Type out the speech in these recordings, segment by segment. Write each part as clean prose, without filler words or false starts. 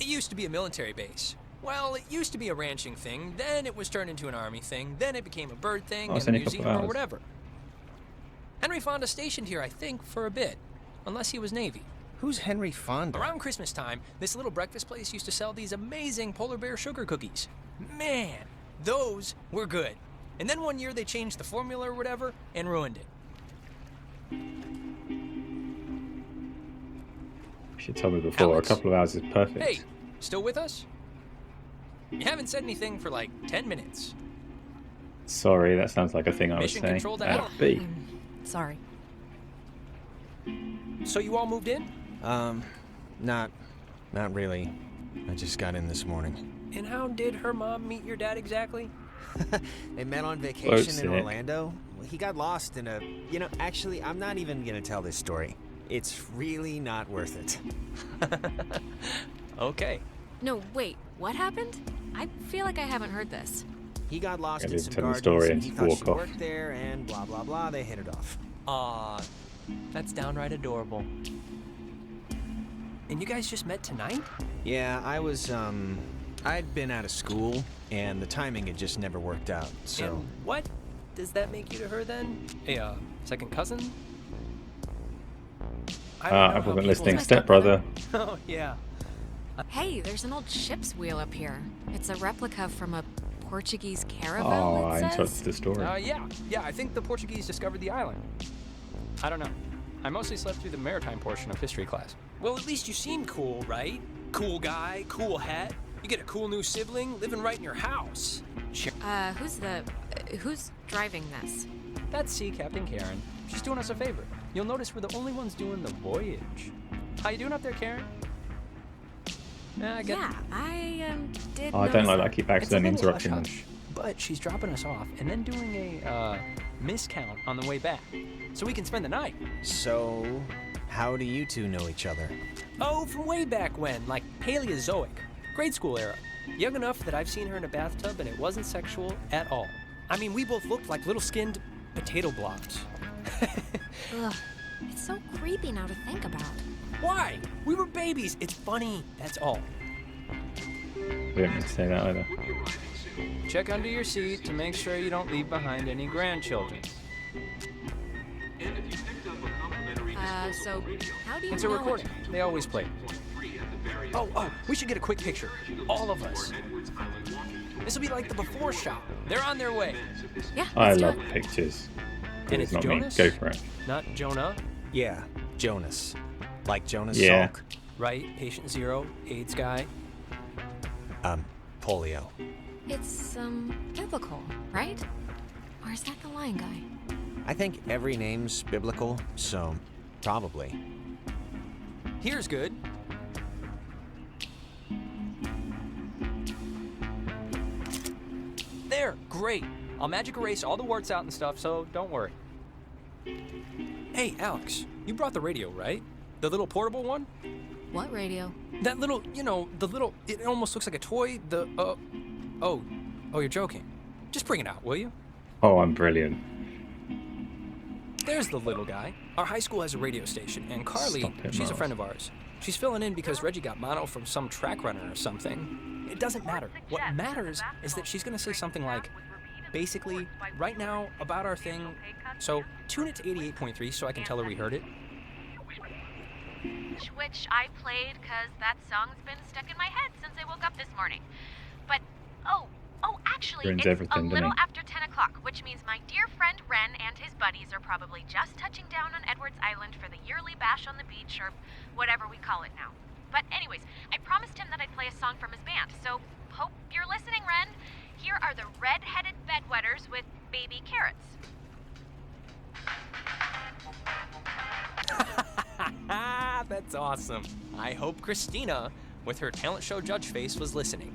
It used to be a military base. Well, it used to be a ranching thing, then it was turned into an army thing, then it became a bird thing, and a museum or whatever. Henry Fonda stationed here, I think, for a bit. Unless he was Navy. Who's Henry Fonda? Around Christmas time, this little breakfast place used to sell these amazing polar bear sugar cookies. Man, those were good. And then one year they changed the formula or whatever and ruined it. You should tell me before. Alex. A couple of hours is perfect. Hey, still with us? You haven't said anything for like 10 minutes. Sorry, that sounds like a thing I would Mission say. control to hell. B. Sorry. So you all moved in? Not really. I just got in this morning. And how did her mom meet your dad exactly? They met on vacation Close in it. Orlando. He got lost in a... actually, I'm not even gonna tell this story. It's really not worth it. Okay. No, wait. What happened? I feel like I haven't heard this. He got lost Yeah, in just some tell the gardens story and and he just thought walk she off. worked there and blah, blah, blah. They hit it off. That's downright adorable. And you guys just met tonight? Yeah, I'd been out of school and the timing had just never worked out, so... And what does that make you to her then? A second cousin? I wasn't listening. Stepbrother. Oh, yeah. Hey, there's an old ship's wheel up here. It's a replica from a Portuguese caravel, Oh, I it says. interrupted the story. Yeah, I think the Portuguese discovered the island. I don't know. I mostly slept through the maritime portion of history class. Well, at least you seem cool, right? Cool guy, cool hat. You get a cool new sibling living right in your house. Sure. Who's driving this? That's Sea Captain Karen. She's doing us a favor. You'll notice we're the only ones doing the voyage. How you doing up there, Karen? I did. Oh, I don't like that. I notice keep It's a accidentally little interrupting them. hush-hush, but she's dropping us off and then doing a miscount on the way back, so we can spend the night. So, how do you two know each other? Oh, from way back when, like Paleozoic, grade school era. Young enough that I've seen her in a bathtub and it wasn't sexual at all. I mean, we both looked like little skinned potato blobs. Ugh, it's so creepy now to think about. Why? We were babies. It's funny. That's all. We don't need to say that either. Check under your seat to make sure you don't leave behind any grandchildren. So how do you It's a know recording. They always play. Oh, we should get a quick picture. All of us. This will be like the before shot. They're on their way. Yeah, I let's do love it. pictures. And It's it's not Jonas? me. Go for it. Not Jonah, Yeah, Jonas. Like Jonas Yeah. Salk. right? Patient zero, AIDS guy. Polio. It's biblical, right? Or is that the lion guy? I think every name's biblical, so probably. Here's good. There, great. I'll magic erase all the warts out and stuff, so don't worry. Hey, Alex, you brought the radio, right? The little portable one? What radio? That little, it almost looks like a toy. Oh, you're joking. Just bring it out, will you? Oh, I'm brilliant. There's the little guy. Our high school has a radio station, and Carly, Stop it, she's a Miles. friend of ours. She's filling in because Reggie got mono from some track runner or something. It doesn't matter. What matters is that she's going to say something like, basically, right now, about our thing, so tune it to 88.3 so I can tell her we heard it. Which I played because that song's been stuck in my head since I woke up this morning. But, actually, Ruins it's everything, a doesn't little it? after 10 o'clock, which means my dear friend Ren and his buddies are probably just touching down on Edwards Island for the yearly bash on the beach, or whatever we call it now. But anyways, I promised him that I'd play a song from his band, so hope you're listening, Ren. Here are the red-headed bedwetters with baby carrots. That's awesome. I hope Christina, with her talent show judge face, was listening.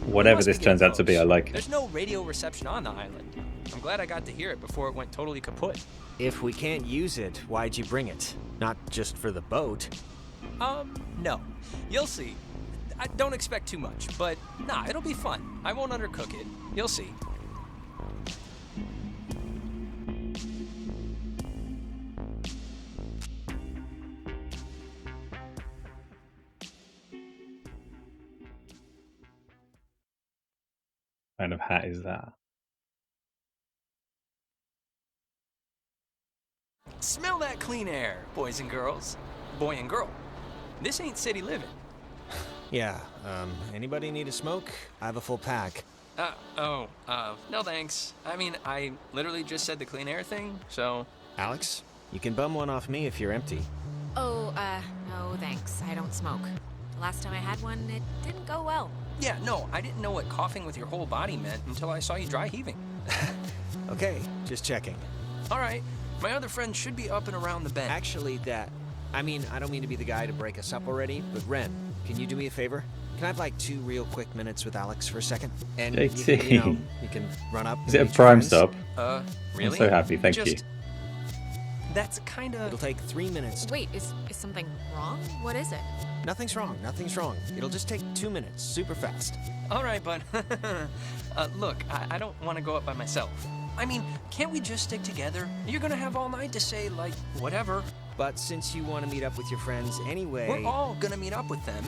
Whatever Must this be turns getting out to be, I close. like it. There's no radio reception on the island. I'm glad I got to hear it before it went totally kaput. If we can't use it, why'd you bring it? Not just for the boat. No. You'll see. I don't expect too much, but nah, it'll be fun. I won't undercook it. You'll see. kind of hat is that? Smell that clean air, boys and girls. Boy and girl. This ain't city living. Yeah, anybody need a smoke? I have a full pack. No thanks. I mean, I literally just said the clean air thing, so... Alex, you can bum one off me if you're empty. Oh, no thanks. I don't smoke. The last time I had one, it didn't go well. Yeah, no, I didn't know what coughing with your whole body meant until I saw you dry heaving. Okay, just checking. All right, my other friend should be up and around the bend. Actually, I don't mean to be the guy to break us up already, but Ren, can you do me a favor? Can I have like 2 real quick minutes with Alex for a second? And JT. you can run up. Is it and a meet your Prime friends. sub? Really? I'm so happy, thank you. That's kind It'll of... take 3 minutes. Wait, is something wrong? What is it? Nothing's wrong. Nothing's wrong. It'll just take 2 minutes, super fast. All right, bud. Look, I don't want to go up by myself. I mean, can't we just stick together? You're gonna have all night to say, like, whatever. But since you want to meet up with your friends anyway... We're all gonna meet up with them.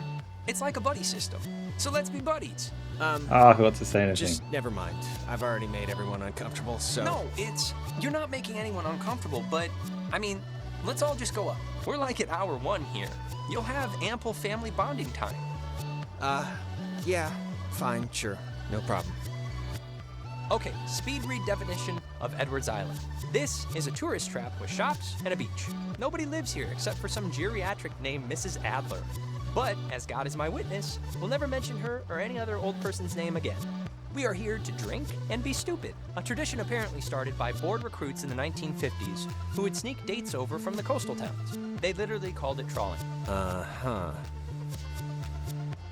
It's like a buddy system. So let's be buddies. I forgot to say anything. Just never mind. I've already made everyone uncomfortable, so... No, you're not making anyone uncomfortable, but, I mean, let's all just go up. We're like at hour 1 here. You'll have ample family bonding time. Yeah, fine, sure. No problem. Okay, speed read definition of Edwards Island. This is a tourist trap with shops and a beach. Nobody lives here except for some geriatric named Mrs. Adler. But, as God is my witness, we'll never mention her or any other old person's name again. We are here to drink and be stupid, a tradition apparently started by bored recruits in the 1950s who would sneak dates over from the coastal towns. They literally called it trawling. Uh-huh.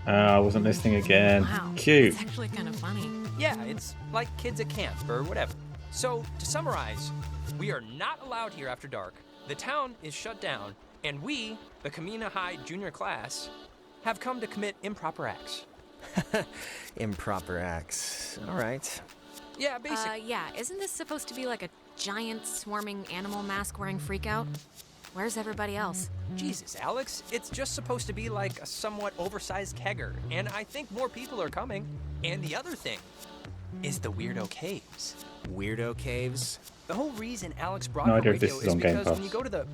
I wasn't listening again. Wow. Cute. It's actually kind of funny. Yeah, it's like kids at camp or whatever. So, to summarize, we are not allowed here after dark, the town is shut down, and we, the Kamina High junior class, have come to commit improper acts. Improper acts. All right. Yeah, basically. Yeah, isn't this supposed to be like a giant swarming animal mask wearing freakout? Where's everybody else? Jesus, Alex, it's just supposed to be like a somewhat oversized kegger, and I think more people are coming. And the other thing is the Weirdo Caves. Weirdo caves? The whole reason Alex brought No her idea if this radio is is on Game because when Pass. you go to the...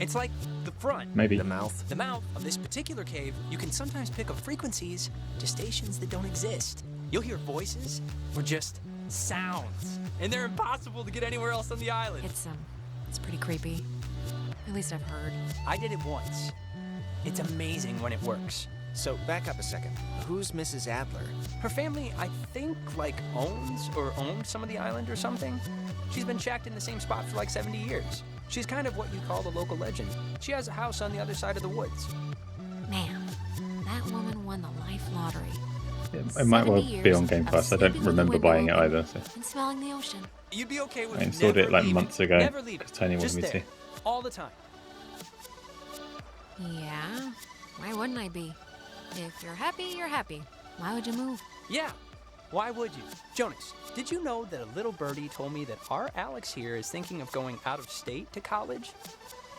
It's like the front. Maybe. The mouth? The mouth of this particular cave, you can sometimes pick up frequencies to stations that don't exist. You'll hear voices or just sounds, and they're impossible to get anywhere else on the island. It's pretty creepy. At least I've heard. I did it once. It's amazing when it works. So, back up a second. Who's Mrs. Adler? Her family, I think, like, owns or owned some of the island or something. She's been shacked in the same spot for like 70 years. She's kind of what you call the local legend. She has a house on the other side of the woods. Man, that woman won the life lottery. It might well 70 be on years Game of Pass. I don't sleeping with the remember window buying it open either. So. And smelling the ocean. You'd be okay with I installed it never like leaving, months ago, Never leaving. because Tony wanted Just me there, to. all the time. Yeah, why wouldn't I be? If you're happy, you're happy. Why would you move? Yeah. Why would you? Jonas, did you know that a little birdie told me that our Alex here is thinking of going out of state to college?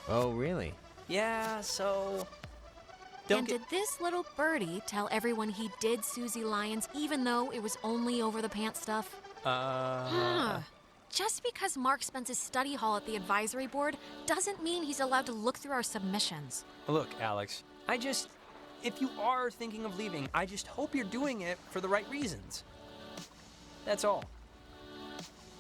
Oh, really? Yeah, so... And did this little birdie tell everyone he did Susie Lyons even though it was only over the pants stuff? Just because Mark spends his study hall at the advisory board doesn't mean he's allowed to look through our submissions. Look, Alex, if you are thinking of leaving, I just hope you're doing it for the right reasons. That's all.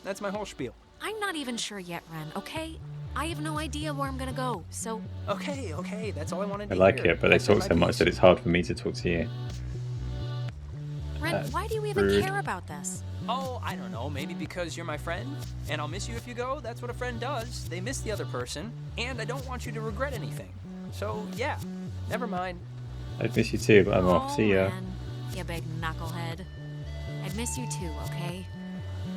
That's my whole spiel. I'm not even sure yet, Ren, okay? I have no idea where I'm gonna go, so... Okay, that's all I wanted I to like hear. it, but they I said talk my so much piece. that it's hard for me to talk to you. Ren, why do you even rude. care about this? Oh, I don't know, maybe because you're my friend, and I'll miss you if you go. That's what a friend does. They miss the other person, and I don't want you to regret anything. So, yeah, never mind. I'd miss you too, but I'm off. See ya. Ren, you big knucklehead. I'd miss you too, okay?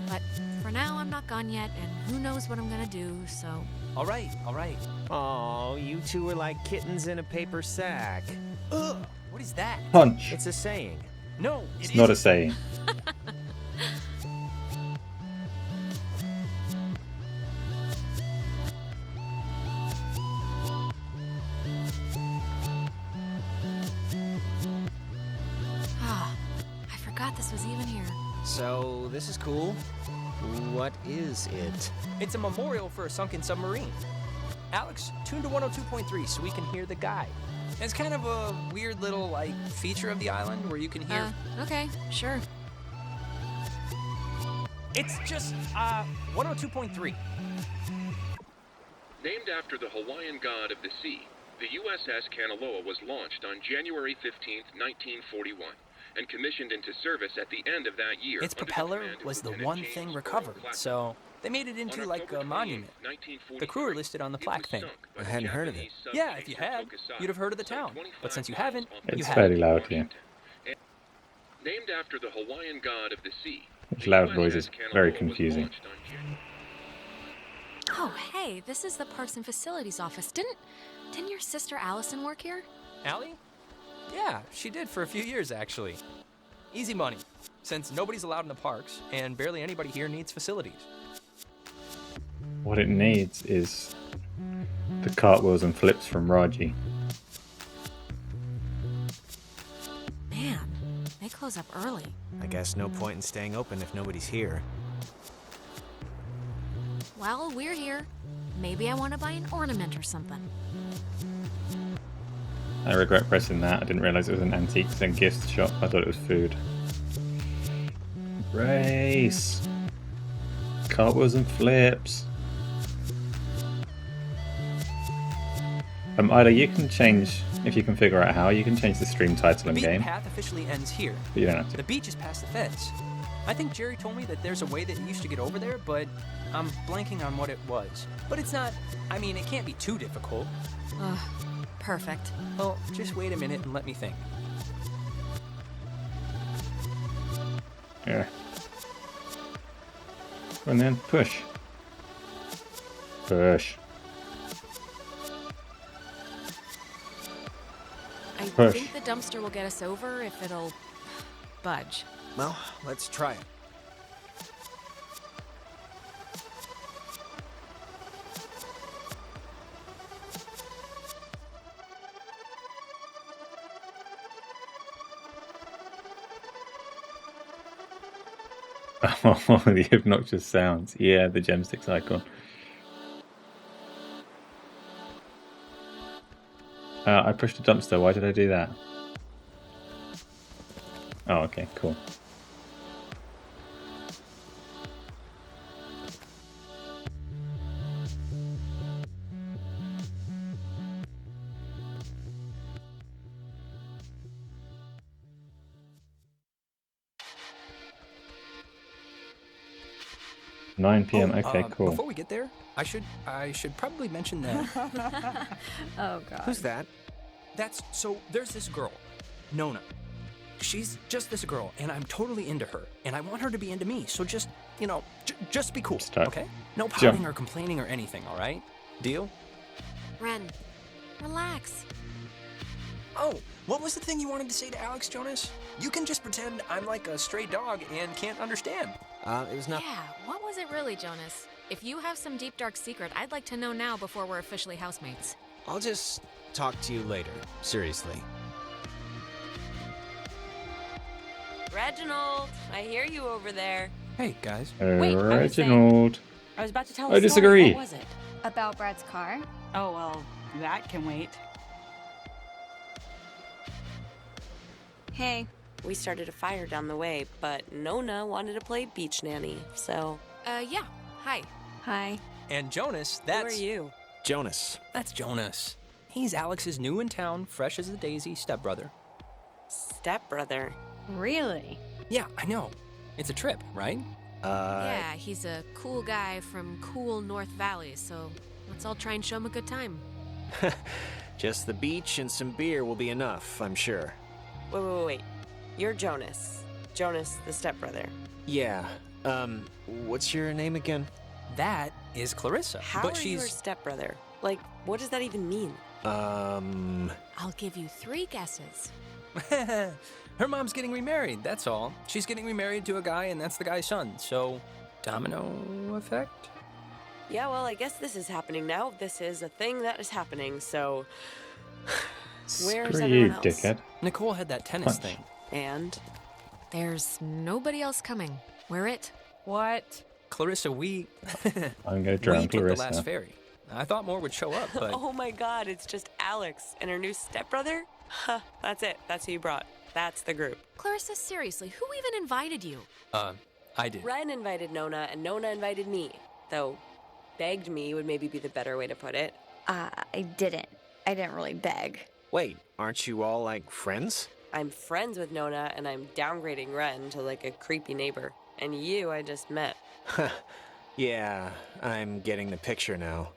But for now, I'm not gone yet, and who knows what I'm gonna do, so... All right. Oh, you two are like kittens in a paper sack. Ugh, what is that? Punch. It's a saying. No, It's not a saying. Ah, I forgot this was even here. So, this is cool. What is it? It's a memorial for a sunken submarine. Alex, tune to 102.3 so we can hear the guy. It's kind of a weird little, like, feature of the island where you can hear... Okay, sure. It's just, 102.3. Named after the Hawaiian god of the sea, the USS Kanaloa was launched on January 15th, 1941, and commissioned into service at the end of that year. Its propeller was the one thing recovered, so they made it into, like, a monument. The crew are listed on the plaque thing. I hadn't heard of it. Yeah, if you had, you'd have heard of the town. But since you haven't, you It's haven't. fairly loud here. Named after the Hawaiian god of the sea. It's loud noise is very confusing. Oh, hey, this is the Parks and Facilities office. Didn't your sister Allison work here? Allie? Yeah, she did for a few years, actually. Easy money, since nobody's allowed in the parks, and barely anybody here needs facilities. What it needs is the cartwheels and flips from Raji. Man, they close up early. I guess no point in staying open if nobody's here. Well, we're here. Maybe I want to buy an ornament or something. I regret pressing that. I didn't realize it was an antiques and gift shop. I thought it was food. Race! Cartwheels and flips. Ida, you can change, if you can figure out how, you can change the stream title The and beaten game, path officially ends here. but you don't have to. The beach is past the fence. I think Jerry told me that there's a way that you used to get over there, but I'm blanking on what it was. But it's not, I mean, it can't be too difficult. Ugh, perfect. Well, just wait a minute and let me think. Yeah. And then push. Push. I Push. think the dumpster will get us over if it'll budge. Well, let's try it. Oh, the obnoxious sounds. Yeah, the gemsticks icon. I pushed a dumpster. Why did I do that? Oh, okay, cool. Oh, 9 p.m. Okay, cool. Before we get there, I should probably mention that. Oh, God. Who's that? There's this girl, Nona. She's just this girl, and I'm totally into her, and I want her to be into me. So just, just be cool, Start. okay? No Sure. pouting or complaining or anything, all right? Deal? Ren, relax. Oh, what was the thing you wanted to say to Alex, Jonas? You can just pretend I'm like a stray dog and can't understand. It was not. Yeah, what was it really, Jonas? If you have some deep dark secret, I'd like to know now before we're officially housemates. I'll just talk to you later. Seriously. Reginald, I hear you over there. Hey, guys. Wait, I was saying- Reginald. I was about to tell I a disagree. story. What was it? About Brad's car? Oh, well, that can wait. Hey, We started a fire down the way, but Nona wanted to play beach nanny, so... Yeah, hi. hi. And Jonas, Who that's... are you? Jonas. That's Jonas. He's Alex's new in town, fresh as a daisy stepbrother. Stepbrother. Really? Yeah, I know. It's a trip, right? Yeah, he's a cool guy from cool North Valley, so let's all try and show him a good time. Just the beach and some beer will be enough, I'm sure. Wait. You're Jonas. Jonas, the stepbrother. Yeah. What's your name again? That is Clarissa. How but are she's... you her stepbrother? Like, what does that even mean? I'll give you 3 guesses. Her mom's getting remarried, that's all. She's getting remarried to a guy, and that's the guy's son. So, domino effect? Yeah, well, I guess this is happening now. This is a thing that is happening, so... Where's Screw everyone you, else? dickhead. Nicole had that tennis Punch. thing. And? There's nobody else coming. We're it. What? Clarissa, we I'm gonna we drown took the Clarissa. last ferry. I thought more would show up, but Oh my god, it's just Alex and her new stepbrother? Huh, that's it. That's who you brought. That's the group. Clarissa, seriously, who even invited you? I did. Ren invited Nona, and Nona invited me. Though, begged me would maybe be the better way to put it. I didn't. I didn't really beg. Wait, aren't you all, like, friends? I'm friends with Nona, and I'm downgrading Ren to, like, a creepy neighbor. And you, I just met. Yeah, I'm getting the picture now.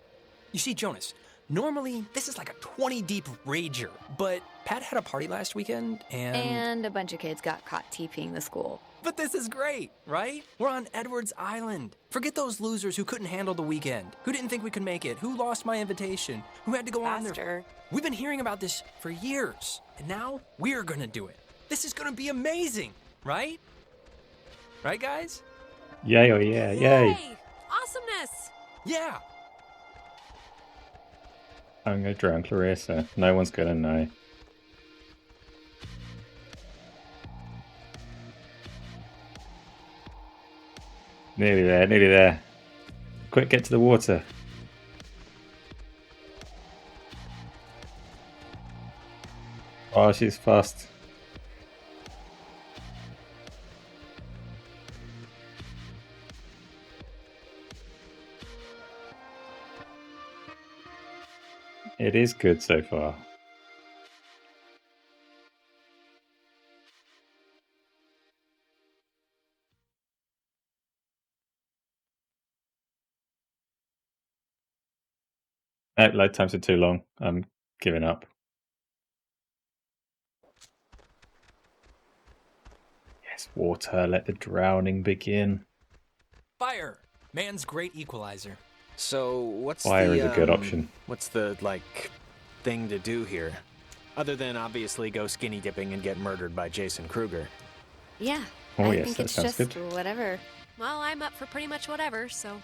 You see, Jonas, normally this is like a 20 deep rager, but Pat had a party last weekend And a bunch of kids got caught TPing the school. But this is great, right? We're on Edwards Island. Forget those losers who couldn't handle the weekend, who didn't think we could make it, who lost my invitation, who had to go on Faster. We've been hearing about this for years, and now we're gonna do it. This is gonna be amazing, right? Right, guys? Yay, oh yeah, yay. Yay! Awesomeness! Yeah! I'm gonna drown Clarissa. No one's gonna know. Nearly there, nearly there. Quick, get to the water. Oh, she's fast. It is good so far. Load times are too long. I'm giving up. Yes, water. Let the drowning begin. Fire! Man's great equalizer. So, what's Fire the, is a good option. What's the, like, thing to do here? Other than obviously go skinny dipping and get murdered by Jason Kruger. Yeah. Oh, I yes, think that it's sounds just good. whatever. Well, I'm up for pretty much whatever, so.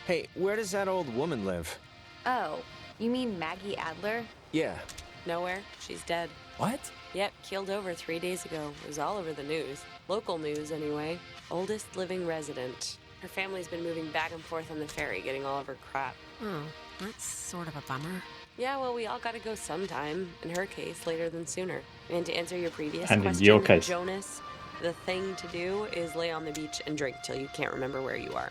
Hey, where does that old woman live? Oh, you mean Maggie Adler? Yeah. Nowhere. She's dead. What? Yep, keeled over 3 days ago. It was all over the news. Local news, anyway. Oldest living resident. Her family's been moving back and forth on the ferry, getting all of her crap. Oh, that's sort of a bummer. Yeah, well, we all gotta go sometime. In her case, later than sooner. And to answer your previous And in question, your case. Jonas, the thing to do is lay on the beach and drink till you can't remember where you are.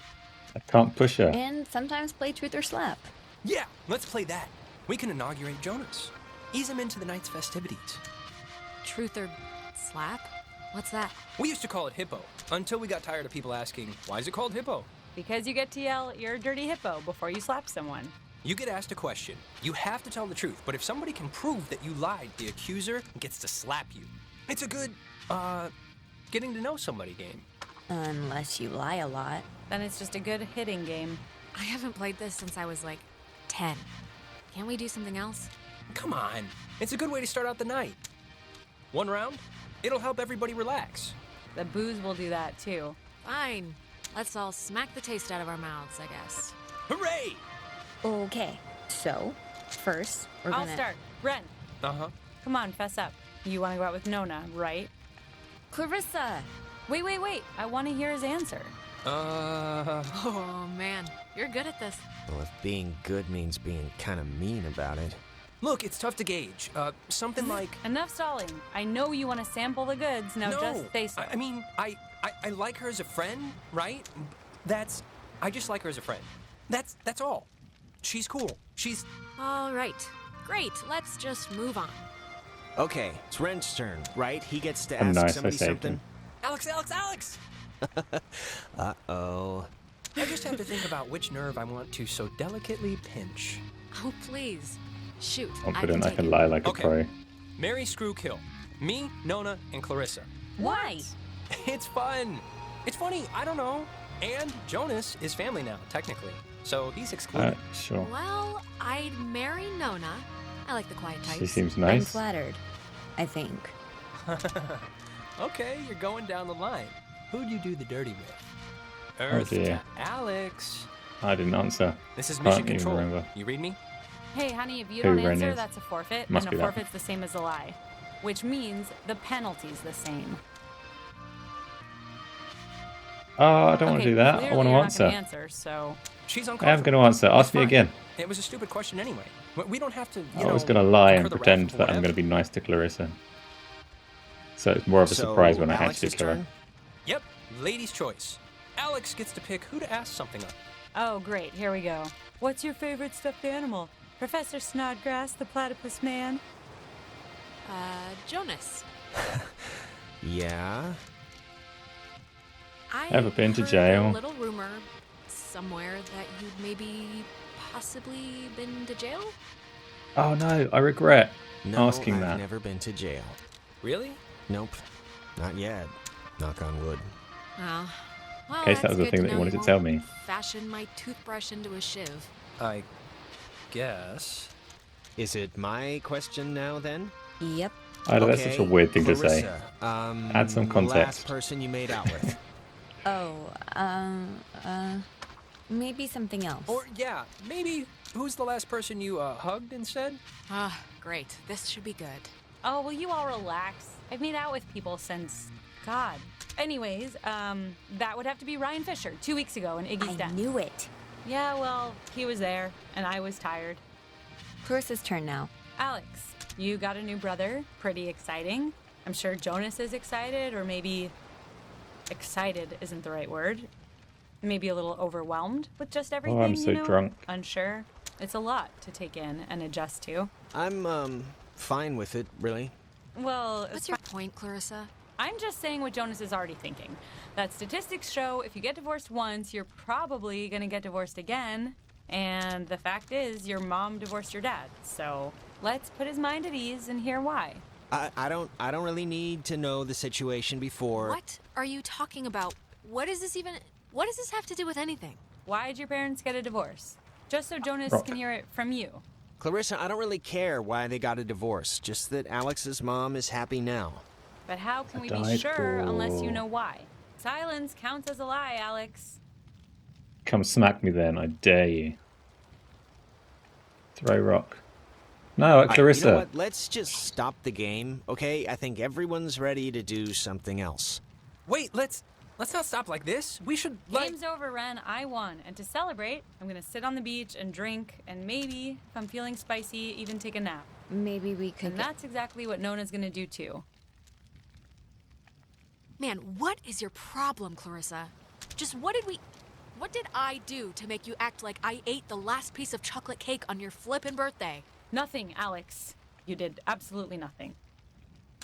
I can't push her. And sometimes play truth or slap. Yeah, let's play that. We can inaugurate Jonas. Ease him into the night's festivities. Truth or slap? What's that? We used to call it hippo, until we got tired of people asking, why is it called hippo? Because you get to yell, "You're a dirty hippo," before you slap someone. You get asked a question. You have to tell the truth, but if somebody can prove that you lied, the accuser gets to slap you. It's a good, getting to know somebody game. Unless you lie a lot. Then it's just a good hitting game. I haven't played this since I was like 10. Can't we do something else? Come on. It's a good way to start out the night. One round? It'll help everybody relax. The booze will do that too. Fine. Let's all smack the taste out of our mouths, I guess. Hooray! Okay, so first we're I'll gonna start. Ren, Uh-huh. come on, fess up. You want to go out with Nona, right? Clarissa. Wait. I want to hear his answer. Oh, man. You're good at this. Well, if being good means being kind of mean about it. Look, it's tough to gauge. Something like... Enough stalling. I know you want to sample the goods. Now no, just say so. I mean, I like her as a friend, right? I just like her as a friend. That's all. She's cool. She's... All right. Great. Let's just move on. Okay, it's Ren's turn, right? He gets to I'm ask nice, I somebody saved something. him. Alex! Uh-oh. I just have to think about which nerve I want to so delicately pinch. Oh, please. Shoot. Confident I take can it. lie like Okay. a pro. Mary, Screw, Kill. Me, Nona, and Clarissa. Why? It's fun. It's funny, I don't know. And Jonas is family now, technically. So he's excluded. Sure. Well, I'd marry Nona. I like the quiet types. She seems I'm nice. flattered. I think. Okay, you're going down the line. Who'd you do the dirty with? Earth dear. to Alex. I didn't answer. This is Can't mission even control. remember. You read me? Hey, honey, if you Who don't Ren answer, is. that's a forfeit. Must and be a that. forfeit's the same as a lie. Which means the penalty's the same. Oh, I don't want to do that. I Clearly want to you're answer. Not gonna answer, so She's I am uncomfortable. going to answer. Ask It's me fine. again. It was a stupid question anyway. We don't have to, I was going to lie incur and the wrath pretend of that I'm whatever. going to be nice to Clarissa. So it's more of a surprise when I Alex's actually kill her. turn? Yep, lady's choice. Alex gets to pick who to ask something of. Oh, great. Here we go. What's your favorite stuffed animal? Professor Snodgrass, the platypus man? Jonas. Yeah. I Ever been to heard jail? A little rumor somewhere that you'd maybe possibly been to jail? Oh no, I regret No, asking I've that. never been to jail. Really? Nope. Not yet. Knock on wood. Oh. Well, In case that that's was the good thing to that you know wanted to won't tell me. Fashion my toothbrush into a shiv. I guess. Is it my question now then? Yep. I know that's such a weird thing to say. Clarissa, Add some The context. last person you made out with. Maybe something else. Or, yeah, maybe who's the last person you hugged instead? Ah, great. This should be good. Oh, will you all relax? I've made out with people since... God. Anyways, that would have to be Ryan Fisher, 2 weeks ago in Iggy's I den. knew it. Yeah, well, he was there, and I was tired. Clarissa's turn now. Alex, you got a new brother. Pretty exciting. I'm sure Jonas is excited, or maybe excited isn't the right word. Maybe a little overwhelmed with just everything, I'm so you know? drunk. Unsure. It's a lot to take in and adjust to. I'm, fine with it, really. Well, What's your point, Clarissa? I'm just saying what Jonas is already thinking. That statistics show if you get divorced once, you're probably gonna get divorced again. And the fact is, your mom divorced your dad. So let's put his mind at ease and hear why. I don't really need to know the situation before. What are you talking about? What does this have to do with anything? Why'd your parents get a divorce? Just so Jonas Rock. can hear it from you. Clarissa, I don't really care why they got a divorce. Just that Alex's mom is happy now. But how can we be died sure unless you for- know why? Silence counts as a lie, Alex. Come smack me then, I dare you. Throw rock. No, Clarissa. You know what? Let's just stop the game, okay? I think everyone's ready to do something else. Wait, let's not stop like this. We should, Game's over, Ren. I won. And to celebrate, I'm gonna sit on the beach and drink, and maybe, if I'm feeling spicy, even take a nap. Maybe we could And that's exactly what Nona's gonna do too. Man, what is your problem, Clarissa? Just what did I do to make you act like I ate the last piece of chocolate cake on your flippin' birthday? Nothing, Alex. You did absolutely nothing.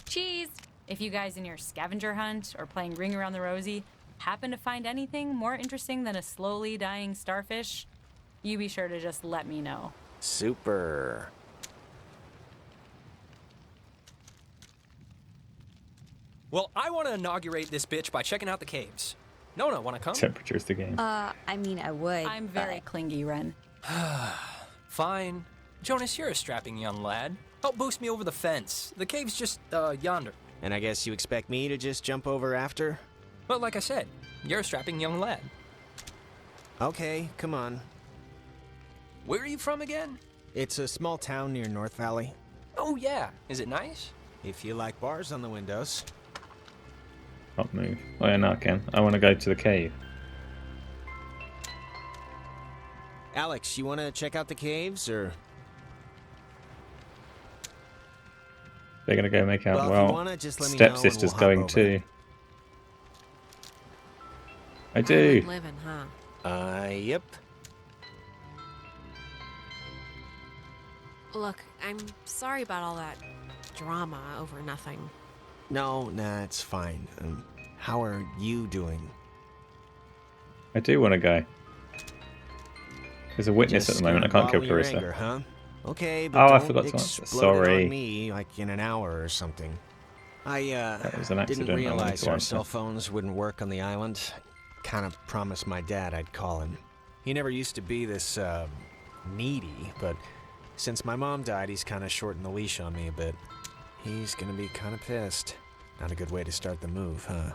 Cheese! If you guys in your scavenger hunt or playing Ring Around the Rosie happen to find anything more interesting than a slowly dying starfish, you be sure to just let me know. Super. Well, I want to inaugurate this bitch by checking out the caves. Nona, want to come? Temperature's the game. I mean, I would. I'm very but- clingy, Ren. Fine. Jonas, you're a strapping young lad. Help boost me over the fence. The cave's just, yonder. And I guess you expect me to just jump over after? Well, like I said, you're a strapping young lad. Okay, come on. Where are you from again? It's a small town near North Valley. Oh, yeah. Is it nice? If you like bars on the windows. Can't move. Oh yeah, no, I can. I want to go to the cave. Alex, you want to check out the caves, or? They're gonna go make out. Well, if Well, you wanna, just let me know and stepsister's we'll hop going over. too. I do. Island living, huh? Yep. Look, I'm sorry about all that drama over nothing. No, nah, it's fine. How are you doing? I do want to go. There's a witness Just at the moment. I gonna can't kill bottle your Clarissa. anger, huh? Okay, but Oh, I don't forgot to answer. explode it Sorry. on me like in an hour or something. I That was an accident. didn't I wanted realize to our answer. cell phones wouldn't work on the island. Kind of promised my dad I'd call him. He never used to be this needy, but since my mom died, he's kind of shortened the leash on me a bit. He's gonna be kind of pissed. Not a good way to start the move, huh?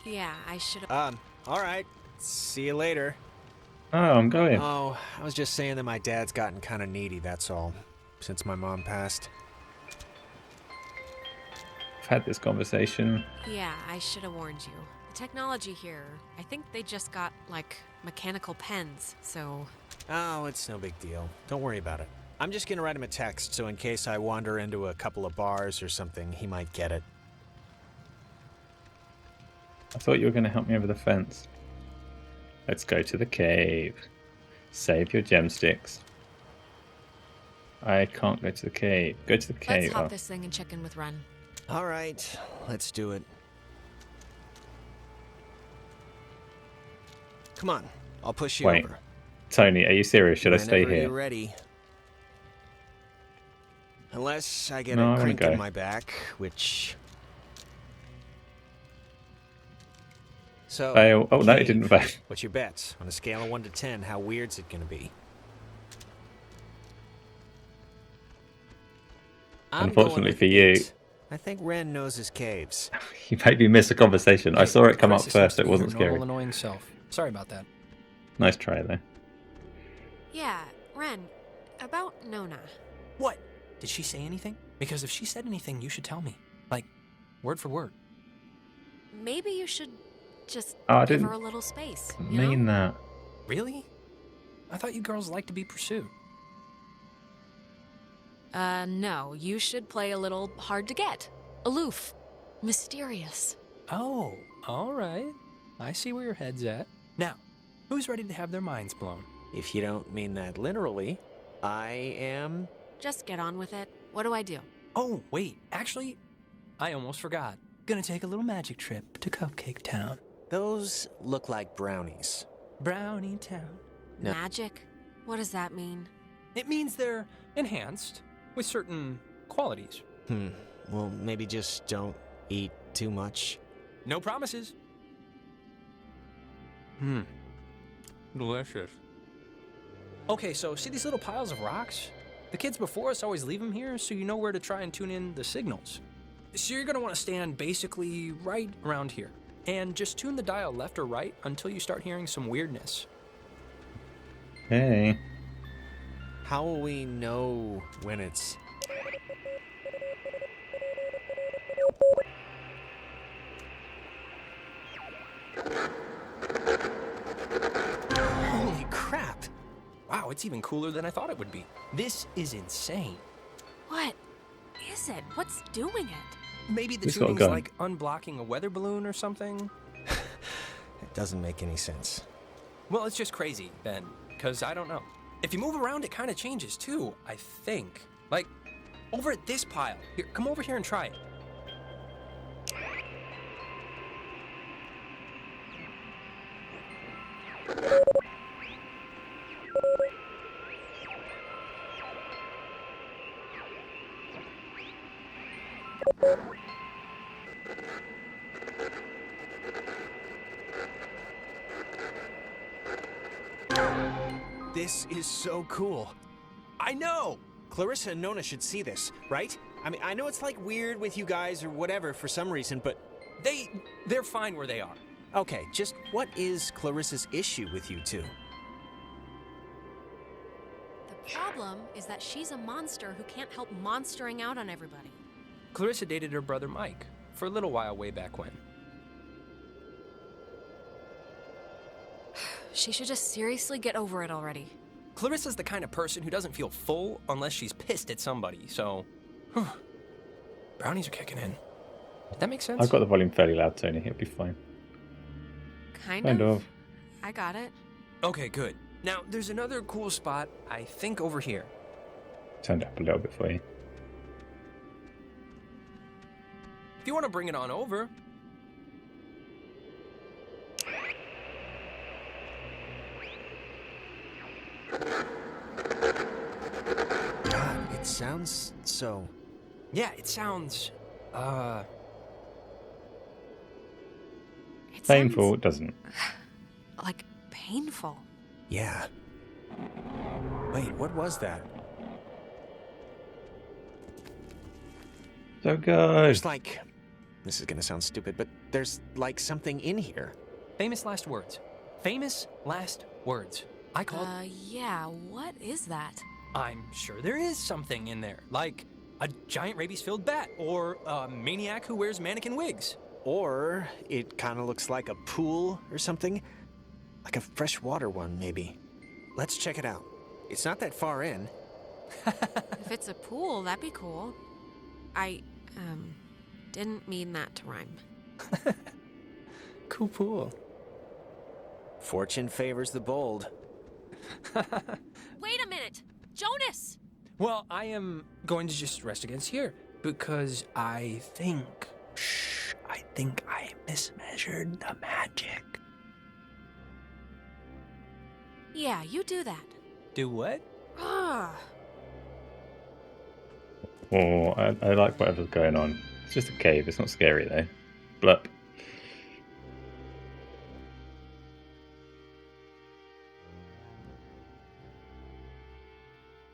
Yeah, I should have. All right. See you later. Oh, I'm going. Oh, I was just saying that my dad's gotten kind of needy, that's all. Since my mom passed. I've had this conversation. Yeah, I should have warned you. The technology here. I think they just got, like, mechanical pens, so... Oh, it's no big deal. Don't worry about it. I'm just gonna write him a text, so in case I wander into a couple of bars or something, he might get it. I thought you were going to help me over the fence. Let's go to the cave. Save your gem sticks. I can't go to the cave. Go to the cave. Let's hop this thing and check in with Ren. All right, let's do it. Come on, I'll push you Wait. over. Tony, are you serious? Should I stay Whenever here? you're ready. Unless I get No, I a wanna crink go. in my back, which... So, Fail. Oh, no, it cave. didn't fail. What's your bets? On a scale of 1 to 10, how weird's it gonna be? I'm going Unfortunately with for you. 8. I think Ren knows his caves. You made me miss a conversation. I saw it come up Clarissa seems first. to It be wasn't her scary. normal annoying self. Sorry about that. Nice try, though. Yeah, Ren, about Nona. What? Did she say anything? Because if she said anything, you should tell me. Like, word for word. Maybe you should just Oh, I give didn't her a little space, I you mean know? that. Really? I thought you girls liked to be pursued. No, you should play a little hard to get. Aloof. Mysterious. Oh, all right. I see where your head's at. Now, who's ready to have their minds blown? If you don't mean that literally, I am... Just get on with it. What do I do? Oh, wait. Actually, I almost forgot. Gonna take a little magic trip to Cupcake Town. Those look like brownies. Brownie Town. No. Magic? What does that mean? It means they're enhanced with certain qualities. Well, maybe just don't eat too much. No promises. Delicious. Okay, so see these little piles of rocks? The kids before us always leave them here so you know where to try and tune in the signals. So you're gonna want to stand basically right around here and just tune the dial left or right until you start hearing some weirdness. Hey. How will we know when it's... Holy crap! Wow, it's even cooler than I thought it would be. This is insane. What is it? What's doing it? Maybe the Who's got a tuning's gun? like unblocking a weather balloon or something? It doesn't make any sense. Well, it's just crazy, then, because I don't know. If you move around, it kind of changes too, I think. Like, over at this pile. Here, come over here and try it. This is so cool. I know! Clarissa and Nona should see this, right? I mean, I know it's like weird with you guys or whatever for some reason, but... They're fine where they are. Okay, just what is Clarissa's issue with you two? The problem is that she's a monster who can't help monstering out on everybody. Clarissa dated her brother Mike for a little while way back when. She should just seriously get over it already. Clarissa's the kind of person who doesn't feel full unless she's pissed at somebody, so... Brownies are kicking in. Did that make sense? I've got the volume fairly loud, Tony. It'll be fine. Kind of. I got it. Okay, good. Now, there's another cool spot, I think over here. Turned up a little bit for you. If you want to bring it on over. God, it sounds so... Yeah, it sounds, It Painful, sounds it doesn't. like painful. Yeah. Wait, what was that? So good. There's like... This is gonna sound stupid, but there's like something in here. famous last words. Famous last words. I called... Yeah, what is that? I'm sure there is something in there, like a giant rabies-filled bat or a maniac who wears mannequin wigs. Or it kind of looks like a pool or something. Like a freshwater one, maybe. Let's check it out. It's not that far in. If it's a pool, that'd be cool. I, didn't mean that to rhyme. Cool pool. Fortune favors the bold. Wait a minute! Jonas! Well, I am going to just rest against here because I think I mismeasured the magic. Yeah, you do that. Do what? Ah. Oh, I like whatever's going on. It's just a cave. It's not scary, though. Blup.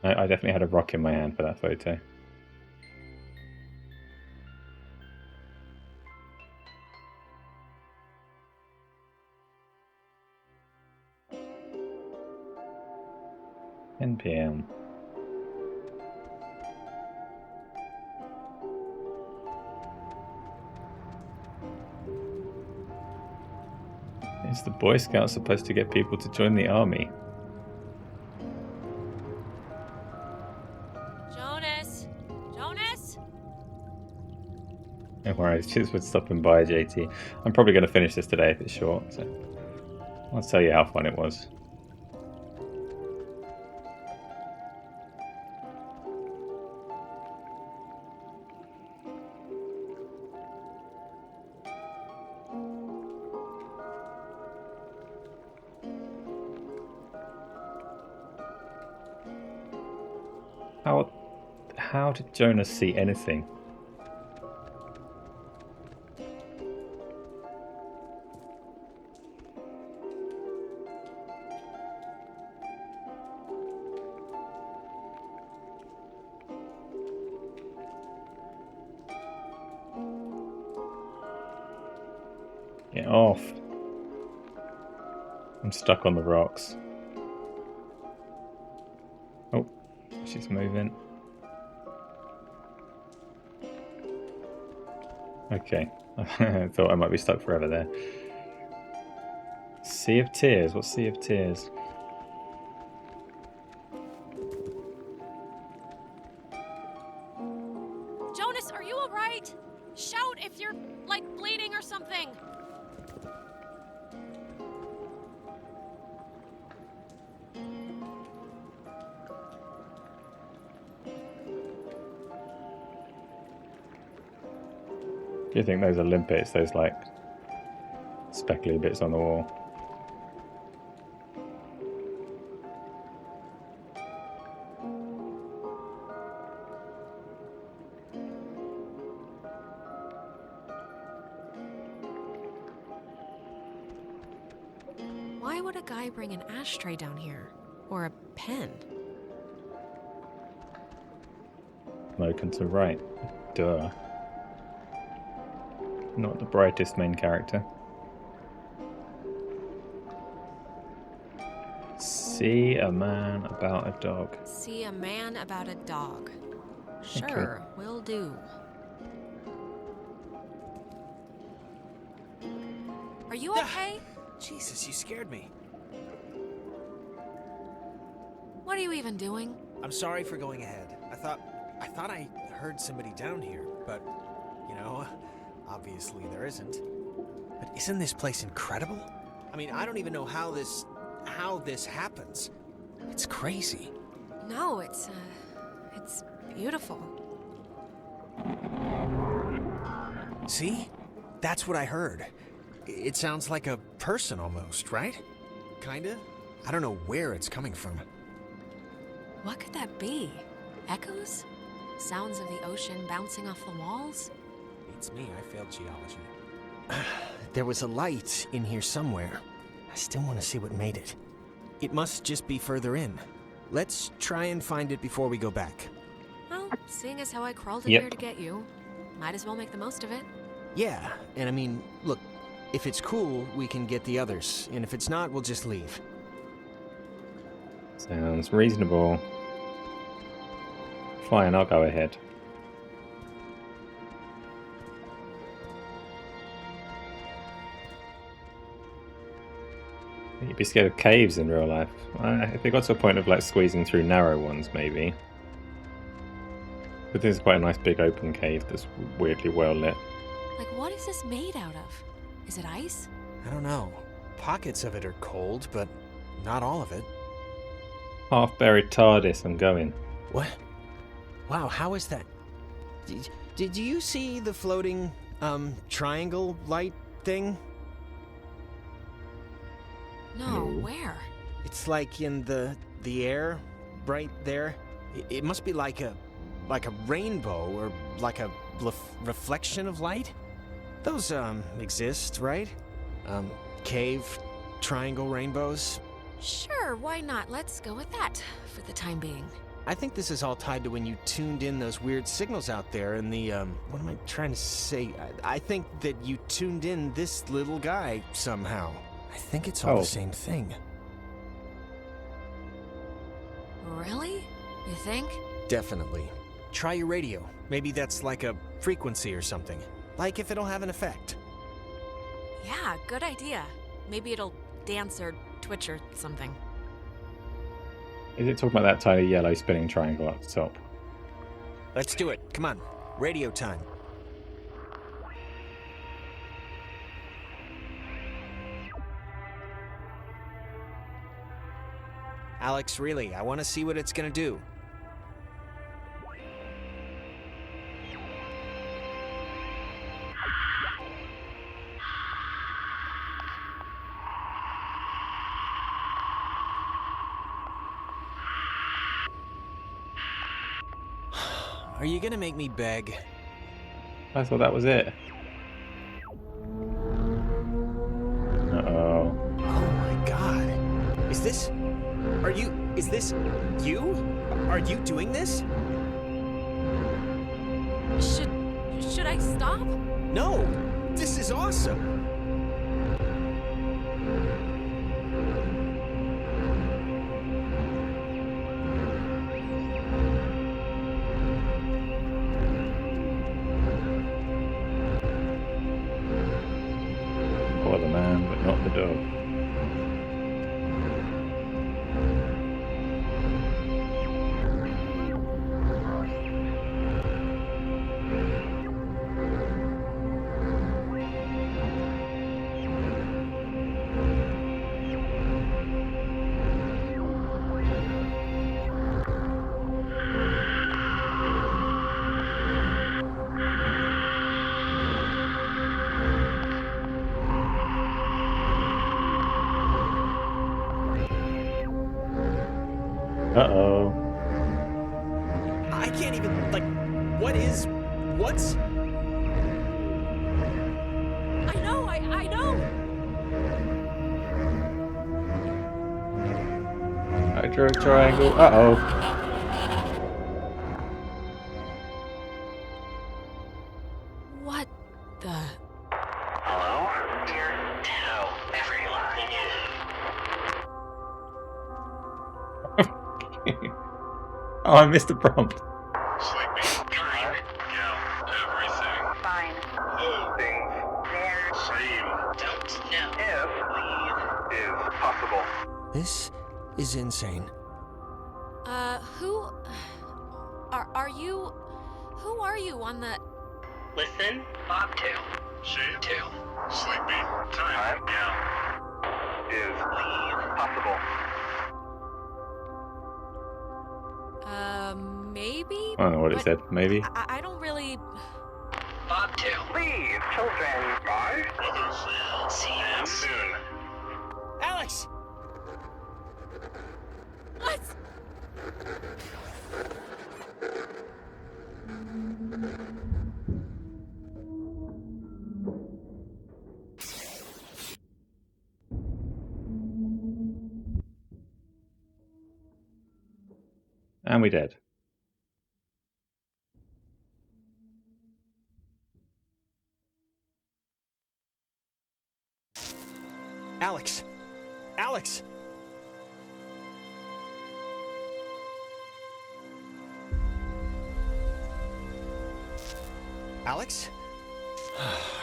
I definitely had a rock in my hand for that photo. PM. Is the Boy Scout supposed to get people to join the army? Jonas! Jonas! No worries, cheers for stopping by, JT. I'm probably going to finish this today if it's short, so I'll tell you how fun it was. How did Jonas see anything? Get off. I'm stuck on the rocks. Oh, she's moving. Okay, I thought I might be stuck forever there. Sea of Tears. What's Sea of Tears? Jonas, are you alright? Shout if you're, like, bleeding or something. Do you think those are limpets, those like speckly bits on the wall? Why would a guy bring an ashtray down here? Or a pen? Loken to right. Duh. Not the brightest main character. See a man about a dog. See a man about a dog. Sure, will do. Are you okay? Jesus, you scared me. What are you even doing? I'm sorry for going ahead. I thought I heard somebody down here, but, you know, obviously there isn't. But isn't this place incredible? I mean, I don't even know how this happens. It's crazy. No, it's beautiful. See? That's what I heard. It sounds like a person almost, right? Kinda? I don't know where it's coming from. What could that be? Echoes? Sounds of the ocean bouncing off the walls? Beats me, I failed geology. There was a light in here somewhere. I still want to see what made it. It must just be further in. Let's try and find it before we go back. Well, seeing as how I crawled in Yep. here to get you, might as well make the most of it. Yeah, and I mean, look, if it's cool, we can get the others, and if it's not, we'll just leave. Sounds reasonable. Fine, I'll go ahead. You'd be scared of caves in real life. If they got to a point of like squeezing through narrow ones, maybe. But this is quite a nice big open cave that's weirdly well lit. Like, what is this made out of? Is it ice? I don't know. Pockets of it are cold, but not all of it. Half-buried TARDIS, I'm going. What? Wow, how is that? Did you see the floating, triangle light thing? No, where? It's like in the air, right there. It must be like a rainbow or like a reflection of light. Those exist, right? Cave, triangle rainbows. Sure, why not? Let's go with that for the time being. I think this is all tied to when you tuned in those weird signals out there in the, what am I trying to say? I think that you tuned in this little guy somehow. I think it's all the same thing. Really? You think? Definitely. Try your radio. Maybe that's like a frequency or something. Like if it'll have an effect. Yeah, good idea. Maybe it'll dance or twitch or something. Is it talking about that tiny yellow spinning triangle at the top? Let's do it. Come on. Radio time. Alex, really, I want to see what it's gonna do. Are you gonna make me beg? I thought that was it. Uh-oh. Oh my god. Is this you? Are you doing this? Should I stop? No! This is awesome! For the man, but not the dog. Uh-oh. I can't even, what's... I know, I know! I drew a triangle. Uh-oh. What the... Hello? Dear, tell everyone Oh, I missed the prompt. Sleeping, dream, yeah, everything. Fine. Things. There. Same. Don't know. If. Leave. Is possible. This is insane. Who... Who are you on the... Listen. Bobtail. Tail. Sleepy. Time. Yeah. Is. Leave. Possible. Maybe? I don't know what it said. Maybe. I don't really... Bobtail. Leave, children. Bye. Brothers. See you soon. Alex! What? And we did. Alex! Alex! Alex?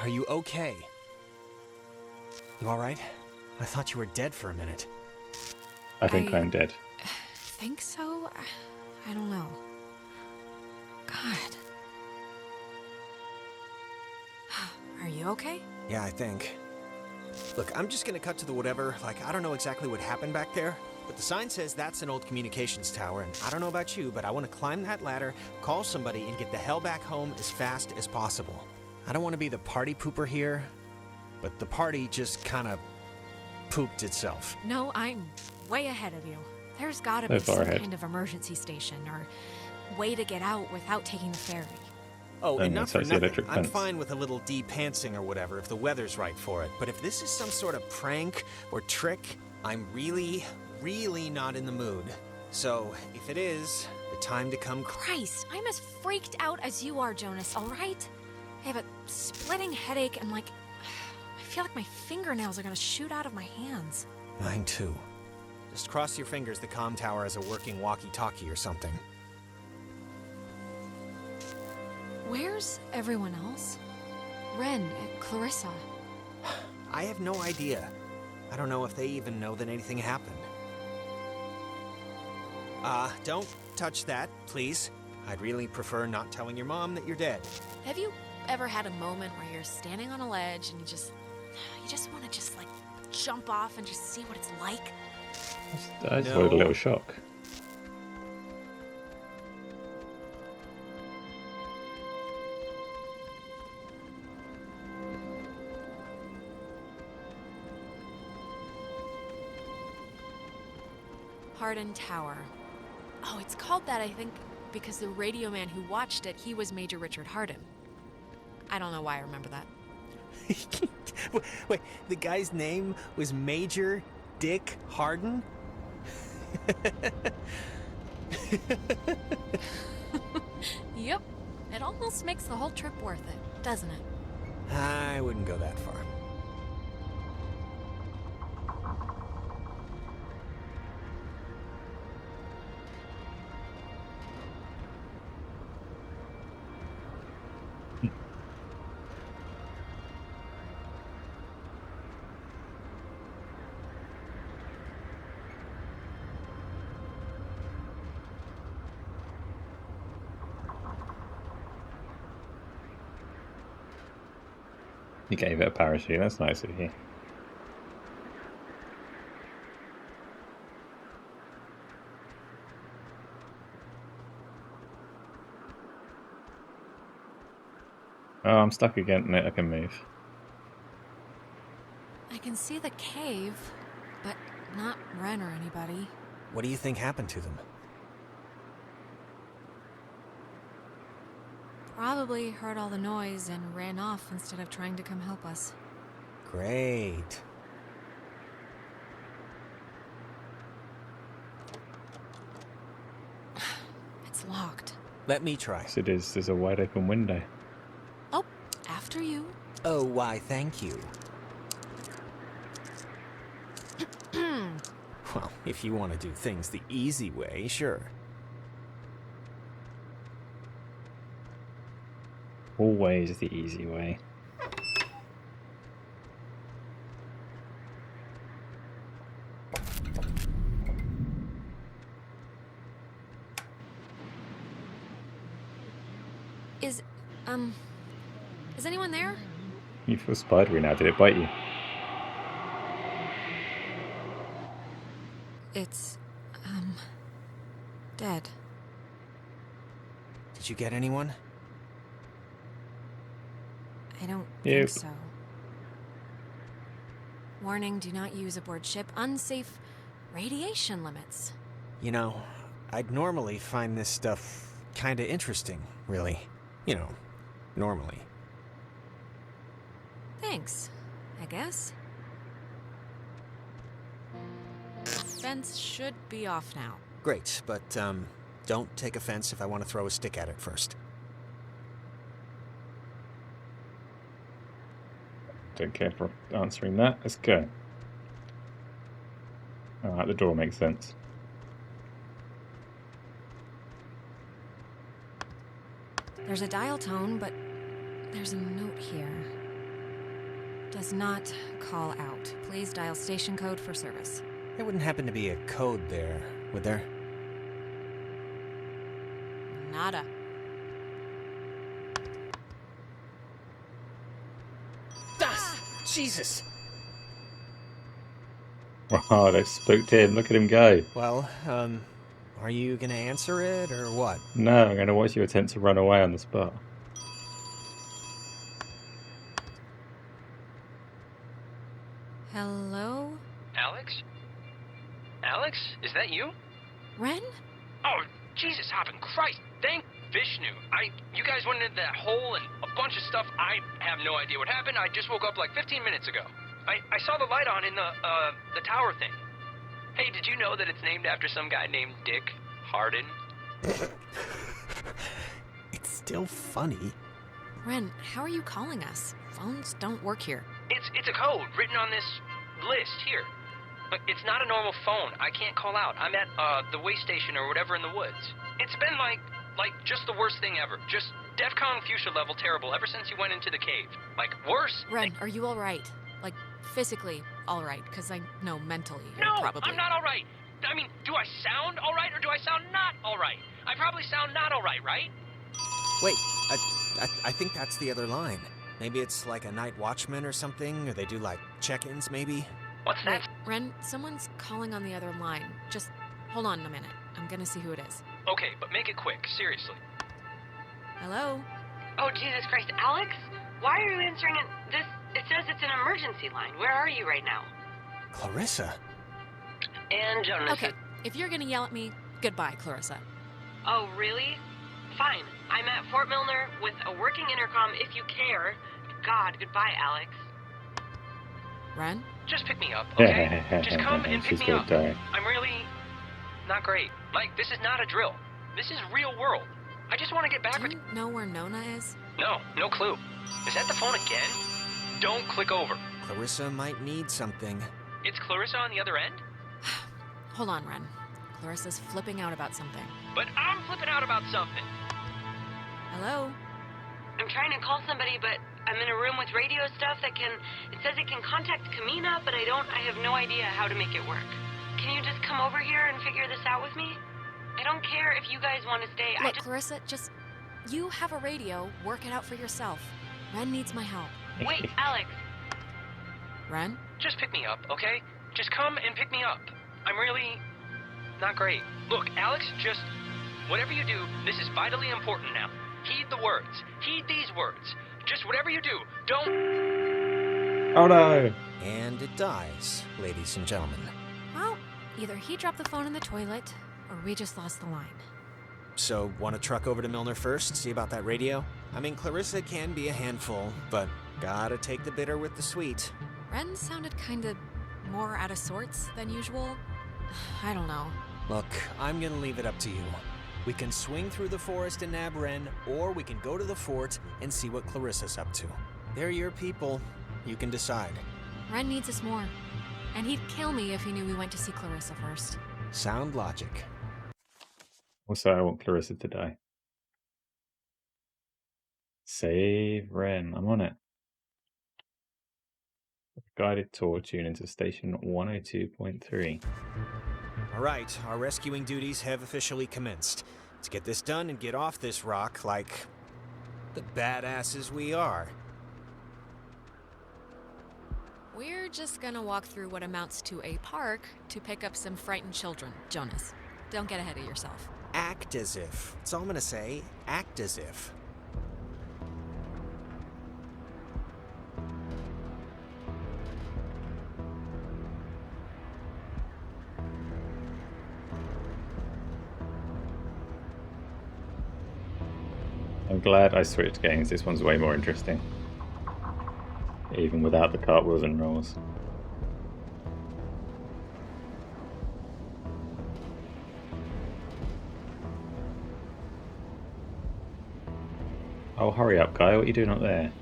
Are you okay? You alright? I thought you were dead for a minute. I think I'm dead. Think so? I don't know. God. Are you okay? Yeah, I think. Look, I'm just gonna cut to the whatever. Like, I don't know exactly what happened back there, but the sign says that's an old communications tower, and I don't know about you, but I want to climb that ladder, call somebody, and get the hell back home as fast as possible. I don't want to be the party pooper here, but the party just kind of pooped itself. No, I'm way ahead of you. There's gotta So be far some ahead. kind of emergency station or way to get out without taking the ferry. Oh, and And not so for it's the nothing, electric I'm fence. fine with a little de-pantsing or whatever if the weather's right for it. But if this is some sort of prank or trick, I'm really, really not in the mood. So, if it is, the time to come... Christ, I'm as freaked out as you are, Jonas, alright? I have a splitting headache and I feel like my fingernails are gonna shoot out of my hands. Mine too. Just cross your fingers the comm tower has a working walkie-talkie or something. Where's everyone else? Ren and Clarissa. I have no idea. I don't know if they even know that anything happened. Don't touch that, please. I'd really prefer not telling your mom that you're dead. Have you ever had a moment where you're standing on a ledge and you just want to jump off and just see what it's like? I just No. got a little shock. Hardin Tower. Oh, it's called that, I think, because the radio man who watched it, he was Major Richard Hardin. I don't know why I remember that. Wait, the guy's name was Major Dick Hardin? Yep. It almost makes the whole trip worth it, doesn't it? I wouldn't go that far. You gave it a parachute. That's nice of you. Oh, I'm stuck again. No, I can move. I can see the cave, but not Ren or anybody. What do you think happened to them? Probably heard all the noise and ran off instead of trying to come help us. Great. It's locked. Let me try. Yes, it is. There's a wide open window. Oh, after you. Oh, why, thank you. Well, if you want to do things the easy way, sure. Always the easy way. Is anyone there? You feel spidery now. Did it bite you? It's, dead. Did you get anyone? I don't Yep. think so. Warning, do not use aboard ship. Unsafe radiation limits. You know, I'd normally find this stuff kinda interesting, really. You know, normally. Thanks, I guess. Fence should be off now. Great, but, don't take offense if I want to throw a stick at it first. Don't care for answering that. Let's go. Alright, the door makes sense. There's a dial tone, but there's a note here. does not call out. Please dial station code for service. There wouldn't happen to be a code there, would there? Nada. Jesus! Oh, they spooked him. Look at him go. Well, are you gonna answer it, or what? No, I'm going to watch you attempt to run away on the spot. Hello? Alex? Alex? Is that you? Ren? Oh, Jesus, hopping Christ. Thank Vishnu. You guys went into that hole and a bunch of stuff. I have no idea what happened. I just woke up like 15 minutes ago. I saw the light on in the tower thing. Hey, did you know that it's named after some guy named Dick Harden? It's still funny. Ren, how are you calling us? Phones don't work here. It's a code written on this list here. But it's not a normal phone. I can't call out. I'm at the way station or whatever in the woods. It's been like just the worst thing ever. Just DEFCON fuchsia level terrible ever since you went into the cave. Like worse. Ren, are you alright? Like, physically alright? Because I know mentally you're No, probably... I'm not alright. I mean, do I sound alright or do I sound not alright? I probably sound not alright, right? Wait, I think that's the other line. Maybe it's like a night watchman or something, or they do like check-ins maybe? What's Wait, that? Ren, someone's calling on the other line. Just hold on a minute. I'm gonna see who it is. Okay, but make it quick, seriously. Hello? Oh, Jesus Christ, Alex? Why are you answering it? It says it's an emergency line. Where are you right now? Clarissa? And Jonas. Okay, if you're gonna yell at me, goodbye, Clarissa. Oh, really? Fine. I'm at Fort Milner with a working intercom if you care. God, goodbye, Alex. Ren? Just pick me up, okay? Just come and pick She's me gonna up. die. I'm really not great. Like, this is not a drill. This is real world. I just want to get back Do with you know where Nona is? No clue. Is that the phone again? Don't click over. Clarissa might need something. It's Clarissa on the other end? Hold on, Ren. Clarissa's flipping out about something. But I'm flipping out about something. Hello? I'm trying to call somebody, but I'm in a room with radio stuff it says it can contact Kamina, but I have no idea how to make it work. Can you just come over here and figure this out with me? I don't care if you guys want to stay. Look, Clarissa, you have a radio. Work it out for yourself. Ren needs my help. Wait, Alex. Ren? Just pick me up, okay? Just come and pick me up. I'm really not great. Look, Alex, just whatever you do, this is vitally important now. Heed the words. Heed these words. Just whatever you do, don't... Oh no! And it dies, ladies and gentlemen. Well, either he dropped the phone in the toilet, or we just lost the line. So, want to truck over to Milner first, see about that radio? I mean, Clarissa can be a handful, but gotta take the bitter with the sweet. Ren sounded kinda more out of sorts than usual. I don't know. Look, I'm gonna leave it up to you. We can swing through the forest and nab Ren, or we can go to the fort and see what Clarissa's up to. They're your people. You can decide. Ren needs us more. And he'd kill me if he knew we went to see Clarissa first. Sound logic. Also, I want Clarissa to die. Save Ren. I'm on it. Guided tour tune into station 102.3. All right, our rescuing duties have officially commenced. Let's get this done and get off this rock like the badasses we are. We're just gonna walk through what amounts to a park to pick up some frightened children. Jonas, don't get ahead of yourself. Act as if. That's all I'm gonna say. Act as if. I'm glad I switched games. This one's way more interesting. Even without the cartwheels and rolls. Oh, hurry up, guy. What are you doing up there?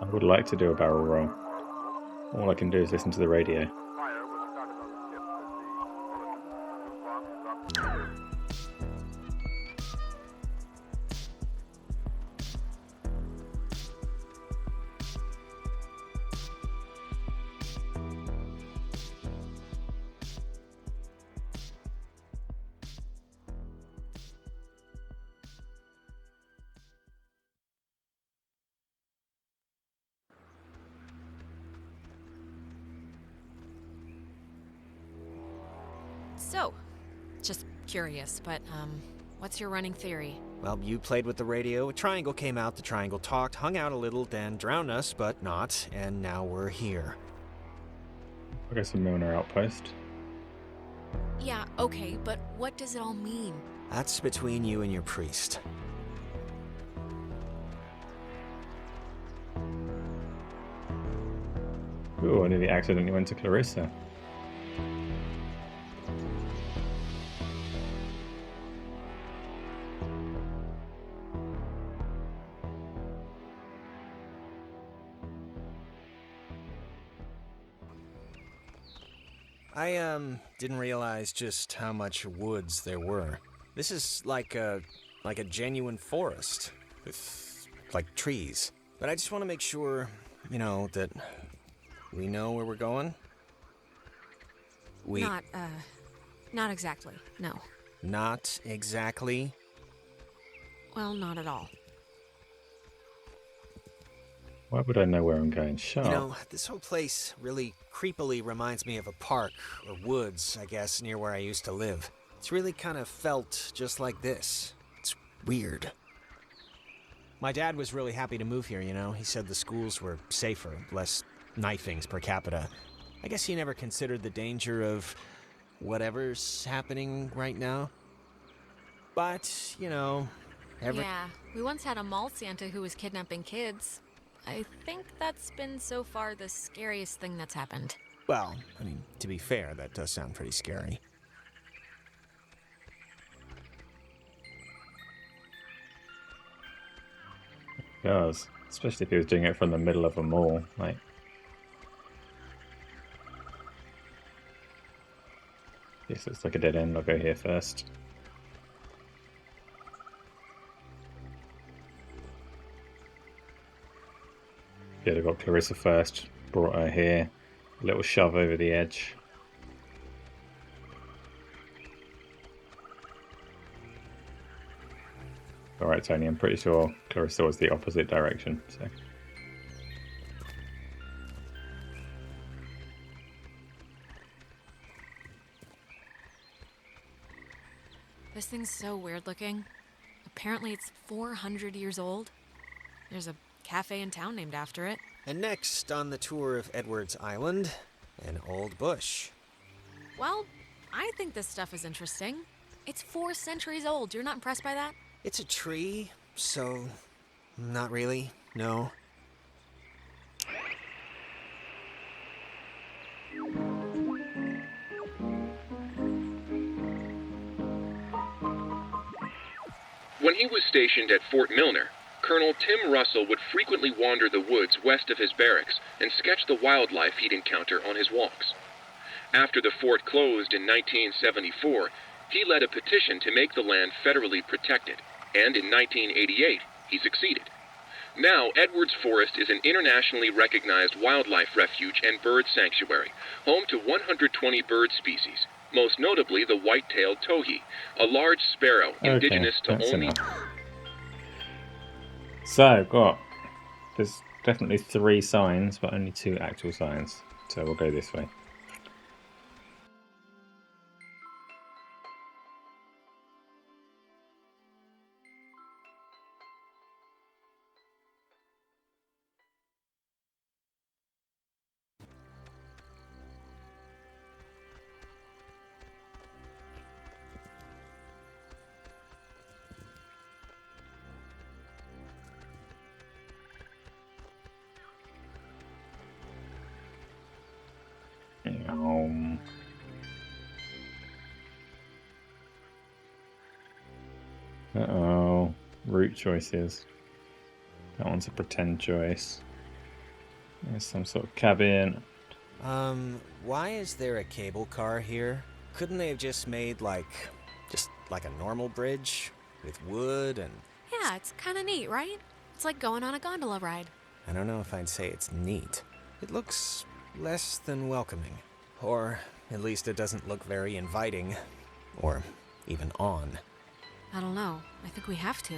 I would like to do a barrel roll. All I can do is listen to the radio. So, just curious, but, what's your running theory? Well, you played with the radio, a triangle came out, the triangle talked, hung out a little, then drowned us, but not, and now we're here. I guess a Milner outpost. Yeah, okay, but what does it all mean? That's between you and your priest. Ooh, I nearly accidentally went to Clarissa. I, didn't realize just how much woods there were. This is like a genuine forest with, like, trees. But I just want to make sure, that we know where we're going. Not exactly, no. Not exactly? Well, not at all. Why would I know where I'm going? Sharp. This whole place really creepily reminds me of a park, or woods, I guess, near where I used to live. It's really kind of felt just like this. It's weird. My dad was really happy to move here, He said the schools were safer, less knifings per capita. I guess he never considered the danger of whatever's happening right now. But, Yeah, we once had a mall Santa who was kidnapping kids. I think that's been so far the scariest thing that's happened. Well, to be fair, that does sound pretty scary. It does. Especially if he was doing it from the middle of a mall. This looks like a dead end. I'll go here first. Yeah, I got Clarissa first. Brought her here. A little shove over the edge. Alright, Tony, I'm pretty sure Clarissa was the opposite direction, so... This thing's so weird looking. Apparently it's 400 years old. There's a cafe in town named after it. And next on the tour of Edwards Island, an old bush. Well, I think this stuff is interesting. It's 4 centuries old. You're not impressed by that? It's a tree, so not really, no. When he was stationed at Fort Milner, Colonel Tim Russell would frequently wander the woods west of his barracks and sketch the wildlife he'd encounter on his walks. After the fort closed in 1974, he led a petition to make the land federally protected, and in 1988, he succeeded. Now, Edwards Forest is an internationally recognized wildlife refuge and bird sanctuary, home to 120 bird species, most notably the white-tailed towhee, a large sparrow indigenous to only... Enough. So, there's definitely 3 signs, but only 2 actual signs. So we'll go this way. Uh-oh. Route choices. That one's a pretend choice. There's some sort of cabin. Why is there a cable car here? Couldn't they have just made just like a normal bridge with wood and... Yeah, it's kind of neat, right? It's like going on a gondola ride. I don't know if I'd say it's neat. It looks less than welcoming. Or at least it doesn't look very inviting. Or even on. I don't know. I think we have to.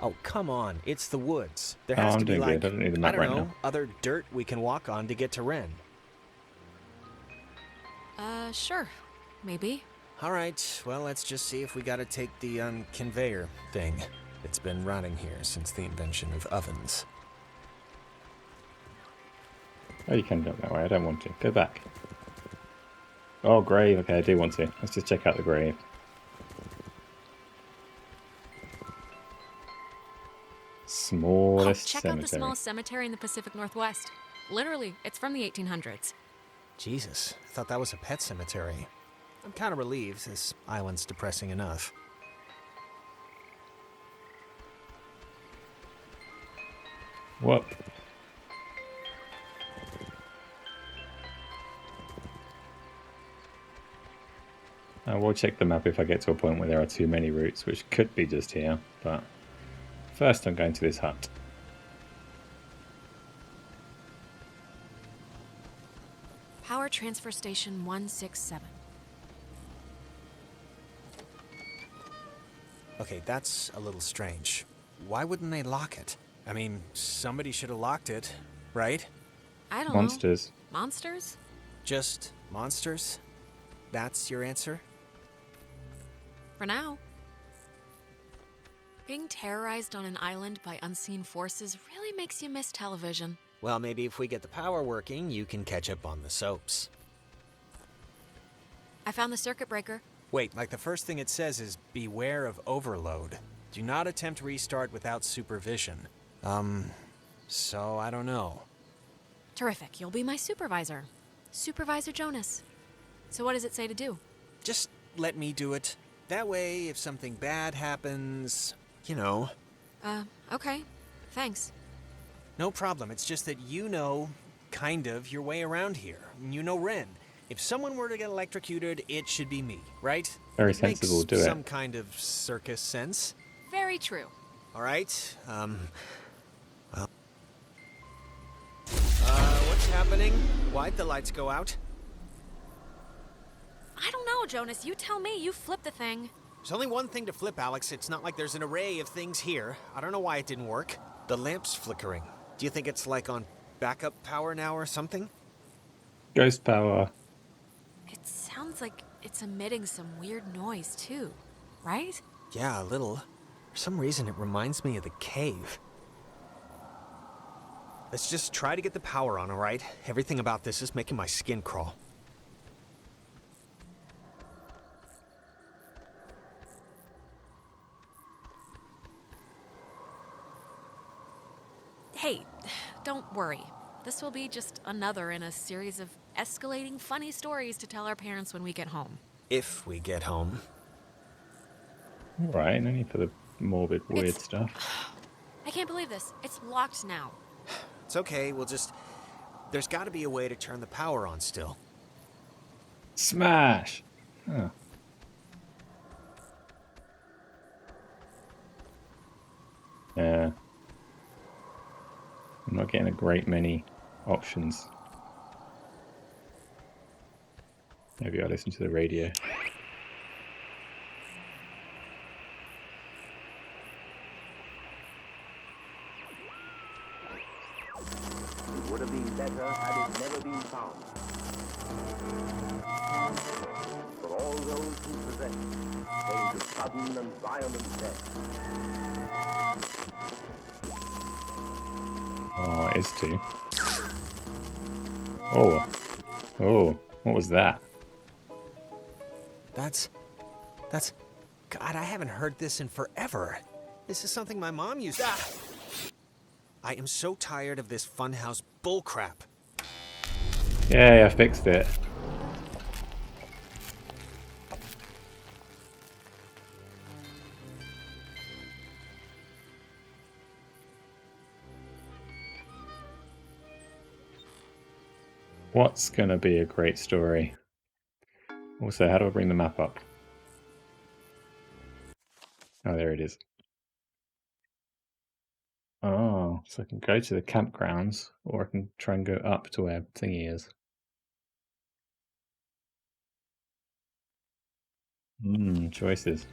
Oh, come on. It's the woods. There Oh, has I'm to be doing like, good. I don't need the I map don't right know, now. other dirt we can walk on to get to Ren. Sure. Maybe. All right, well, let's just see if we gotta take the, conveyor thing. It's been running here since the invention of ovens. Oh, you can go that way. I don't want to. Go back. Oh, grave. Okay, I do want to. Let's just check out the grave. Smallest Check cemetery. out the smallest cemetery in the Pacific Northwest. Literally, it's from the 1800s. Jesus, I thought that was a pet cemetery. I'm kind of relieved. This island's depressing enough. What? I will check the map if I get to a point where there are too many routes, which could be just here, but first I'm going to this hut. Power Transfer Station 167. Okay, that's a little strange. Why wouldn't they lock it? I mean, somebody should have locked it, right? I don't Monsters. know. Monsters? Just monsters? That's your answer? For now. Being terrorized on an island by unseen forces really makes you miss television. Well, maybe if we get the power working, you can catch up on the soaps. I found the circuit breaker. Wait, like the first thing it says is beware of overload. Do not attempt restart without supervision. So I don't know. Terrific. You'll be my supervisor. Supervisor Jonas. So what does it say to do? Just let me do it. That way, if something bad happens, you know. Okay. Thanks. No problem. It's just that you know, kind of, your way around here. You know Ren. If someone were to get electrocuted, it should be me, right? Very It sensible, makes do it. some kind of circus sense. Very true. All right. What's happening? Why'd the lights go out? I don't know, Jonas. You tell me. You flip the thing. There's only one thing to flip, Alex. It's not like there's an array of things here. I don't know why it didn't work. The lamp's flickering. Do you think it's like on backup power now or something? Ghost power. It sounds like it's emitting some weird noise, too. Right? Yeah, a little. For some reason, it reminds me of the cave. Let's just try to get the power on, all right? Everything about this is making my skin crawl. Hey, don't worry. This will be just another in a series of escalating funny stories to tell our parents when we get home. If we get home. Alright, no need for the morbid, weird stuff. I can't believe this. It's locked now. It's okay, we'll just... There's gotta be a way to turn the power on still. Smash! Oh. Yeah. I'm not getting a great many options. Maybe I'll listen to the radio. It would have been better had it never been found. For all those who possess it came to sudden and violent death. Oh, it is too. Oh. Oh, what was that? That's... God, I haven't heard this in forever. This is something my mom used... Ah! I am so tired of this funhouse bullcrap. Yay, I fixed it. What's gonna be a great story? Also, how do I bring the map up? Oh, there it is. Oh, so I can go to the campgrounds, or I can try and go up to where thingy is. Choices.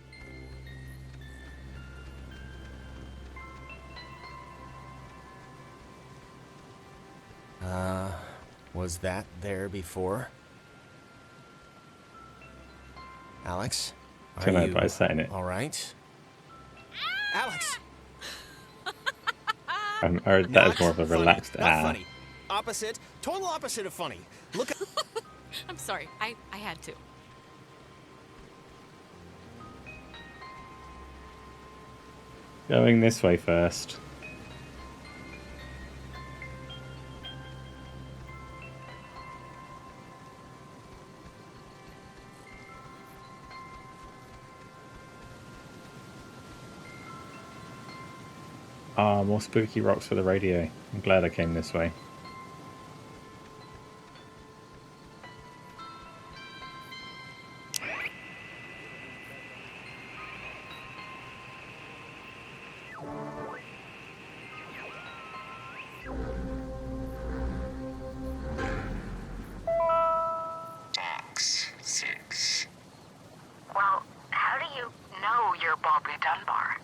Was that there before? Alex? Can I by saying it? All right? Alex! That is more of a relaxed Not funny. Opposite. Total opposite of funny. Look at... I'm sorry. I had to. Going this way first. Ah, more spooky rocks for the radio. I'm glad I came this way. Box 6. Well, how do you know you're Bobby Dunbar?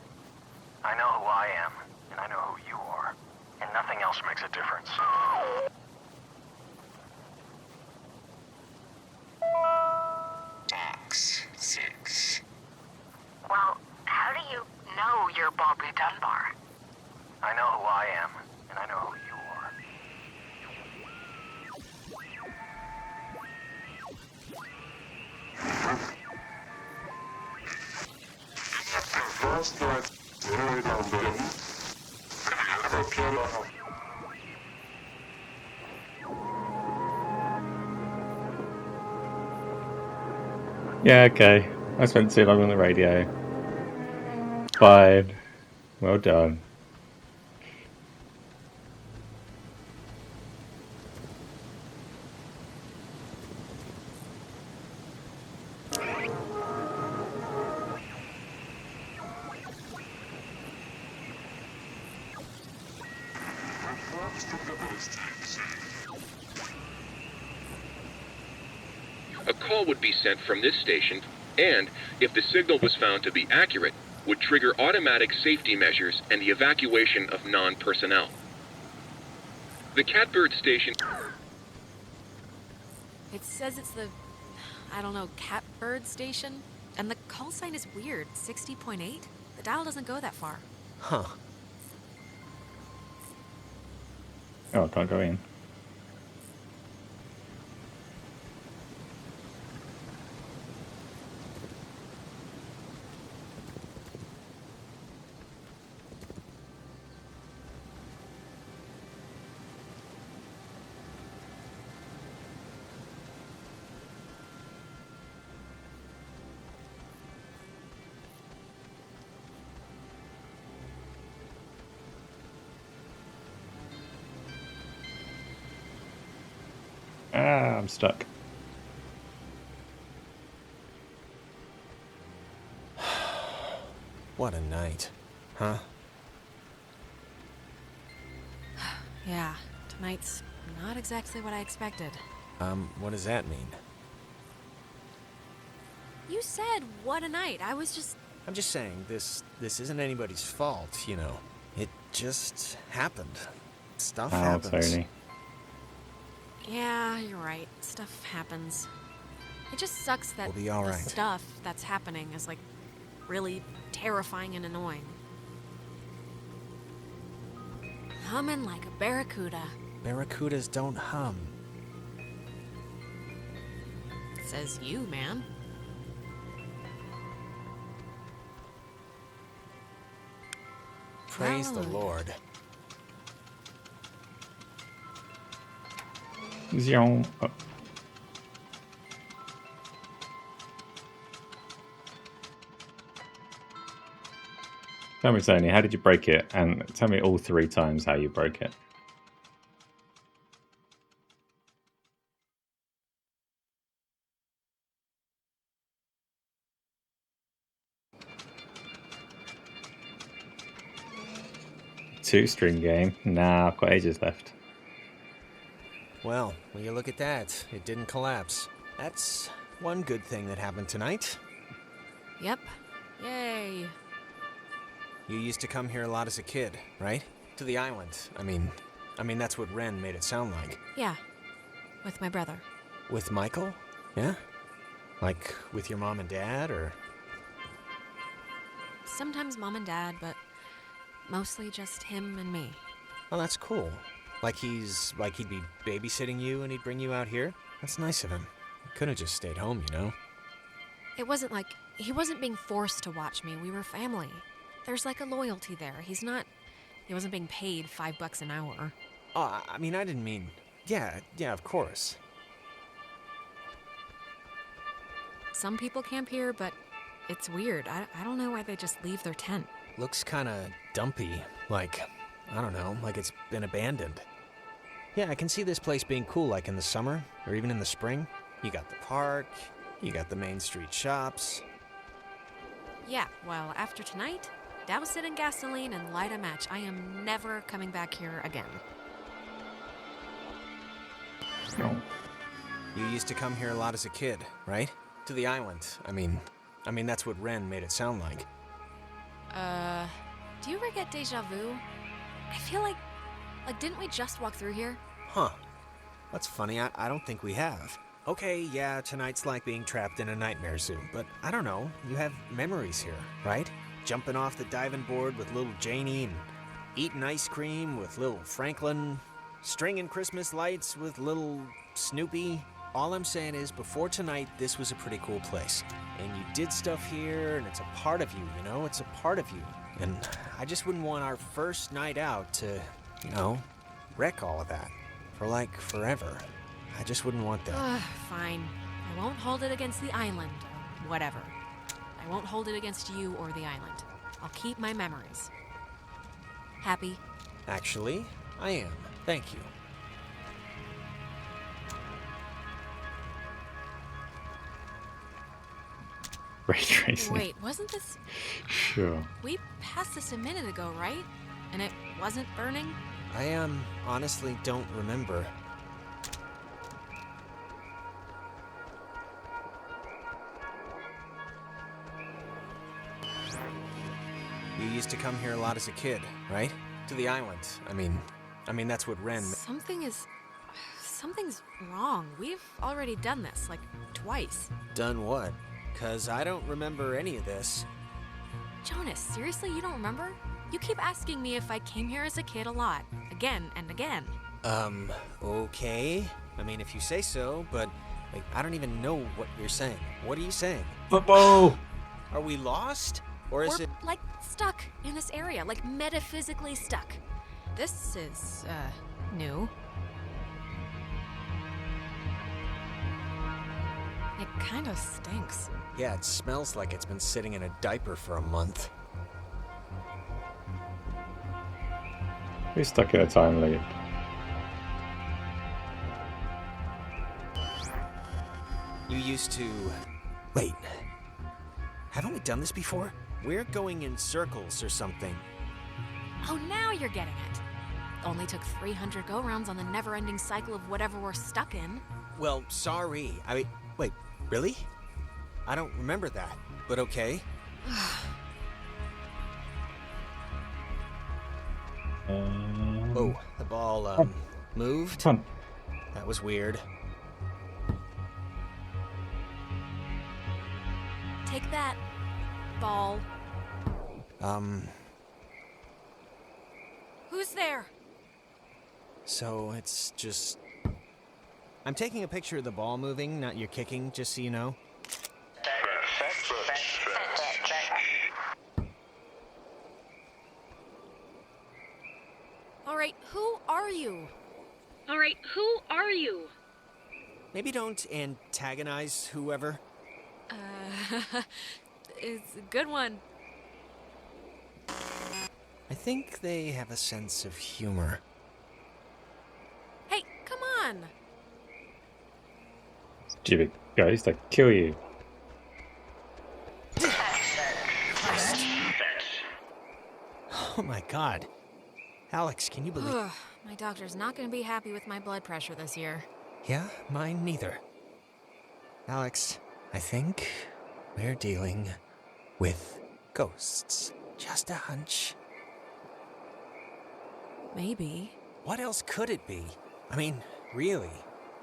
I know who I am, and I know who you are, and nothing else makes a difference. Box 6. Well, how do you know you're Bobby Dunbar? I know who I am, and I know who you are. First night, very down there. Yeah, okay. I spent too long on the radio. Fine. Well done. A call would be sent from this station, and, if the signal was found to be accurate, would trigger automatic safety measures and the evacuation of non-personnel. The Catbird station... It says it's the, I don't know, Catbird station? And the call sign is weird, 60.8? The dial doesn't go that far. Huh. Oh, I can't go in. Ah, I'm stuck. What a night. Huh? Yeah, tonight's not exactly what I expected. What does that mean? You said, what a night. I was just... I'm just saying, this isn't anybody's fault, you know. It just happened. Stuff happens. Tony. Yeah, you're right. Stuff happens. It just sucks that We'll be all the right. stuff that's happening is, like, really terrifying and annoying. Humming like a barracuda. Barracudas don't hum. Says you, man. Praise the Hallelujah. Lord. Zion. Oh. Tell me, Tony, how did you break it? And tell me all 3 times how you broke it. 2-string game. Nah, I've got ages left. Well, will you look at that? It didn't collapse. That's one good thing that happened tonight. Yep. Yay. You used to come here a lot as a kid, right? To the island. I mean, that's what Ren made it sound like. Yeah. With my brother. With Michael? Yeah? Like, with your mom and dad, or? Sometimes mom and dad, but mostly just him and me. Oh, that's cool. Like he'd be babysitting you and he'd bring you out here? That's nice of him. He could have just stayed home, you know? It wasn't like he wasn't being forced to watch me. We were family. There's like a loyalty there. He wasn't being paid $5 an hour. Oh, I mean, I didn't mean... Yeah, of course. Some people camp here, but it's weird. I don't know why they just leave their tent. Looks kinda dumpy. Like, I don't know, like it's been abandoned. Yeah, I can see this place being cool, like in the summer, or even in the spring. You got the park, you got the main street shops. Yeah, well, after tonight, douse it in gasoline and light a match. I am never coming back here again. No. You used to come here a lot as a kid, right? To the island. I mean, that's what Ren made it sound like. Do you ever get deja vu? I feel like didn't we just walk through here? Huh. That's funny, I don't think we have. Okay, yeah, tonight's like being trapped in a nightmare zoo, but I don't know, you have memories here, right? Jumping off the diving board with little Janie, and eating ice cream with little Franklin, stringing Christmas lights with little Snoopy. All I'm saying is, before tonight, this was a pretty cool place. And you did stuff here, and it's a part of you, you know? It's a part of you. And I just wouldn't want our first night out to, you know, wreck all of that. For like, forever. I just wouldn't want that. Fine. I won't hold it against the island. Whatever. I won't hold it against you or the island. I'll keep my memories. Happy? Actually, I am. Thank you. Ray tracing. Wait, wasn't this... Sure. We passed this a minute ago, right? And it wasn't burning? I, honestly don't remember. You used to come here a lot as a kid, right? To the island. I mean, that's what Ren... Something's wrong. We've already done this, like, twice. Done what? 'Cause I don't remember any of this. Jonas, seriously, you don't remember? You keep asking me if I came here as a kid a lot. Again and again. Okay. I mean, if you say so, but, like, I don't even know what you're saying. What are you saying? Football! Are we lost? Or is We're, it... like, stuck in this area. Like, metaphysically stuck. This is, new. It kind of stinks. Yeah, it smells like it's been sitting in a diaper for a month. We're stuck in a time loop. You used to... Wait. Haven't we done this before? We're going in circles or something. Oh, now you're getting it. Only took 300 go-rounds on the never-ending cycle of whatever we're stuck in. Well, sorry. I mean, wait, really? I don't remember that, but okay. Oh, the ball, moved? Come on. That was weird. Take that, ball. Who's there? So it's just... I'm taking a picture of the ball moving, not your kicking, just so you know. All right, who are you? Maybe don't antagonize whoever. It's a good one. I think they have a sense of humor. Hey, come on. Stupid ghost, I kill you. Oh my god. Alex, can you believe... My doctor's not going to be happy with my blood pressure this year. Yeah, mine neither. Alex, I think we're dealing with ghosts. Just a hunch. Maybe. What else could it be? I mean, really.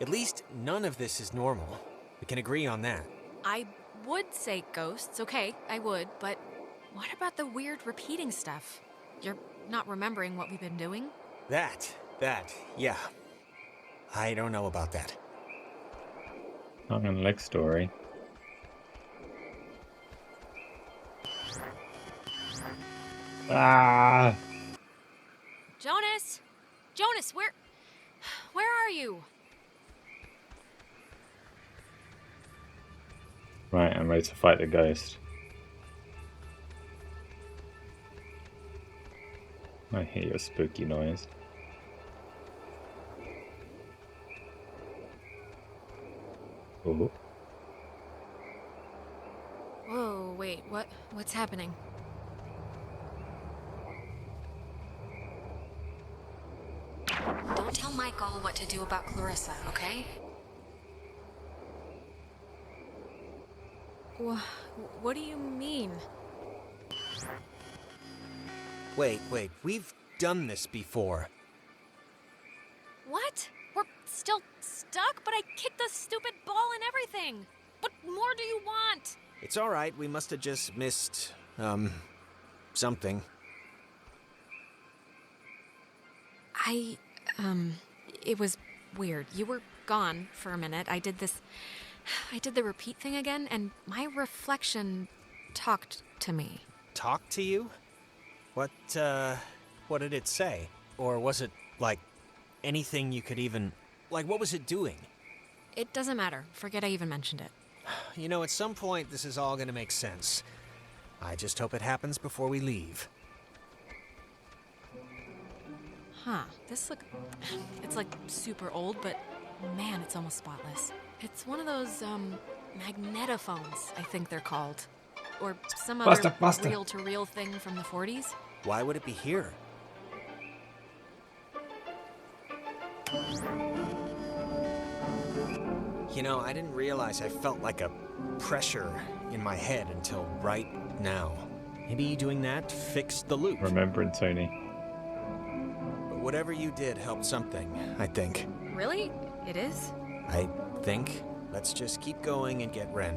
At least none of this is normal. We can agree on that. I would say ghosts, okay, I would, but what about the weird repeating stuff? You're not remembering what we've been doing? That, yeah. I don't know about that. Tongue and leg story. Ah! Jonas! Jonas, where are you? Right, I'm ready to fight the ghost. I hear your spooky noise. Oh. Whoa, wait, what's happening? Don't tell Michael what to do about Clarissa, okay? What do you mean? Wait, we've done this before. What? We're still stuck, but I kicked the stupid ball and everything. What more do you want? It's all right, we must have just missed, something. It was weird. You were gone for a minute. I did the repeat thing again, and my reflection talked to me. Talk to you? What did it say? Or was it, like, anything you could even... Like, what was it doing? It doesn't matter. Forget I even mentioned it. You know, at some point, this is all gonna make sense. I just hope it happens before we leave. Huh. It's like super old, but man, it's almost spotless. It's one of those, magnetophones, I think they're called. Or some other reel-to-reel thing from the 40s. Why would it be here? You know, I didn't realize I felt like a pressure in my head until right now. Maybe doing that fixed the loop. Remembering Tony. But whatever you did helped something, I think. Really? It is? I think. Let's just keep going and get Ren.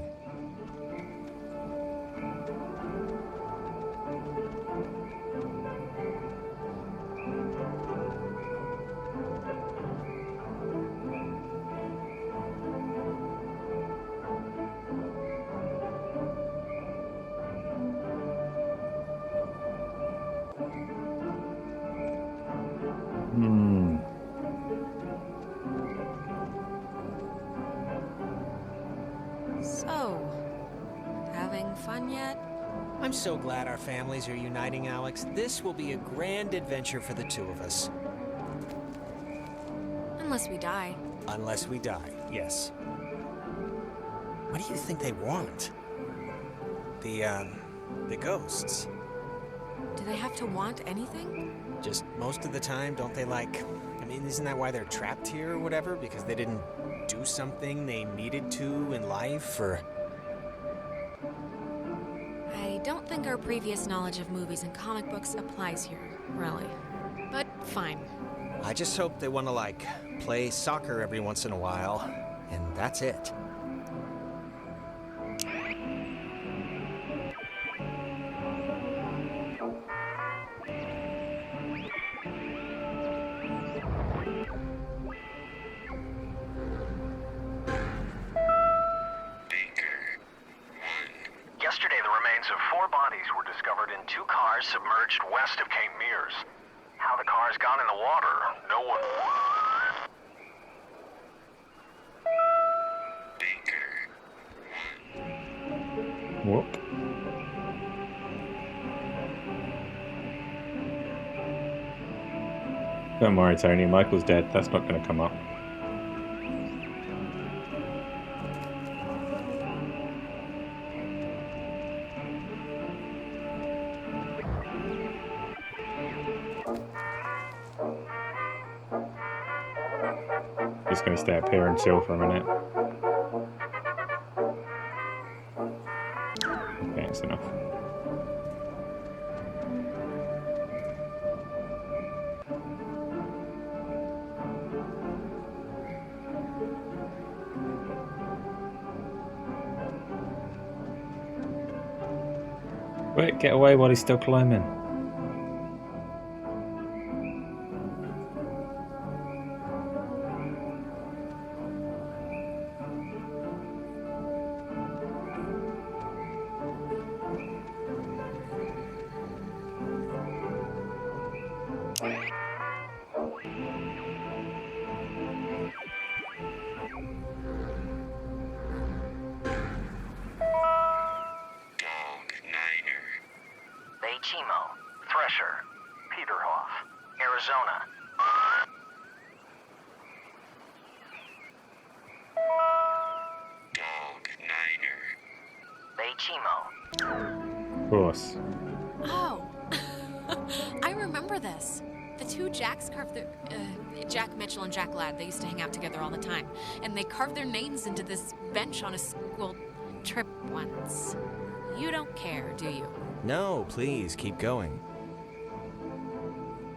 So, having fun yet? I'm so glad our families are uniting, Alex. This will be a grand adventure for the two of us. Unless we die. Unless we die, yes. What do you think they want? The ghosts. Do they have to want anything? Just most of the time, don't they like... I mean, isn't that why they're trapped here or whatever? Because they didn't do something they needed to in life, or... I don't think our previous knowledge of movies and comic books applies here, really. But fine. I just hope they want to, like, play soccer every once in a while, and that's it. Yesterday, the remains of 4 bodies were discovered in 2 cars submerged west of Cape Mears. How the cars got in the water, no one... Whoop. Don't worry, Tony. Michael's dead. That's not going to come up. Just going to stay up here and chill for a minute. Okay, that's enough. Quick, get away while he's still climbing. Chimo, Thresher, Peterhoff, Arizona. Dog Niner. Of course. Oh, I remember this. The two Jacks carved their... Jack Mitchell and Jack Ladd, they used to hang out together all the time. And they carved their names into this bench on a school trip once. You don't care, do you? No, please, keep going.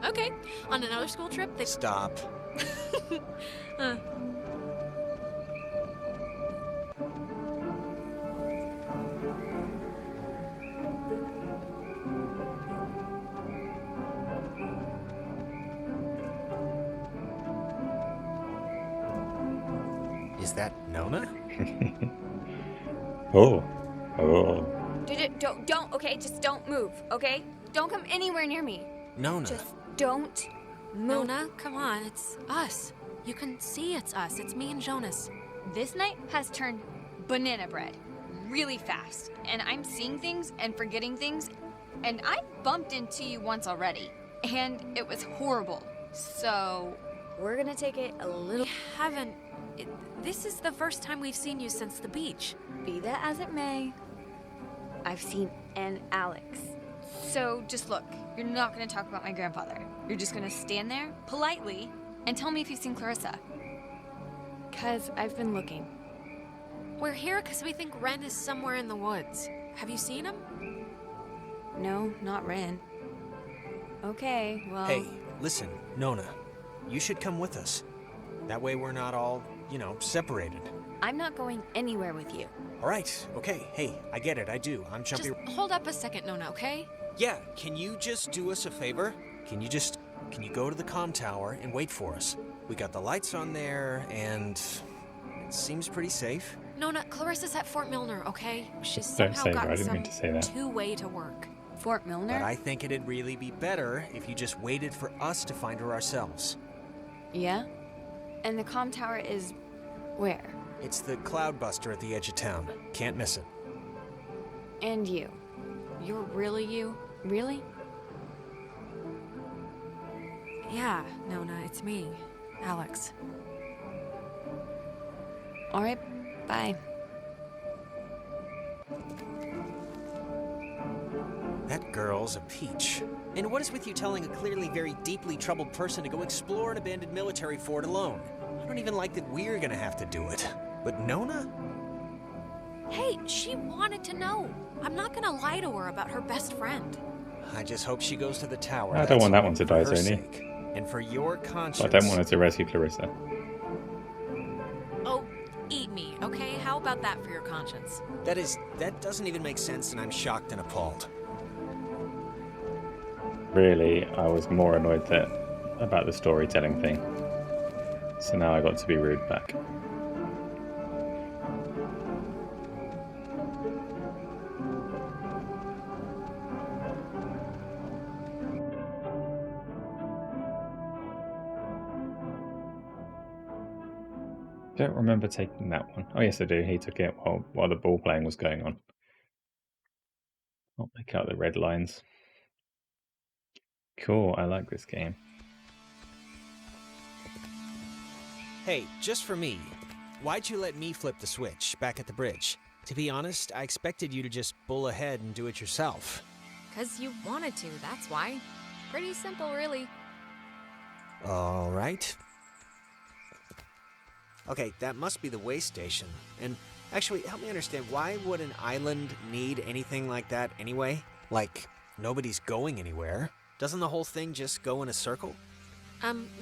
Okay, on another school trip, they... Stop. Is that Nona? Oh. Don't, okay? Just don't move, okay? Don't come anywhere near me. Nona. Just don't move. Nona, come on, it's us. You can see it's us. It's me and Jonas. This night has turned banana bread really fast, and I'm seeing things and forgetting things, and I bumped into you once already, and it was horrible. So, we're gonna take it a little... We haven't... This is the first time we've seen you since the beach. Be that as it may, I've seen an Alex. So just look, you're not gonna talk about my grandfather. You're just gonna stand there, politely, and tell me if you've seen Clarissa. 'Cause I've been looking. We're here because we think Ren is somewhere in the woods. Have you seen him? No, not Ren. Okay, well... Hey, listen, Nona. You should come with us. That way we're not all, separated. I'm not going anywhere with you. All right, okay. Hey, I get it, I do. I'm jumping... Just hold up a second, Nona, okay? Yeah, can you just do us a favor? Can you go to the comm tower and wait for us? We got the lights on there, and it seems pretty safe. Nona, Clarissa's at Fort Milner, okay? She's Don't somehow say that, I gotten didn't some mean to say that. two-way to work. Fort Milner? But I think it'd really be better if you just waited for us to find her ourselves. Yeah? And the comm tower is... where? It's the Cloudbuster at the edge of town. Can't miss it. And you. You're really you? Really? Yeah, Nona, it's me, Alex. All right, bye. That girl's a peach. And what is with you telling a clearly very deeply troubled person to go explore an abandoned military fort alone? I don't even like that we're gonna have to do it. But Nona? Hey, she wanted to know. I'm not gonna lie to her about her best friend. I just hope she goes to the tower. I don't want that one to die, for her Tony. sake. And for your conscience. But I don't want her to rescue Clarissa. Oh, eat me, okay? How about that for your conscience? That doesn't even make sense, and I'm shocked and appalled. Really, I was more annoyed about the storytelling thing. So now I got to be rude back. Don't remember taking that one. Oh yes I do, he took it while the ball playing was going on. I'll make out the red lines. Cool, I like this game. Hey, just for me, why'd you let me flip the switch back at the bridge? To be honest, I expected you to just bull ahead and do it yourself. 'Cause you wanted to, that's why. Pretty simple, really. All right. Okay, that must be the way station. And actually, help me understand, why would an island need anything like that anyway? Like, nobody's going anywhere. Doesn't the whole thing just go in a circle?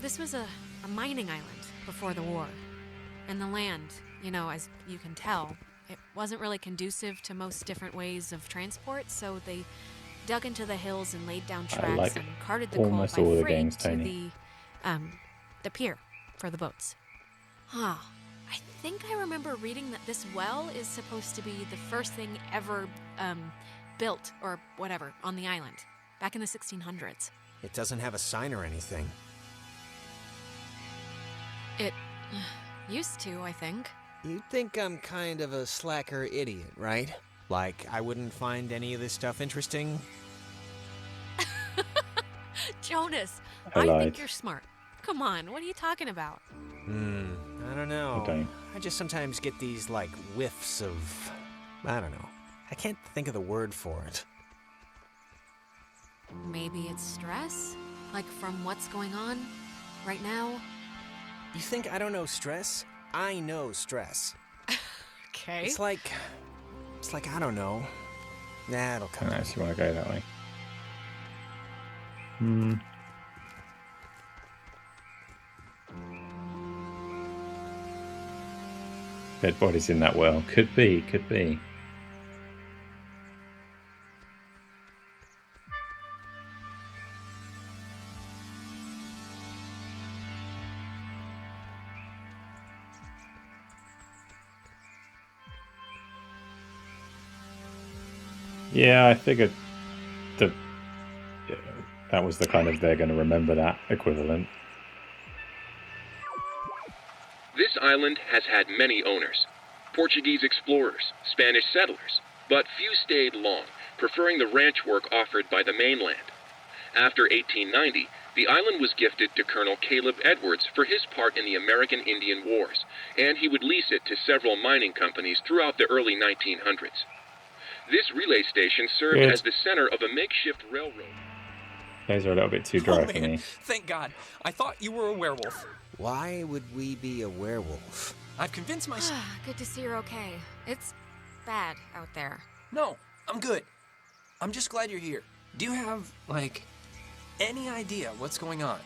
This was a mining island before the war. And the land, as you can tell, it wasn't really conducive to most different ways of transport, so they dug into the hills and laid down tracks like and carted the coal almost by all the freight games, to Tony. the pier for the boats. Huh. I think I remember reading that this well is supposed to be the first thing ever built or whatever on the island back in the 1600s. It doesn't have a sign or anything. It used to, I think. You'd think I'm kind of a slacker idiot, right? Like, I wouldn't find any of this stuff interesting? Jonas, I I lied. think you're smart. Come on, what are you talking about? I don't know. I don't. I just sometimes get these, like, whiffs of... I don't know. I can't think of the word for it. Maybe it's stress? Like from what's going on right now? You think I don't know stress? I know stress. Okay. It's like, I don't know. Nah, it'll I come. don't actually want to go that way. Dead bodies in that well. Could be, could be. Yeah, I figured that that was the kind of they're going to remember that equivalent. This island has had many owners. Portuguese explorers, Spanish settlers, but few stayed long, preferring the ranch work offered by the mainland. After 1890, the island was gifted to Colonel Caleb Edwards for his part in the American Indian Wars, and he would lease it to several mining companies throughout the early 1900s. This relay station served Good. as the center of a makeshift railroad. Those are a little bit too dry for me. Thank God. I thought you were a werewolf. Why would we be a werewolf? I've convinced myself. Good to see you're okay. It's bad out there. No, I'm good. I'm just glad you're here. Do you have, like, any idea what's going on?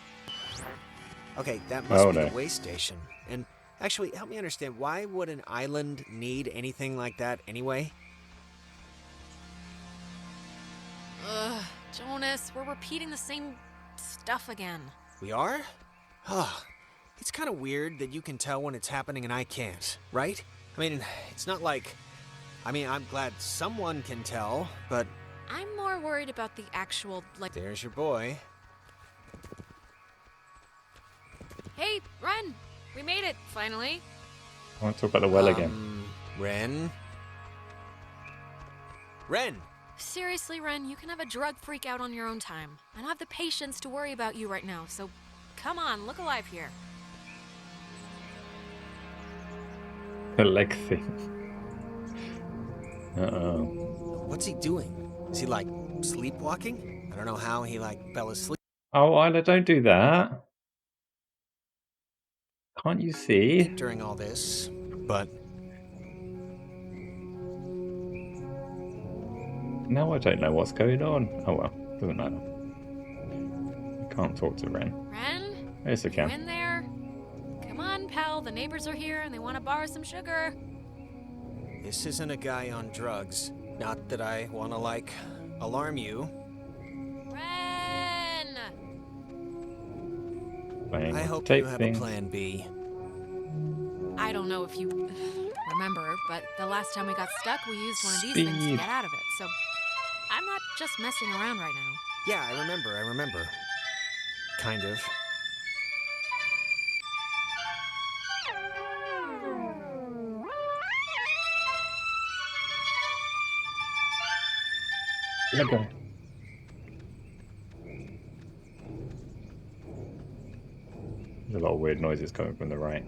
Okay, that must Oh, be no. the way station. And actually, help me understand, why would an island need anything like that anyway? Ugh, Jonas, we're repeating the same stuff again. We are? Oh, it's kind of weird that you can tell when it's happening and I can't, right? I mean, it's not like... I'm glad someone can tell, but I'm more worried about the actual, there's your boy. Hey, Ren! We made it, finally. I want to talk about the well again. Ren? Ren! Seriously, Ren, you can have a drug freak out on your own time. I don't have the patience to worry about you right now, so come on, look alive here. The leg thing. Uh-oh. What's he doing? Is he, like, sleepwalking? I don't know how he, fell asleep Oh, Isla, don't do that. Can't you see? during all this, but... Now I don't know what's going on. Oh well, doesn't matter. I can't talk to Ren. Ren? Yes, I You can. in there? Come on, pal, the neighbors are here and they want to borrow some sugar. This isn't a guy on drugs. Not that I want to, alarm you. Ren! Playing I hope tape you have thing. a plan B. I don't know if you remember, but the last time we got stuck, we used one of these things to Speed. get out of it, so I'm not just messing around right now. Yeah, I remember. Kind of. Let go. There's a lot of weird noises coming from the right.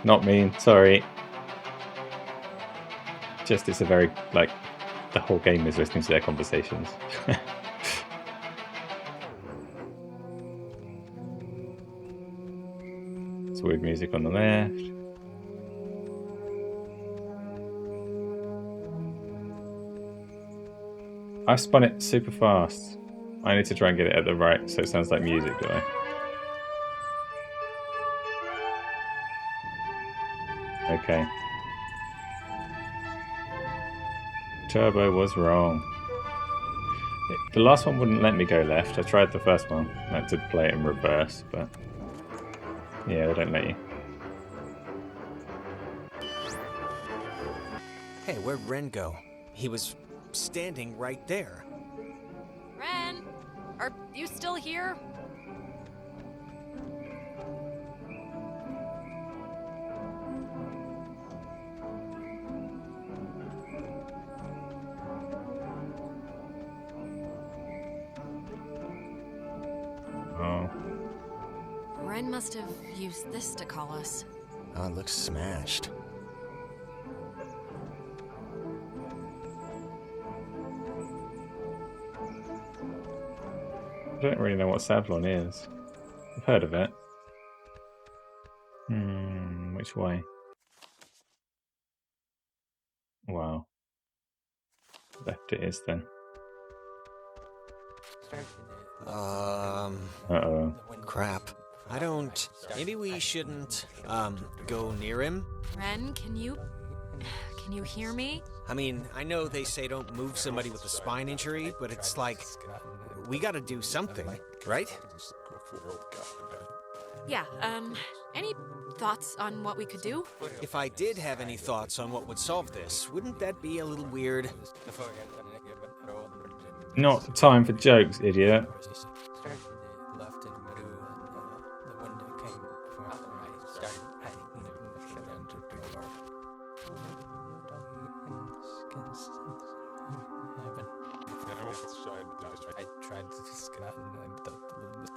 Not mean, sorry. Just it's a very, the whole game is listening to their conversations. It's weird music on the left. I spun it super fast. I need to try and get it at the right so it sounds like music, do I? Okay. Turbo was wrong. The last one wouldn't let me go left. I tried the first one. I had to play it in reverse, but yeah, they don't let you. Hey, where'd Ren go? He was standing right there. Ren, are you still here? Oh. Ren must have used this to call us. Oh, it looks smashed. I don't really know what Savlon is. I've heard of it. Which way? Wow. Left it is then. Uh-oh. Crap. I don't... Maybe we shouldn't, go near him? Ren, can you hear me? I mean, I know they say don't move somebody with a spine injury, but it's like... We gotta do something, right? Yeah, any thoughts on what we could do? If I did have any thoughts on what would solve this, wouldn't that be a little weird? Not the time for jokes, idiot.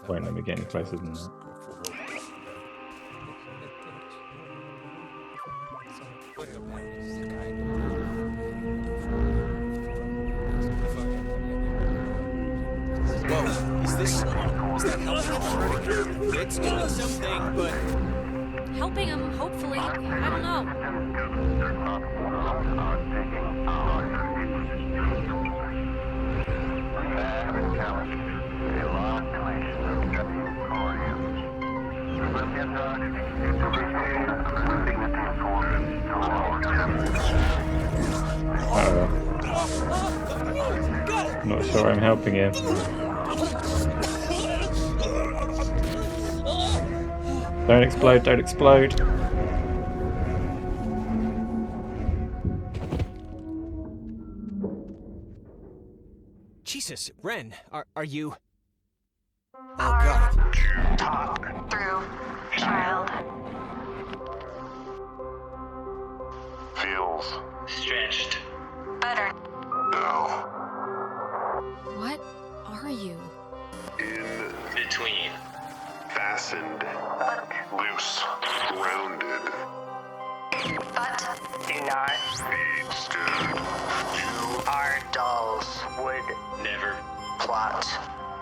Won't let me get any closer than that. Whoa, is that helping? It's doing something, but... Helping him, hopefully. I don't know. Not sure I'm helping him. Don't explode, don't explode. Jesus, Ren, are you... Oh, God. Talk through, child. Feels stretched. Better. No. What are you? In between. Fastened. Loose. Grounded. But do not be stood. You are dolls. Would never plot.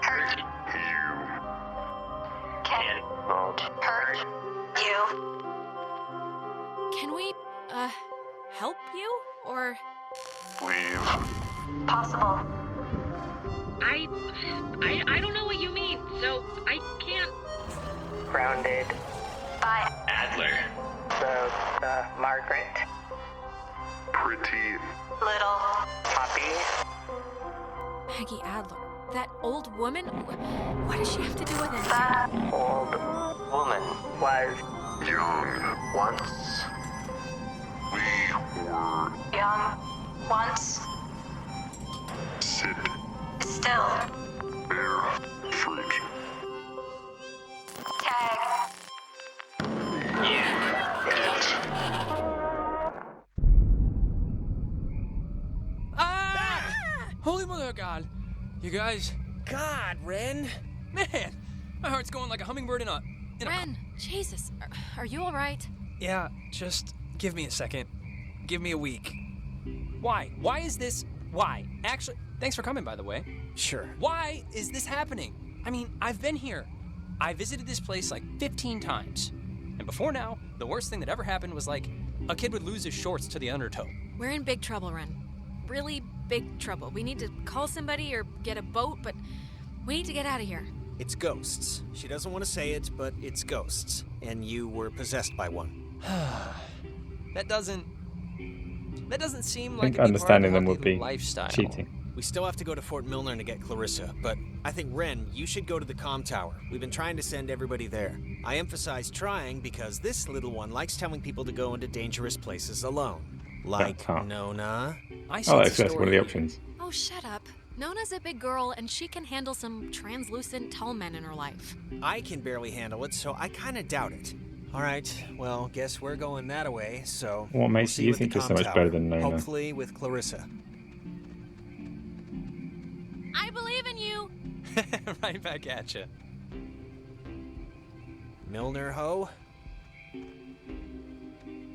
Hurt you. Can not hurt you. Can we, help you? Or... Leave. Possible. I don't know what you mean, so I can't. Grounded. By Adler. The Margaret. Pretty. Little. Poppy. Maggie Adler. That old woman? What does she have to do with it? That old woman was young once. We were young once. Sit still. Bear fruit. Tag. Ah! Holy mother of God. You guys... God, Ren! Man! My heart's going like a hummingbird in a... Ren, Jesus, are you alright? Yeah, just give me a second. Give me a week. Why? Why is this Why? Actually, thanks for coming, by the way. Sure. Why is this happening? I mean, I've been here. I visited this place like 15 times. And before now, the worst thing that ever happened was like a kid would lose his shorts to the undertow. We're in big trouble, Ren. Really big trouble. We need to call somebody or get a boat, but we need to get out of here. It's ghosts. She doesn't want to say it, but it's ghosts. And you were possessed by one. That doesn't seem I like think a big part of understanding a them would healthy be lifestyle. cheating. We still have to go to Fort Milner to get Clarissa, but I think, Ren, you should go to the comm tower. We've been trying to send everybody there. I emphasize trying because this little one likes telling people to go into dangerous places alone. Like Huh. Nona. I Oh, sense that's a one of the story. options. Oh, shut up. Nona's a big girl, and she can handle some translucent tall men in her life. I can barely handle it, so I kind of doubt it. All right, well, guess we're going that way, so... What makes see you at the think you're so comm much tower. better than Nona? Hopefully with Clarissa. I believe in you! Right back at you. Milner ho?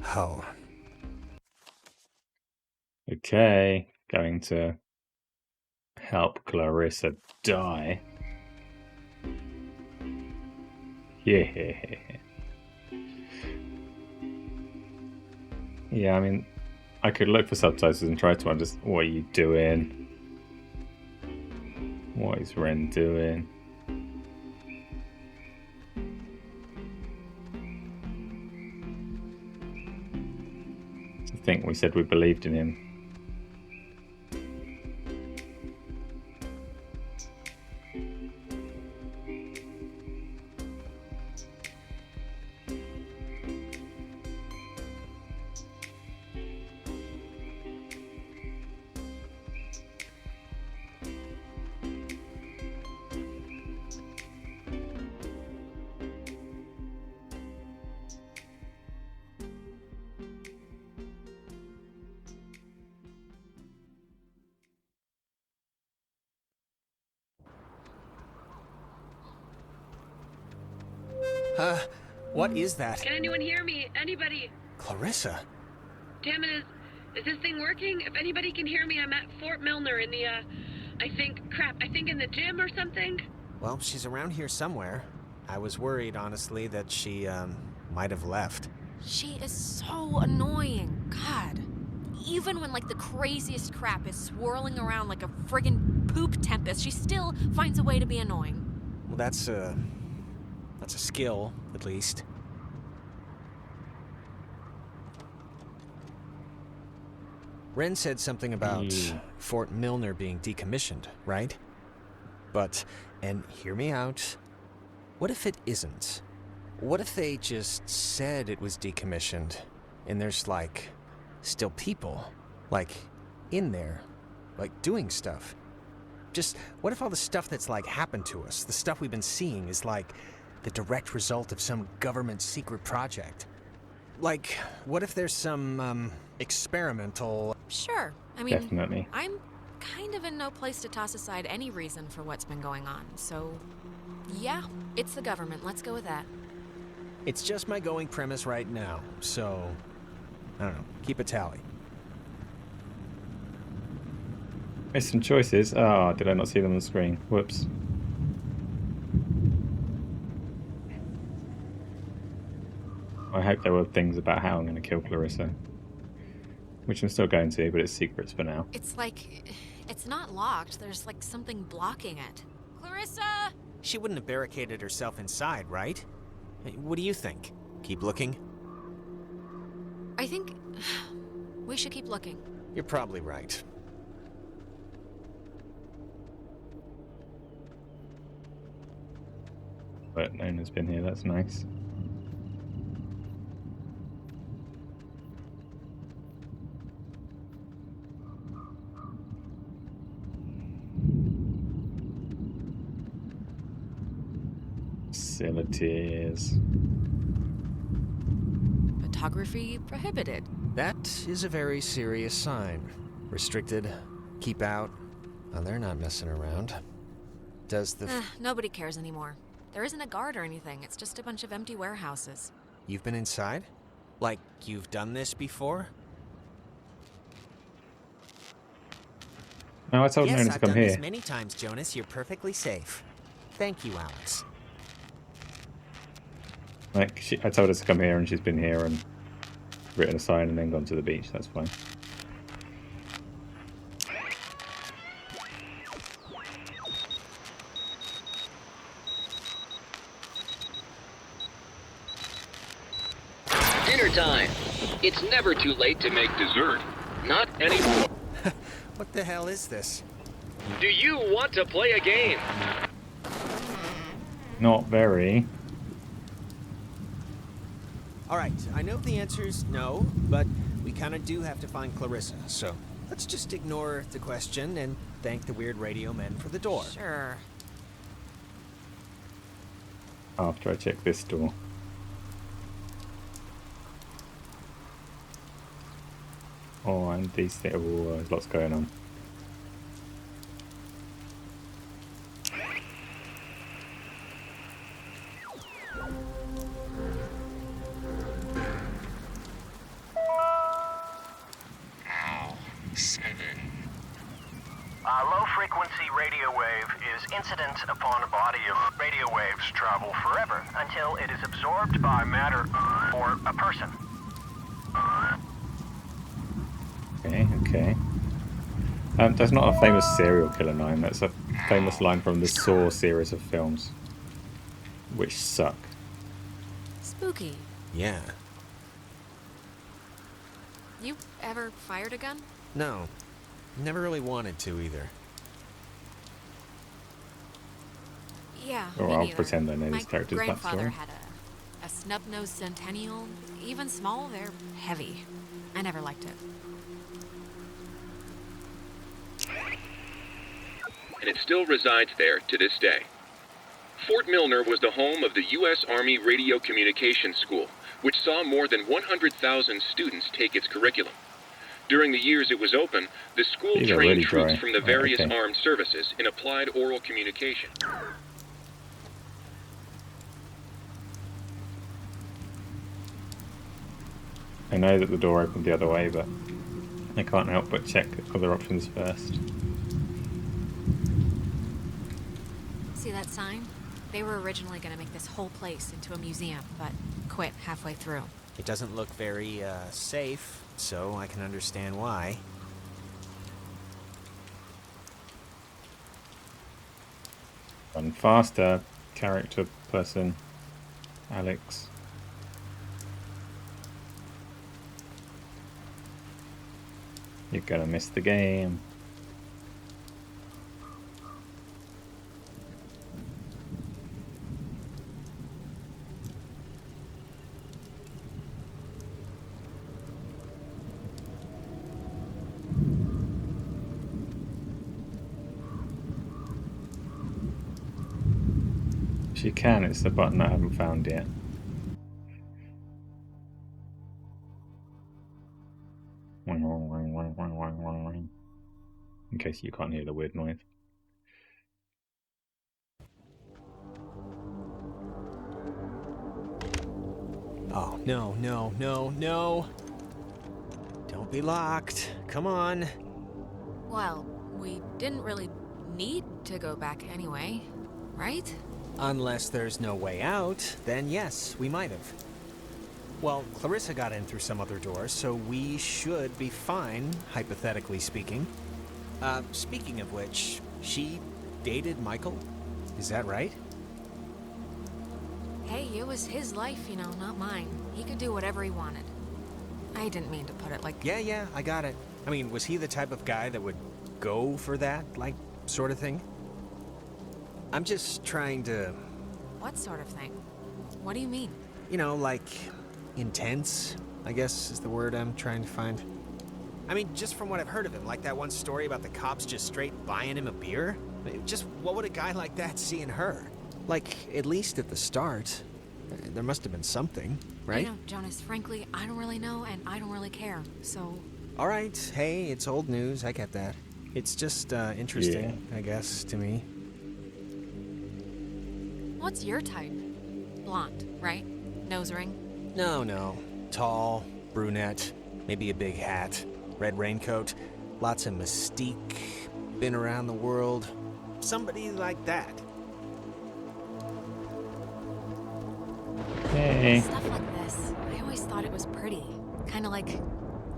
Ho. Okay, going to help Clarissa die. Yeah. Yeah, I mean, I could look for subtitles and try to understand. What are you doing? What is Ren doing? I think we said we believed in him. What is that? Can anyone hear me? Anybody? Clarissa? Damn it, is this thing working? If anybody can hear me, I'm at Fort Milner in the, I think in the gym or something? Well, she's around here somewhere. I was worried, honestly, that she, might have left. She is so annoying. God. Even when, like, the craziest crap is swirling around like a friggin' poop tempest, she still finds a way to be annoying. Well, that's a skill, at least. Ren said something about Fort Milner being decommissioned, right? But, and hear me out, what if it isn't? What if they just said it was decommissioned, and there's, like, still people, like, in there, like, doing stuff? Just, what if all the stuff that's, like, happened to us, the stuff we've been seeing, is, like, the direct result of some government secret project? Like, what if there's some, experimental... Sure. I mean, Definitely. I'm kind of in no place to toss aside any reason for what's been going on. So, yeah, it's the government. Let's go with that. It's just my going premise right now, so... I don't know, keep a tally. Made some choices. Oh, did I not see them on the screen? Whoops. I hope there were things about how I'm going to kill Clarissa. Which I'm still going to, but it's secrets for now. It's like, it's not locked. There's like something blocking it. Clarissa! She wouldn't have barricaded herself inside, right? What do you think? Keep looking? I think we should keep looking. You're probably right. But Nona's been here, that's nice. Facilities. Photography prohibited. That is a very serious sign. Restricted, keep out. Oh, they're not messing around. Does the... Nobody cares anymore. There isn't a guard or anything. It's just a bunch of empty warehouses. You've been inside? Like, you've done this before? No, I told Yes, Nona to I've come done this here. many times, Jonas. You're perfectly safe. Thank you, Alex. Like, I told her to come here, and she's been here and written a sign and then gone to the beach. That's fine. Dinner time. It's never too late to make dessert. Not anymore. What the hell is this? Do you want to play a game? Not very. All right, I know the answer's no, but we kind of do have to find Clarissa, so let's just ignore the question and thank the weird radio men for the door. Sure. After I check this door. Oh, and these things. Oh, there's lots going on. A low-frequency radio wave is incident upon a body of radio waves travel forever until it is absorbed by matter or a person. Okay. That's not a famous serial killer line. That's a famous line from the Saw series of films, which suck. Spooky. Yeah. You ever fired a gun? No. Never really wanted to either. Yeah, Or me I'll neither. pretend I know My this character's grandfather backstory. had a snub-nosed Centennial. Even small, they're heavy. I never liked it. And it still resides there to this day. Fort Milner was the home of the U.S. Army Radio Communications School, which saw more than 100,000 students take its curriculum. During the years it was open, the school These are trained really troops dry. from the Right, various okay. armed services in applied oral communication. I know that the door opened the other way, but I can't help but check other options first. See that sign? They were originally going to make this whole place into a museum, but quit halfway through. It doesn't look very, safe, so I can understand why. Run faster, character person, Alex. You're gonna miss the game. If you can, it's the button I haven't found yet. In case you can't hear the weird noise. Oh, no, no, no, no. Don't be locked. Come on. Well, we didn't really need to go back anyway, right? Unless there's no way out, then yes, we might have. Well, Clarissa got in through some other door, so we should be fine, hypothetically speaking. Speaking of which, she dated Michael? Is that right? Hey, it was his life, you know, not mine. He could do whatever he wanted. I didn't mean to put it like... Yeah, I got it. I mean, was he the type of guy that would go for that, like, sort of thing? I'm just trying to... What sort of thing? What do you mean? You know, like, intense, I guess is the word I'm trying to find. I mean, just from what I've heard of him, like that one story about the cops just straight buying him a beer. I mean, just what would a guy like that see in her? Like, at least at the start, there must have been something, right? You know, Jonas, frankly, I don't really know and I don't really care, so... All right, hey, it's old news, I get that. It's just interesting, I guess, to me. What's your type? Blonde, right? Nose ring? No. Tall, brunette, maybe a big hat, red raincoat, lots of mystique, been around the world. Somebody like that. Hey. Stuff like this, I always thought it was pretty. Kind of like,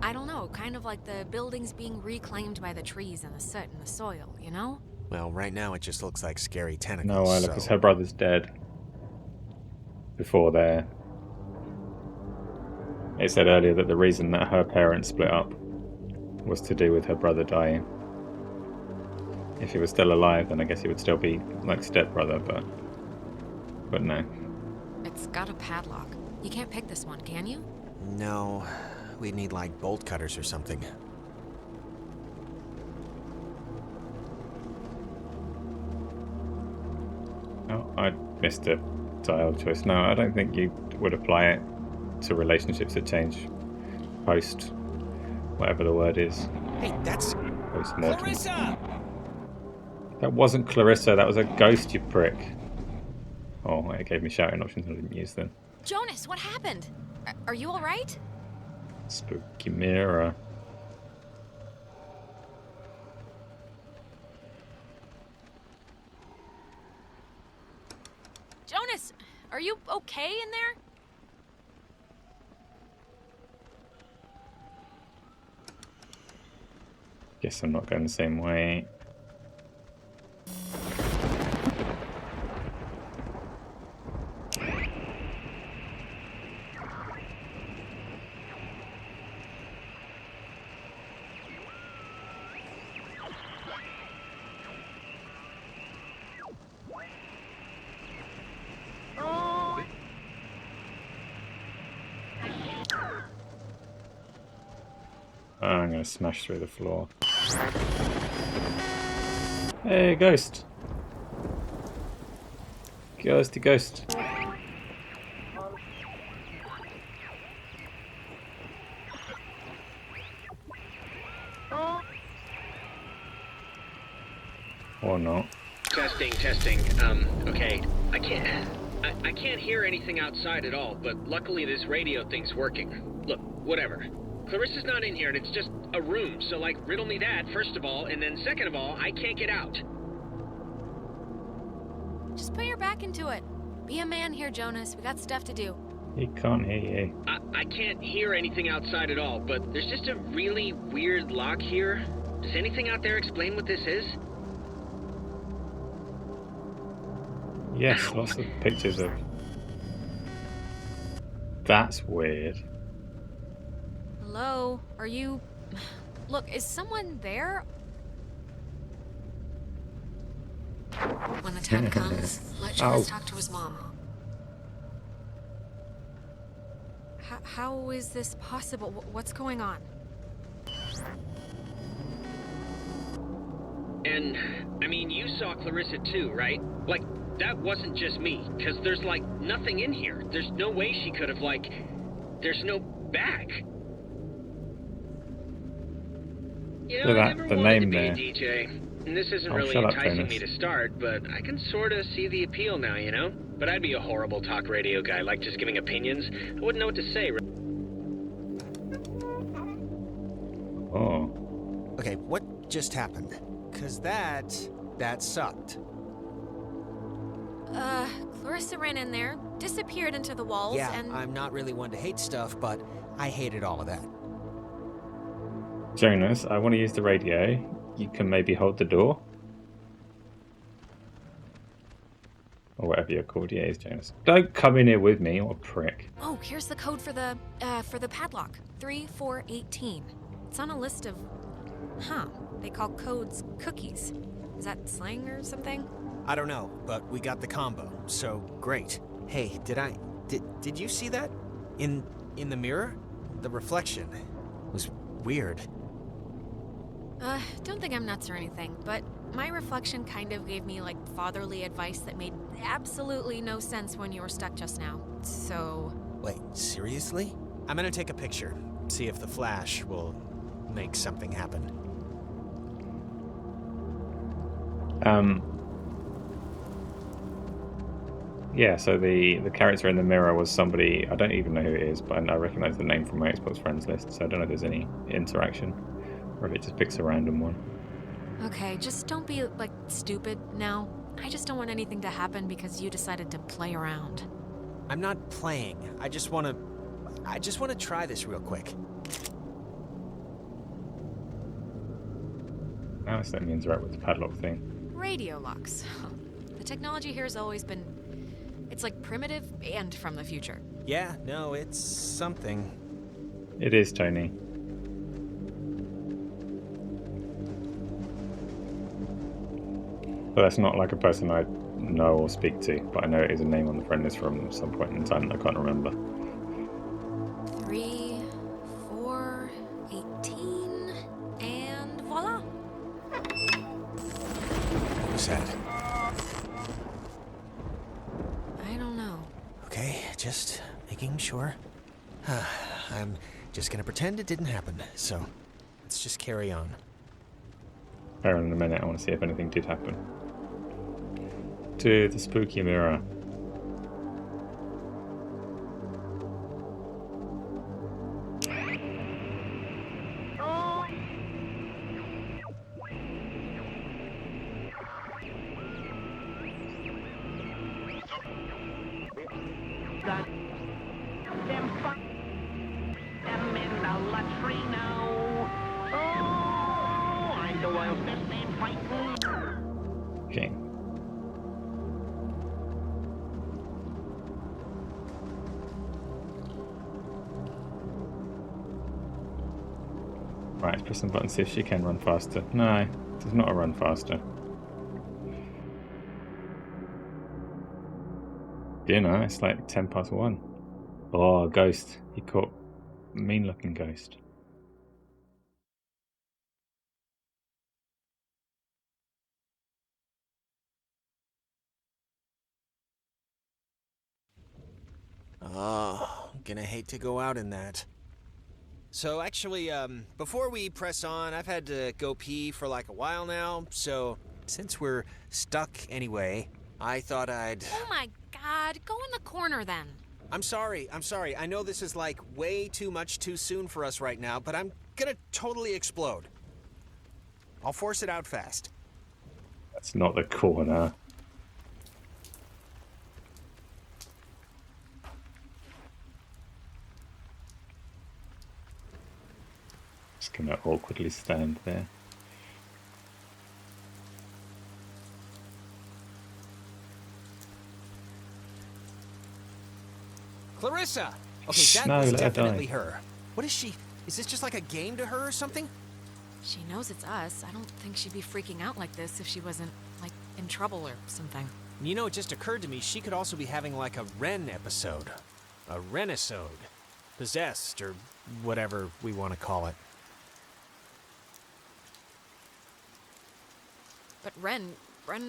I don't know, kind of like the buildings being reclaimed by the trees and the soot and the soil, you know? Well, right now it just looks like scary tentacles. No, Isla, because her brother's dead. Before there. It said earlier that the reason that her parents split up was to do with her brother dying. If he was still alive, then I guess he would still be like stepbrother, but no. It's got a padlock. You can't pick this one, can you? No, we'd need like bolt cutters or something. Oh, I missed a dialogue choice. No, I don't think you would apply it to relationships that change post whatever the word is. Hey, that's Post-mortem. Clarissa! That wasn't Clarissa, that was a ghost, you prick. Oh, it gave me shouting options I didn't use then. Jonas, what happened? Are you alright? Spooky mirror. Jonas, are you okay in there? Guess I'm not going the same way. I'm going to smash through the floor. Hey, ghost! Ghosty ghost. Or not. Testing. Okay. I can't hear anything outside at all, but luckily this radio thing's working. Look, whatever. Clarissa's not in here, and it's just a room, so, like, riddle me that, first of all, and then second of all, I can't get out. Just put your back into it. Be a man here, Jonas. We got stuff to do. He can't hear you. I can't hear anything outside at all, but there's just a really weird lock here. Does anything out there explain what this is? Yes, lots of pictures of... That's weird. Hello? Are you... Look, is someone there? When the time comes, let Jonas talk to his mom. How is this possible? What's going on? And, I mean, you saw Clarissa too, right? Like, that wasn't just me, because there's, like, nothing in here. There's no way she could have, like... There's no back. You know, I never wanted to be a DJ. And this isn't really enticing me to start, but I can sort of see the appeal now, you know? But I'd be a horrible talk radio guy, like just giving opinions. I wouldn't know what to say. Oh. Okay, what just happened? Because that sucked. Clarissa ran in there, disappeared into the walls, Yeah, and... I'm not really one to hate stuff, but I hated all of that. Jonas, I want to use the radio. You can maybe hold the door? Or whatever you're called. Yeah, it's Jonas. Don't come in here with me, what a prick. Oh, here's the code for the padlock. 3418. It's on a list of... Huh. They call codes cookies. Is that slang or something? I don't know, but we got the combo, so great. Hey, did you see that? In the mirror? The reflection was weird. Don't think I'm nuts or anything, but my reflection kind of gave me, like, fatherly advice that made absolutely no sense when you were stuck just now. So... Wait, seriously? I'm gonna take a picture, see if the flash will make something happen. Yeah, so the character in the mirror was somebody, I don't even know who it is, but I recognize the name from my Xbox friends list, so I don't know if there's any interaction, or if it just picks a random one. Okay, just don't be, like, stupid now. I just don't want anything to happen because you decided to play around. I'm not playing. I just want to try this real quick. Now it's letting me interact with the padlock thing. Radio locks. The technology here has always been... It's like primitive and from the future. Yeah, no, it's something. It is, Tony. But that's not like a person I know or speak to, but I know it is a name on the friend list from some point in time that I can't remember. 3, 4, 18, and voila! What was that? I don't know. Okay, just making sure. I'm just gonna pretend it didn't happen, so let's just carry on. Hold on in a minute, I want to see if anything did happen. To the spooky mirror. Okay. Right, let's press some buttons, see if she can run faster. No, does not run faster. Dinner, it's like 10 past 1. Oh, a ghost. He caught a mean looking ghost. Oh, gonna hate to go out in that. So actually, before we press on, I've had to go pee for like a while now, so since we're stuck anyway, I thought I'd... Oh my god, go in the corner then. I'm sorry. I know this is like way too much too soon for us right now, but I'm gonna totally explode. I'll force it out fast. That's not the corner. Just gonna awkwardly stand there. Clarissa! Okay, that No, was let her definitely die. her. What is she? Is this just like a game to her or something? She knows it's us. I don't think she'd be freaking out like this if she wasn't, like, in trouble or something. You know, it just occurred to me she could also be having like a Ren episode. A Renisode. Possessed, or whatever we want to call it. But Ren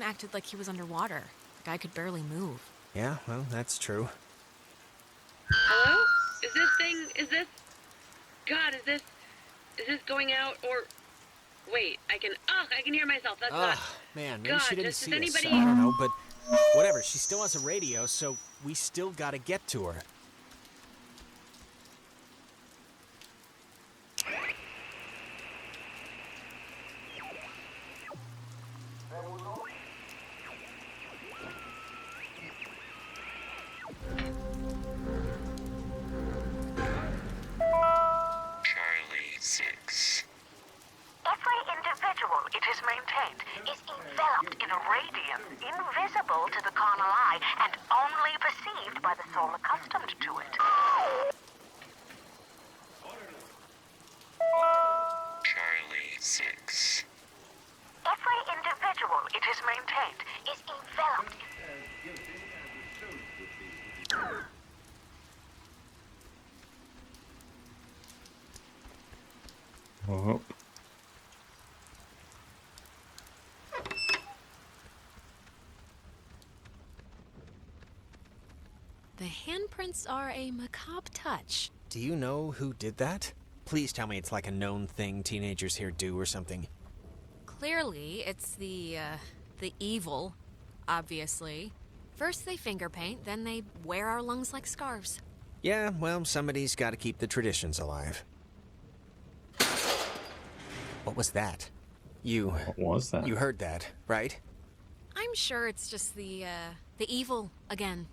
acted like he was underwater. The guy could barely move. Yeah, well, that's true. Hello? Is this going out, or... Wait, I can hear myself, that's not... Man, maybe God, she didn't does see us. anybody- I don't know, but whatever, she still has a radio, so we still gotta get to her. Charlie 6. Every individual it is maintained is enveloped in a radiance invisible to the carnal eye and only perceived by the soul accustomed to it. Charlie 6. Every individual it is maintained is enveloped Oh. The handprints are a macabre touch. Do you know who did that? Please tell me it's like a known thing teenagers here do or something. Clearly, it's the evil, obviously. First they finger paint, then they wear our lungs like scarves. Yeah, well, somebody's gotta keep the traditions alive. What was that? What was that? You heard that, right? I'm sure it's just the evil again.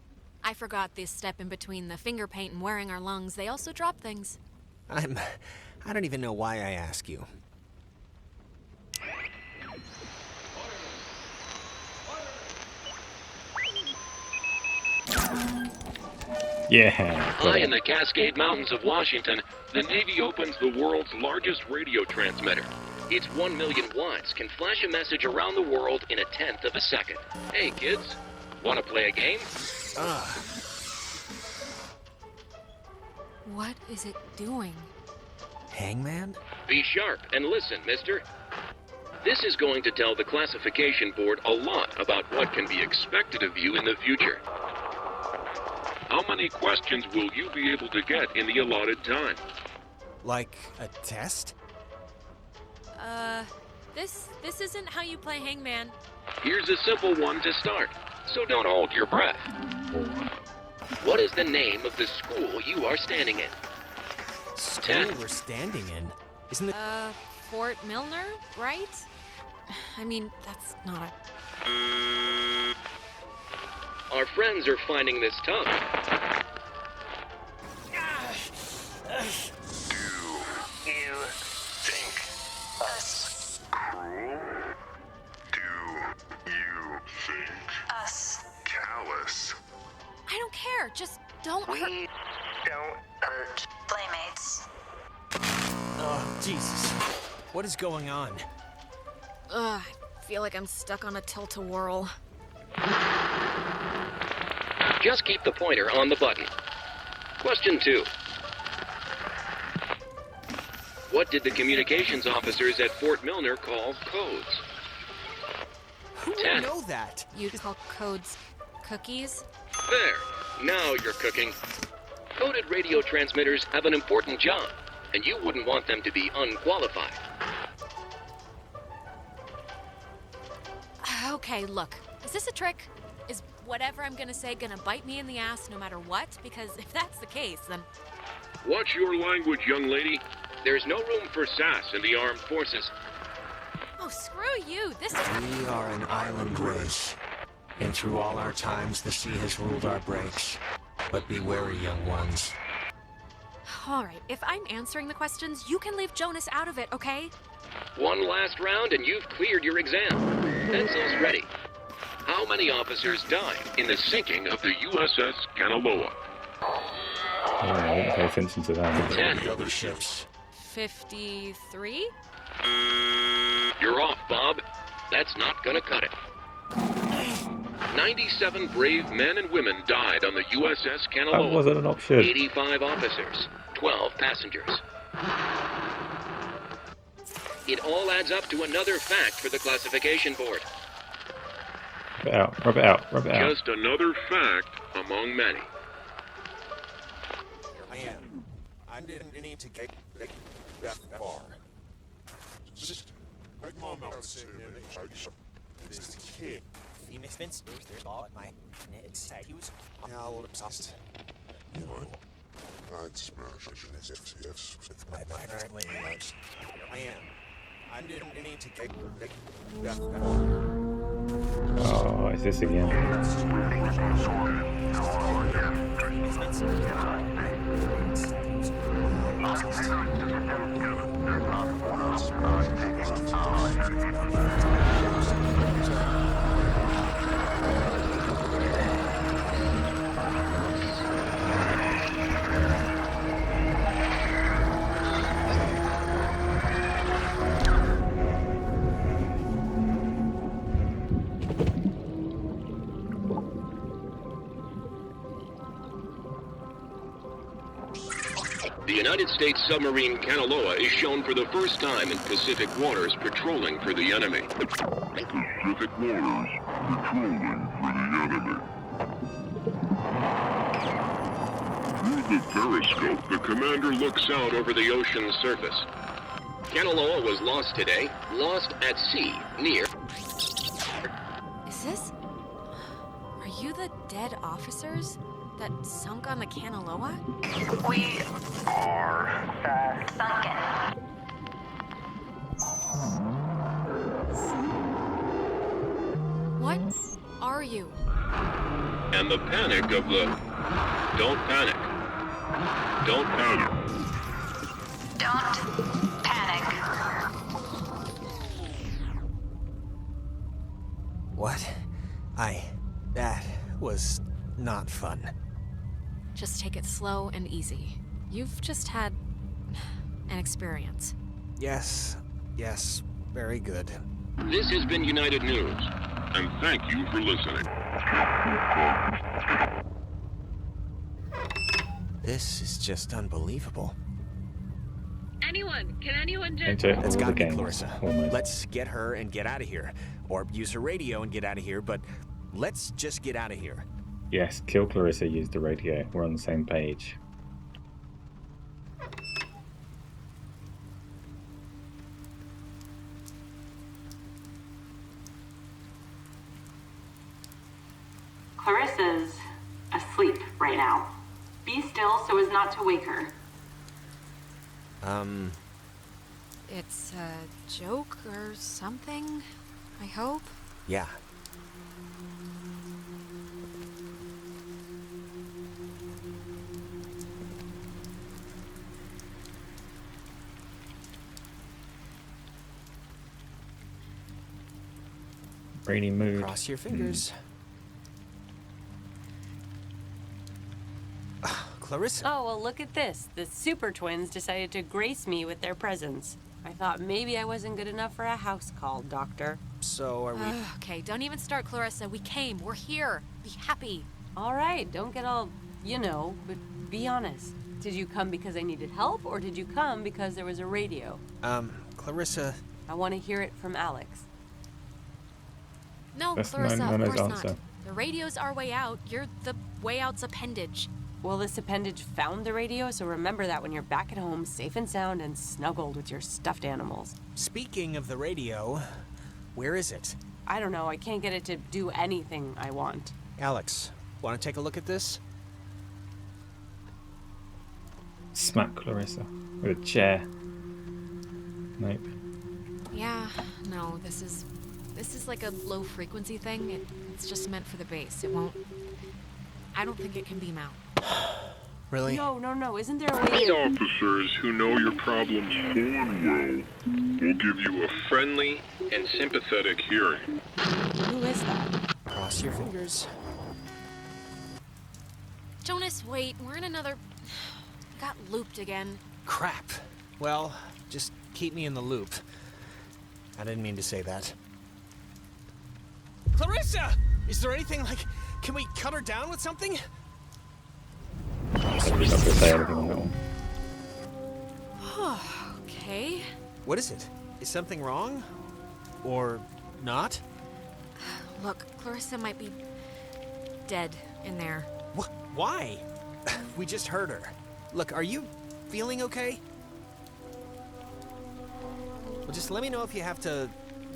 I forgot this step in between the finger paint and wearing our lungs. They also drop things. I don't even know why I ask you. Yeah. High in the Cascade Mountains of Washington, the Navy opens the world's largest radio transmitter. Its 1 million watts can flash a message around the world in a tenth of a second. Hey kids, wanna play a game? What is it doing? Hangman? Be sharp and listen, mister. This is going to tell the classification board a lot about what can be expected of you in the future. How many questions will you be able to get in the allotted time? Like a test? This isn't how you play Hangman. Here's a simple one to start, so don't hold your breath. What is the name of the school you are standing in? School we're standing in? Isn't it? Fort Milner, right? I mean, that's not Our friends are finding this tough. Do you think us cruel? Do you think us callous? I don't care. Just don't hurt. We don't hurt playmates. Oh, Jesus. What is going on? I feel like I'm stuck on a tilt-a-whirl. Just keep the pointer on the button. Question 2. What did the communications officers at Fort Milner call codes? Who would know that? You'd call codes cookies? There. Now you're cooking. Coded radio transmitters have an important job, and you wouldn't want them to be unqualified. Okay, look. Is this a trick? Is whatever I'm gonna say gonna bite me in the ass no matter what? Because if that's the case, then... Watch your language, young lady. There's no room for sass in the armed forces. Oh, screw you. This is... We are an island race, and through all our times the sea has ruled our breaks. But be wary, young ones. All right, if I'm answering the questions, you can leave Jonas out of it, okay? One last round and you've cleared your exam. Pencils ready. How many officers died in the sinking of the USS Kanaloa? I didn't pay attention to that. 10. Other ships. 53? You're off, Bob. That's not gonna cut it. 97 brave men and women died on the USS Kanaloa. That wasn't an option. 85 officers, 12 passengers. It all adds up to another fact for the classification board. Rub it out, rub it out, rub it out. Just another fact among many. I am. I didn't need to get that far. Just make my mouth sitting in this kid. Phoenix Vince, there's all at my excuse. Now, a little obsessed. You know, I'd smash it if My apparently much. I am. I didn't need to get that far. Oh, is this again? The United States submarine Kanaloa is shown for the first time in Pacific waters patrolling for the enemy. Pacific waters patrolling for the enemy. Through the periscope, the commander looks out over the ocean's surface. Kanaloa was lost today, lost at sea, near... Is this... Are you the dead officers that sunk on the Kanaloa? We are sunken. you? And the panic of the don't panic. Don't panic. Don't panic. What? That was not fun. Just take it slow and easy. You've just had an experience. Yes, very good. This has been United News, and thank you for listening. This is just unbelievable. Can anyone just... It's gotta be games, Clarissa. almost. Let's get her and get out of here. Or use her radio and get out of here, but let's just get out of here. Yes, kill Clarissa, use the radio. We're on the same page. Clarissa's asleep right now. Be still so as not to wake her. It's a joke or something, I hope. Yeah. Rainy mood. Cross your fingers. Clarissa. Oh, well, look at this. The Super Twins decided to grace me with their presence. I thought maybe I wasn't good enough for a house call, Doctor. So are we... Okay, don't even start, Clarissa. We came. We're here. Be happy. All right, don't get all, but be honest. Did you come because I needed help, or did you come because there was a radio? Clarissa... I want to hear it from Alex. No, That's Clarissa, of Nona's course answer. not. The radio's our way out. You're the way out's appendage. Well, this appendage found the radio, so remember that when you're back at home, safe and sound, and snuggled with your stuffed animals. Speaking of the radio, where is it? I don't know, I can't get it to do anything I want. Alex, want to take a look at this? Smack Clarissa with a chair. Nope. Yeah, no, this is like a low frequency thing. It's just meant for the bass. It won't... I don't think it can beam out. Really? No, isn't there a way The officers who know your problems full and well will give you a friendly and sympathetic hearing. Who is that? Cross your fingers. Jonas, wait. We're in another... Got looped again. Crap. Well, just keep me in the loop. I didn't mean to say that. Clarissa! Is there anything like... Can we cut her down with something? Probably not gonna say anything on that one. Okay. What is it? Is something wrong? Or not? Look, Clarissa might be dead in there. Why? We just heard her. Look, are you feeling okay? Well, just let me know if you have to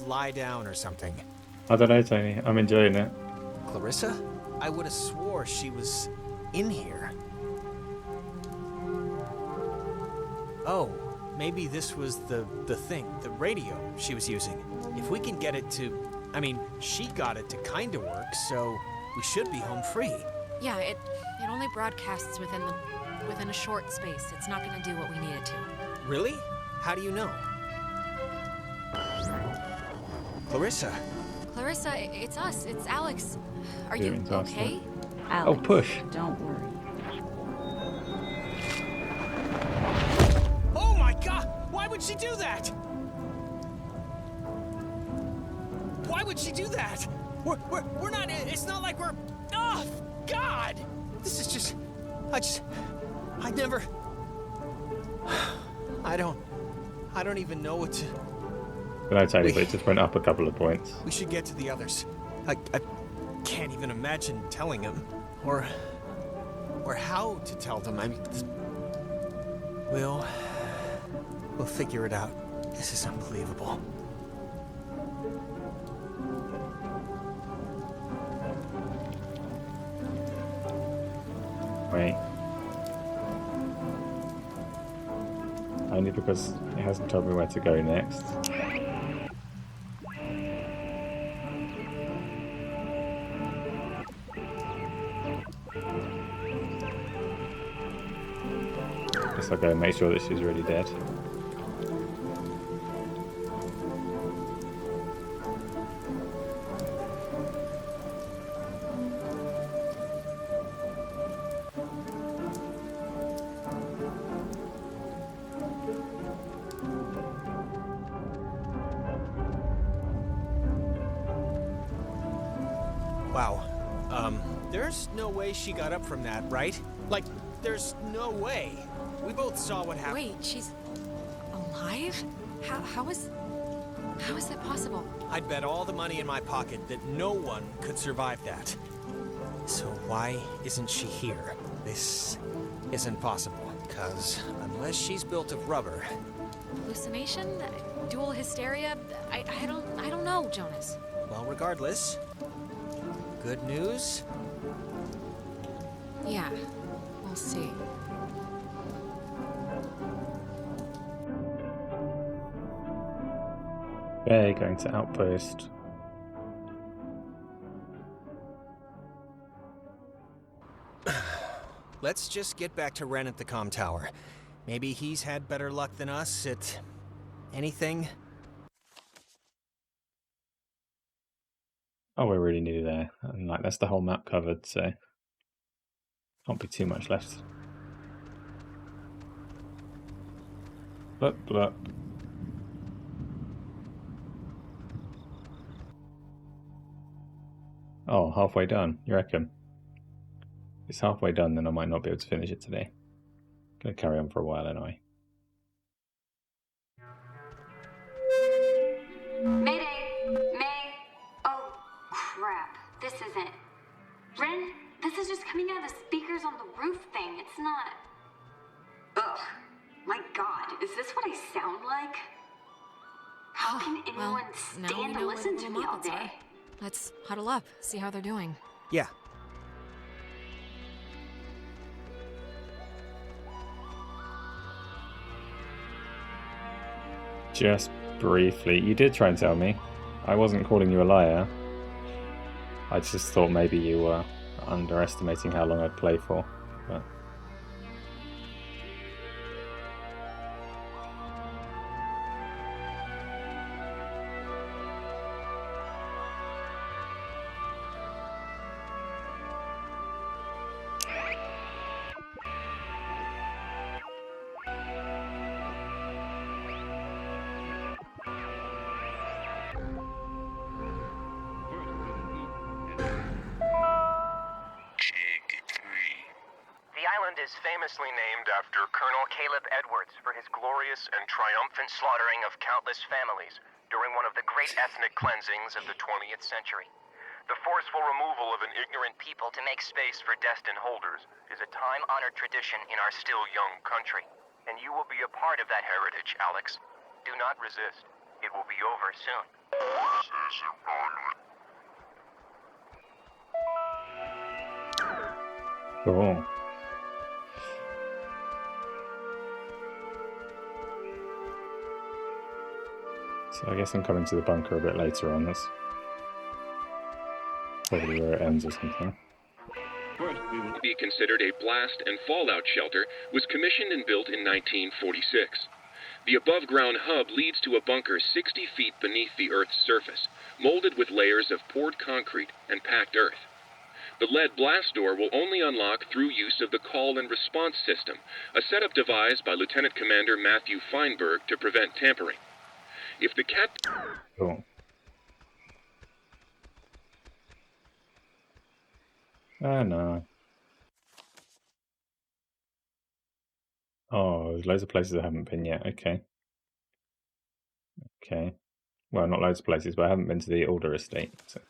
lie down or something. I don't know, Tony. I'm enjoying it. Clarissa? I would have swore she was in here. Oh, maybe this was the thing, the radio she was using. If we can get it to... I mean, she got it to kind of work, so we should be home free. Yeah, it only broadcasts within a short space. It's not gonna do what we need it to. Really? How do you know? Clarissa. Clarissa, it's us. It's Alex. Are you Doing task, okay? Alex, Oh, push. Don't worry. Oh my god! Why would she do that? Why would she do that? We're not... It's not like we're... Oh, God! This is just... I never... I don't even know what to... But no, Tony, but it just went up a couple of points. We should get to the others. I can't even imagine telling them. Or how to tell them. I mean... We'll figure it out. This is unbelievable. Wait. Only because it hasn't told me where to go next. guess I'll go and make sure that she's really dead. Wow. There's no way she got up from that, right? Like, there's no way. We both saw what happened. Wait, she's alive? How is that possible? I'd bet all the money in my pocket that no one could survive that. So why isn't she here? This isn't possible, because unless she's built of rubber... Hallucination? Dual hysteria? I don't know, Jonas. Well, regardless, good news? Yeah, we'll see. Okay, going to outpost. Let's just get back to Ren at the comm tower. Maybe he's had better luck than us at... anything? Oh, we're really nearly there. And like, that's the whole map covered, so can't be too much left. Blup, blup. Oh, halfway done, you reckon? If it's halfway done, then I might not be able to finish it today. Gonna carry on for a while anyway. Mayday! May! Oh, crap. This isn't... Ren, this is just coming out of the speakers on the roof thing. It's not... Ugh. My god, is this what I sound like? How can anyone now we stand to know where listen the to little me all Muppets day? are. Let's huddle up, see how they're doing. Yeah. Just briefly, you did try and tell me. I wasn't calling you a liar. I just thought maybe you were underestimating how long I'd play for. But... The island is famously named after Colonel Caleb Edwards for his glorious and triumphant slaughtering of countless families during one of the great ethnic cleansings of the 20th century. The forceful removal of an ignorant people to make space for destined holders is a time-honored tradition in our still young country. And you will be a part of that heritage, Alex. Do not resist. It will be over soon. Cool. So I guess I'm coming to the bunker a bit later on. That's probably where it ends or something. To be considered a blast and fallout shelter was commissioned and built in 1946. The above-ground hub leads to a bunker 60 feet beneath the Earth's surface, molded with layers of poured concrete and packed earth. The lead blast door will only unlock through use of the call and response system, a setup devised by Lieutenant Commander Matthew Feinberg to prevent tampering. If the Cool. Ah, no. Oh, there's loads of places I haven't been yet. Okay. Okay. Well, not loads of places, but I haven't been to the Alder estate. So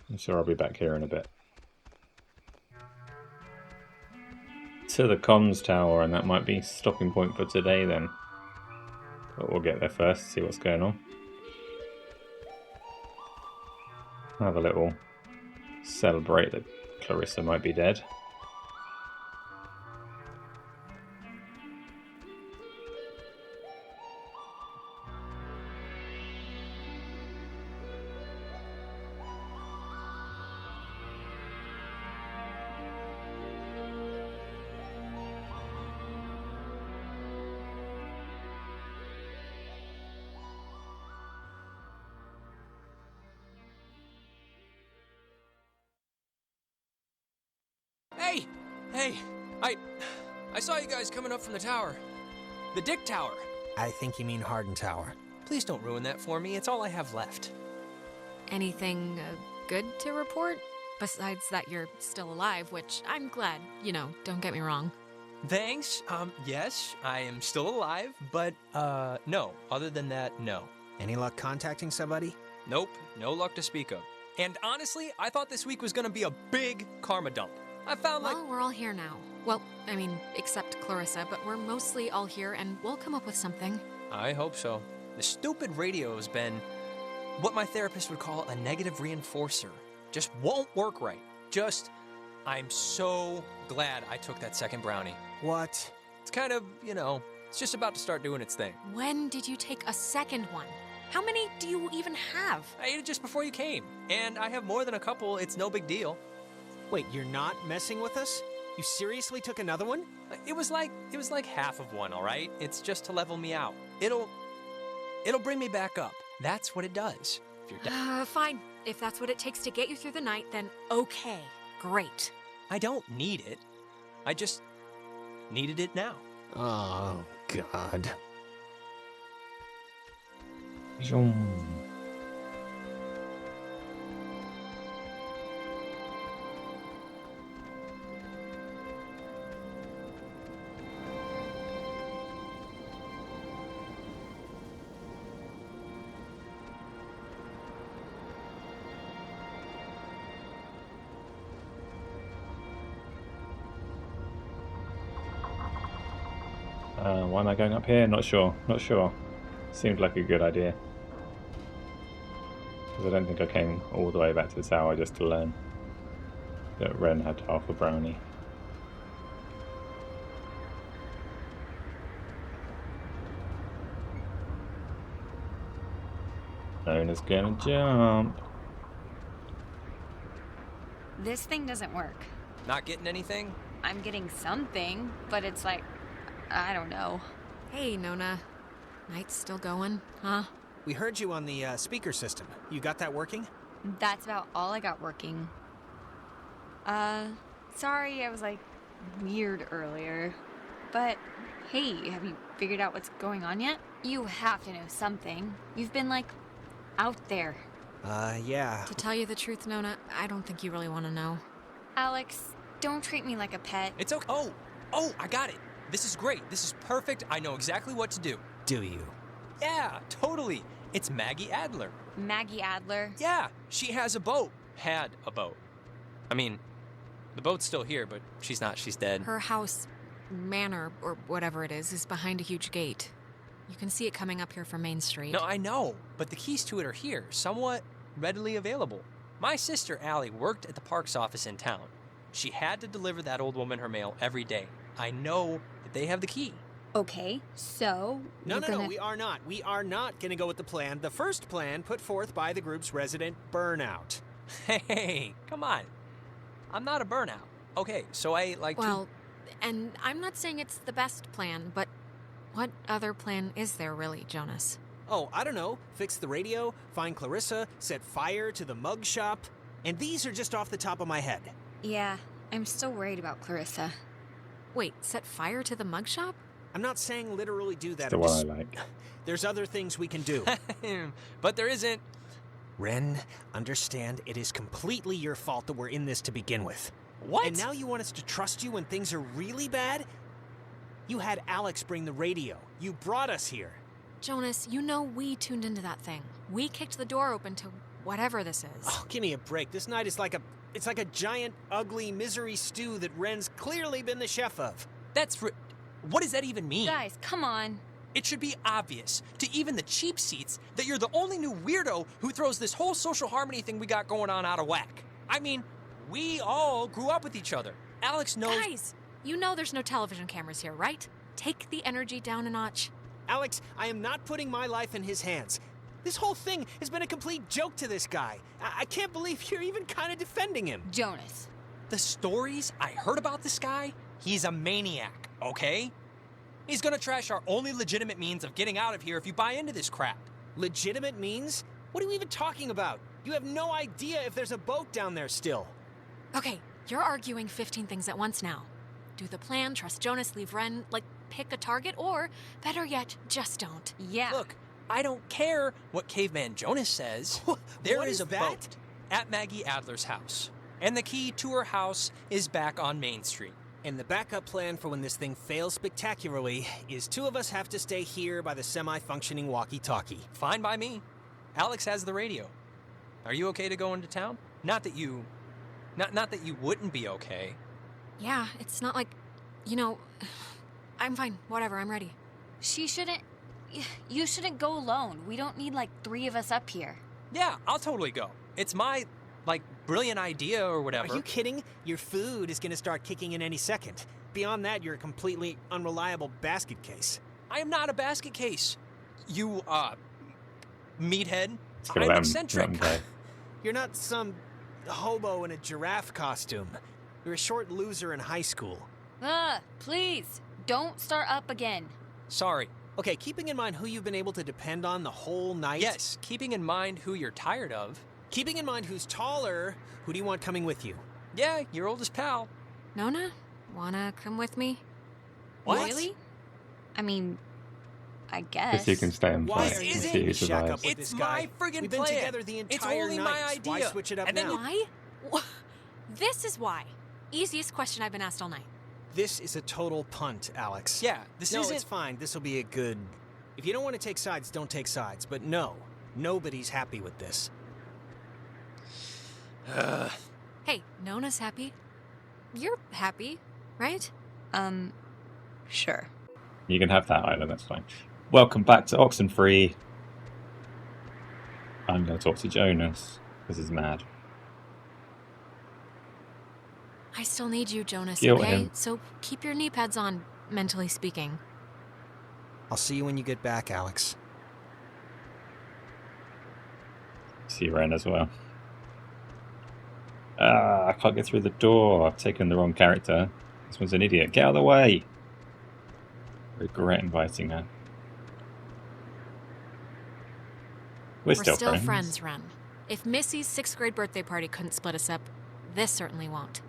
I'm sure I'll be back here in a bit. To the comms tower, and that might be stopping point for today then. But we'll get there first, see what's going on. Have a little celebrate that Clarissa might be dead. Hey, I saw you guys coming up from the tower. The Dick Tower. I think you mean Hardin Tower. Please don't ruin that for me. It's all I have left. Anything good to report? Besides that you're still alive, which I'm glad, don't get me wrong. Thanks. Yes, I am still alive, but, no. Other than that, no. Any luck contacting somebody? Nope, no luck to speak of. And honestly, I thought this week was gonna be a big karma dump. I found Well, we're all here now. Well, I mean, except Clarissa, but we're mostly all here and we'll come up with something. I hope so. The stupid radio has been what my therapist would call a negative reinforcer. Just won't work right. I'm so glad I took that second brownie. What? It's kind of, it's just about to start doing its thing. When did you take a second one? How many do you even have? I ate it just before you came, and I have more than a couple. It's no big deal. Wait, you're not messing with us? You seriously took another one? It was like half of one, all right? It's just to level me out. It'll bring me back up. That's what it does. If you're fine. If that's what it takes to get you through the night, then okay. Great. I don't need it. I just needed it now. Oh, God. Why am I going up here? Not sure. Seemed like a good idea. Because I don't think I came all the way back to the tower just to learn that Ren had half a brownie. Nona's gonna jump. This thing doesn't work. Not getting anything? I'm getting something, but it's like, I don't know. Hey, Nona. Night's still going, huh? We heard you on the speaker system. You got that working? That's about all I got working. Sorry I was like weird earlier. But hey, have you figured out what's going on yet? You have to know something. You've been like out there. Yeah. To tell you the truth, Nona, I don't think you really want to know. Alex, don't treat me like a pet. It's okay. Oh, I got it. This is great. This is perfect. I know exactly what to do. Do you? Yeah, totally. It's Maggie Adler. Maggie Adler? Yeah, she has a boat. Had a boat. I mean, the boat's still here, but she's not. She's dead. Her house, manor, or whatever it is behind a huge gate. You can see it coming up here from Main Street. No, I know, but the keys to it are here, somewhat readily available. My sister, Allie, worked at the parks office in town. She had to deliver that old woman her mail every day. I know that they have the key. Okay, so... No, we are not. We are not going to go with the plan. The first plan put forth by the group's resident Burnout. Hey, come on. I'm not a burnout. Okay, so I like Well, and I'm not saying it's the best plan, but what other plan is there really, Jonas? Oh, I don't know. Fix the radio, find Clarissa, set fire to the mug shop. And these are just off the top of my head. Yeah, I'm still worried about Clarissa. Wait, set fire to the mug shop? I'm not saying literally do that. That's the one I like. There's other things we can do. But there isn't. Ren, understand it is completely your fault that we're in this to begin with. What? And now you want us to trust you when things are really bad? You had Alex bring the radio. You brought us here. Jonas, you know we tuned into that thing. We kicked the door open to whatever this is. Oh, give me a break. This night is like a giant, ugly misery stew that Ren's clearly been the chef of. What does that even mean? Guys, come on. It should be obvious to even the cheap seats that you're the only new weirdo who throws this whole social harmony thing we got going on out of whack. I mean, we all grew up with each other. Alex knows... Guys, you know there's no television cameras here, right? Take the energy down a notch. Alex, I am not putting my life in his hands. This whole thing has been a complete joke to this guy. I can't believe you're even kind of defending him. Jonas. The stories I heard about this guy, he's a maniac, okay? He's gonna trash our only legitimate means of getting out of here if you buy into this crap. Legitimate means? What are you even talking about? You have no idea if there's a boat down there still. Okay, you're arguing 15 things at once now. Do the plan, trust Jonas, leave Ren, like, pick a target, or, better yet, just don't. Yeah. Look, I don't care what Caveman Jonas says. There What is is a that? boat at Maggie Adler's house, and the key to her house is back on Main Street. And the backup plan for when this thing fails spectacularly is two of us have to stay here by the semi-functioning walkie-talkie. Fine by me. Alex has the radio. Are you okay to go into town? Not that you wouldn't be okay. Yeah, it's not like, I'm fine, whatever, I'm ready. You shouldn't go alone. We don't need like 3 of us up here. Yeah, I'll totally go. It's my, brilliant idea or whatever. Are you kidding? Your food is going to start kicking in any second. Beyond that, you're a completely unreliable basket case. I am not a basket case. You, meathead. Just gonna I'm let him eccentric. go. You're not some hobo in a giraffe costume. You're a short loser in high school. Please, don't start up again. Sorry. Okay, keeping in mind who you've been able to depend on the whole night. Yes, keeping in mind who you're tired of. Keeping in mind who's taller, who do you want coming with you? Yeah, your oldest pal. Nona, wanna come with me? What? Really? I mean, I guess. Because you can stay and Why fight are and you see making who me shack survives. up with It's this guy? my friggin' We've been plan. together the It's entire only night. my Why idea. switch it up And then now? Why? This is why. Easiest question I've been asked all night. This is a total punt, Alex. Yeah, this no, isn't... it's fine. This will be a good... If you don't want to take sides, don't take sides. But no, nobody's happy with this. Hey, Nona's happy. You're happy, right? Sure. You can have that, Isla, that's fine. Welcome back to Oxenfree. I'm going to talk to Jonas, because he's mad. I still need you, Jonas, Guilt okay? him. So keep your knee pads on, mentally speaking. I'll see you when you get back, Alex. See Ren as well. I can't get through the door. I've taken the wrong character. This one's an idiot. Get out of the way! Regret inviting her. We're still friends. Ren. If Missy's 6th grade birthday party couldn't split us up, this certainly won't.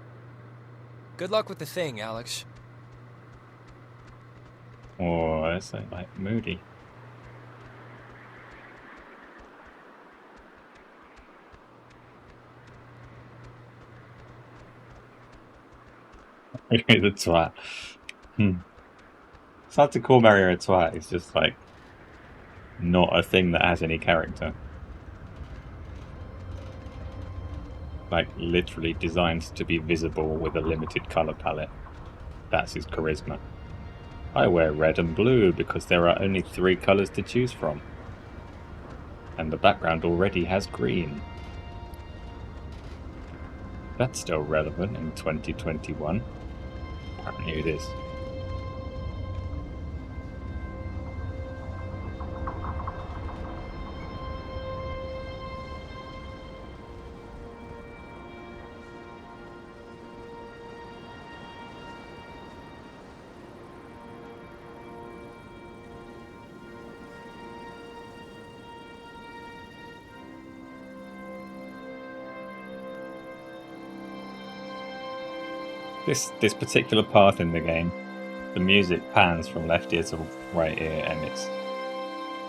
Good luck with the thing, Alex. Oh, that's like moody. The twat. It's hard to call Mario a twat. It's just like not a thing that has any character. Like literally designed to be visible with a limited color palette. That's his charisma. I wear red and blue because there are only 3 colors to choose from. And the background already has green. That's still relevant in 2021. Apparently it is. This particular path in the game, the music pans from left ear to right ear, and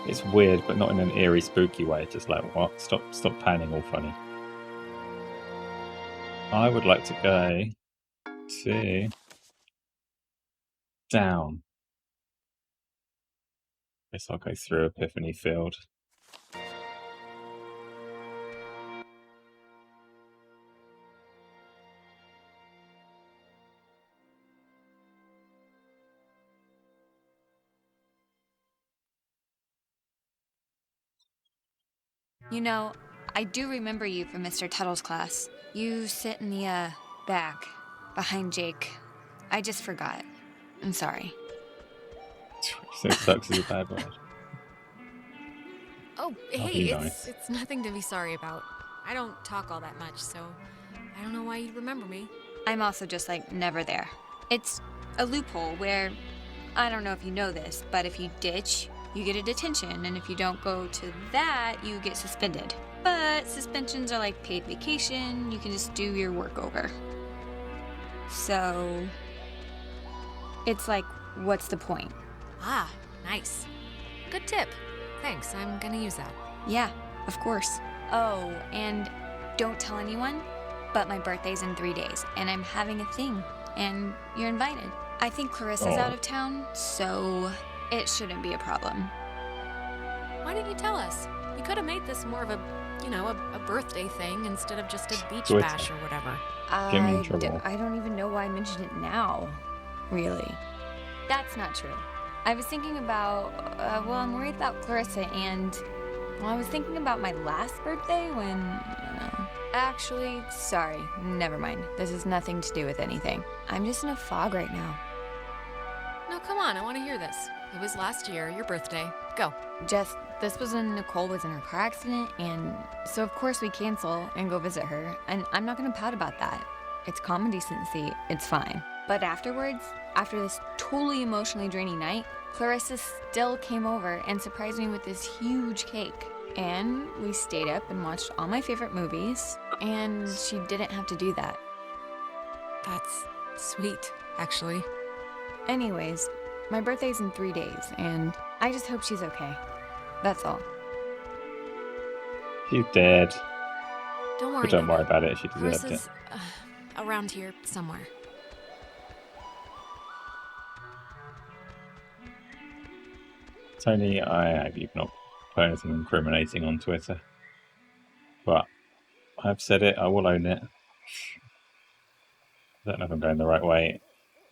it's weird, but not in an eerie, spooky way. Just like, what? Stop panning all funny. I would like to go to down. Guess I'll go through Epiphany Field. You know, I do remember you from Mr. Tuttle's class. You sit in the, back, behind Jake. I just forgot. I'm sorry. So sucks is a bad word. Oh, be hey, nice. it's nothing to be sorry about. I don't talk all that much, so I don't know why you'd remember me. I'm also just, never there. It's a loophole where, I don't know if you know this, but if you ditch, you get a detention, and if you don't go to that, you get suspended. But suspensions are like paid vacation, you can just do your work over. So, It's like, what's the point? Ah, nice. Good tip. Thanks, I'm gonna use that. Yeah, of course. Oh, and don't tell anyone, but my birthday's in 3 days, and I'm having a thing, and you're invited. I think Clarissa's out of town, so it shouldn't be a problem. Why didn't you tell us? You could have made this more of a, a birthday thing instead of just a beach Twitter. bash or whatever. Get me in trouble. I don't even know why I mentioned it now, really. That's not true. I was thinking about, I'm worried about Clarissa and, I was thinking about my last birthday when, Actually, sorry, never mind. This has nothing to do with anything. I'm just in a fog right now. No, come on, I want to hear this. It was last year, your birthday. Go. Jess, this was when Nicole was in her car accident, and so of course we cancel and go visit her, and I'm not gonna pout about that. It's common decency, it's fine. But afterwards, after this totally emotionally draining night, Clarissa still came over and surprised me with this huge cake. And we stayed up and watched all my favorite movies, and she didn't have to do that. That's sweet, actually. Anyways, my birthday's in 3 days, and I just hope she's okay. That's all. She's dead. Don't worry. But don't worry about it, she deserved it. Clarissa's around here somewhere. Tony, I hope you've not put anything incriminating on Twitter. But I've said it, I will own it. I don't know if I'm going the right way.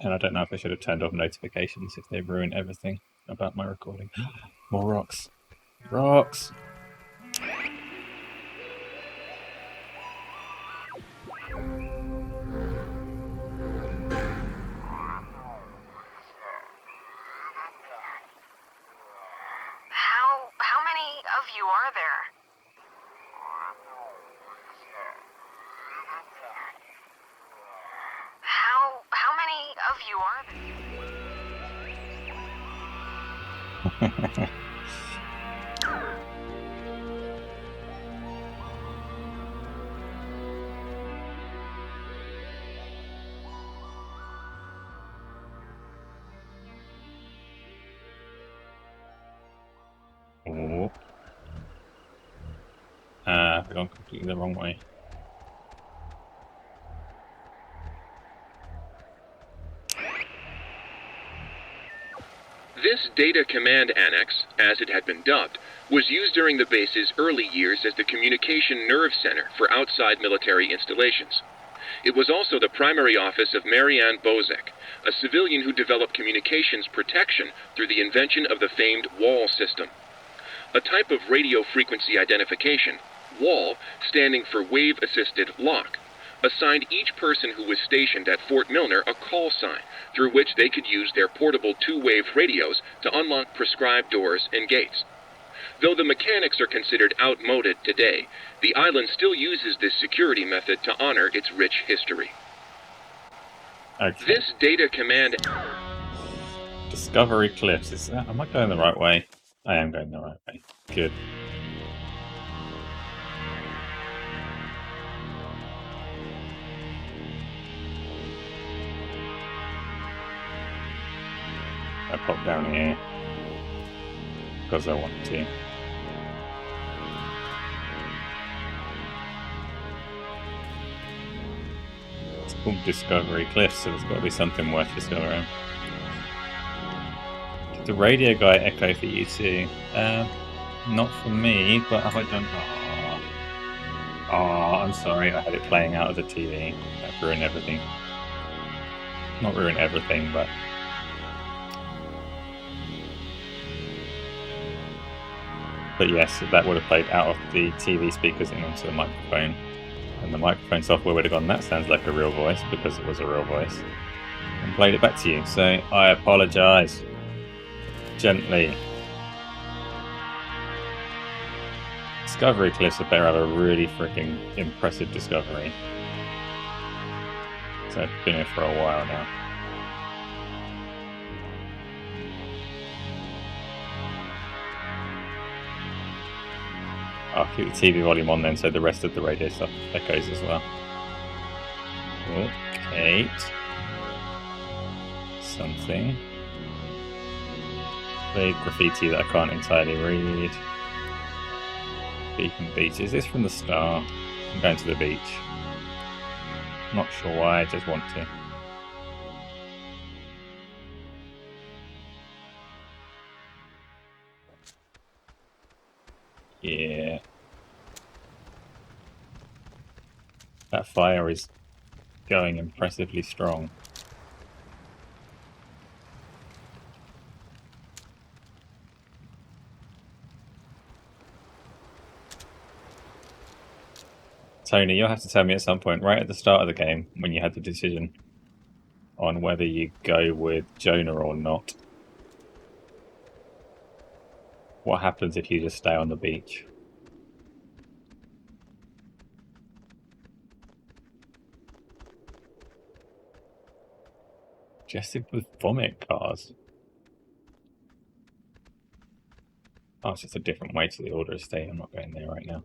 And I don't know if I should have turned off notifications if they ruin everything about my recording. More rocks. Rocks! How many of you are there? How many of you are there? Oh. I've gone completely the wrong way. This Data Command Annex, as it had been dubbed, was used during the base's early years as the communication nerve center for outside military installations. It was also the primary office of Marianne Bozek, a civilian who developed communications protection through the invention of the famed WAL system. A type of radio frequency identification, WAL, standing for Wave-Assisted Lock, assigned each person who was stationed at Fort Milner a call sign through which they could use their portable two-wave radios to unlock prescribed doors and gates. Though the mechanics are considered outmoded today, the island still uses this security method to honor its rich history. Okay. This Data Command... Discovery Cliffs. Am I going the right way? I am going the right way. Good. I pop down here because I want to. It's called Discovery Cliffs, so there's got to be something worth discovering. Did the radio guy echo for you too? Not for me, but have I done... Oh, I'm sorry, I had it playing out of the TV. That ruined everything. Not ruined everything, but... But yes, that would have played out of the TV speakers and onto the microphone. And the microphone software would have gone, that sounds like a real voice, because it was a real voice. And played it back to you. So I apologise. Gently. Discovery Cliffs better have a really freaking impressive discovery. So I've been here for a while now. I'll keep the TV volume on then so the rest of the radio stuff echoes as well. Oh, Kate. something. Big graffiti that I can't entirely read. Beacon Beach. Is this from the start? I'm going to the beach. Not sure why, I just want to. Yeah. That fire is going impressively strong. Tony, you'll have to tell me at some point, right at the start of the game, when you had the decision on whether you go with Jonah or not. What happens if you just stay on the beach? Suggested with vomit cars. Oh, it's just a different way to the Order Estate. I'm not going there right now.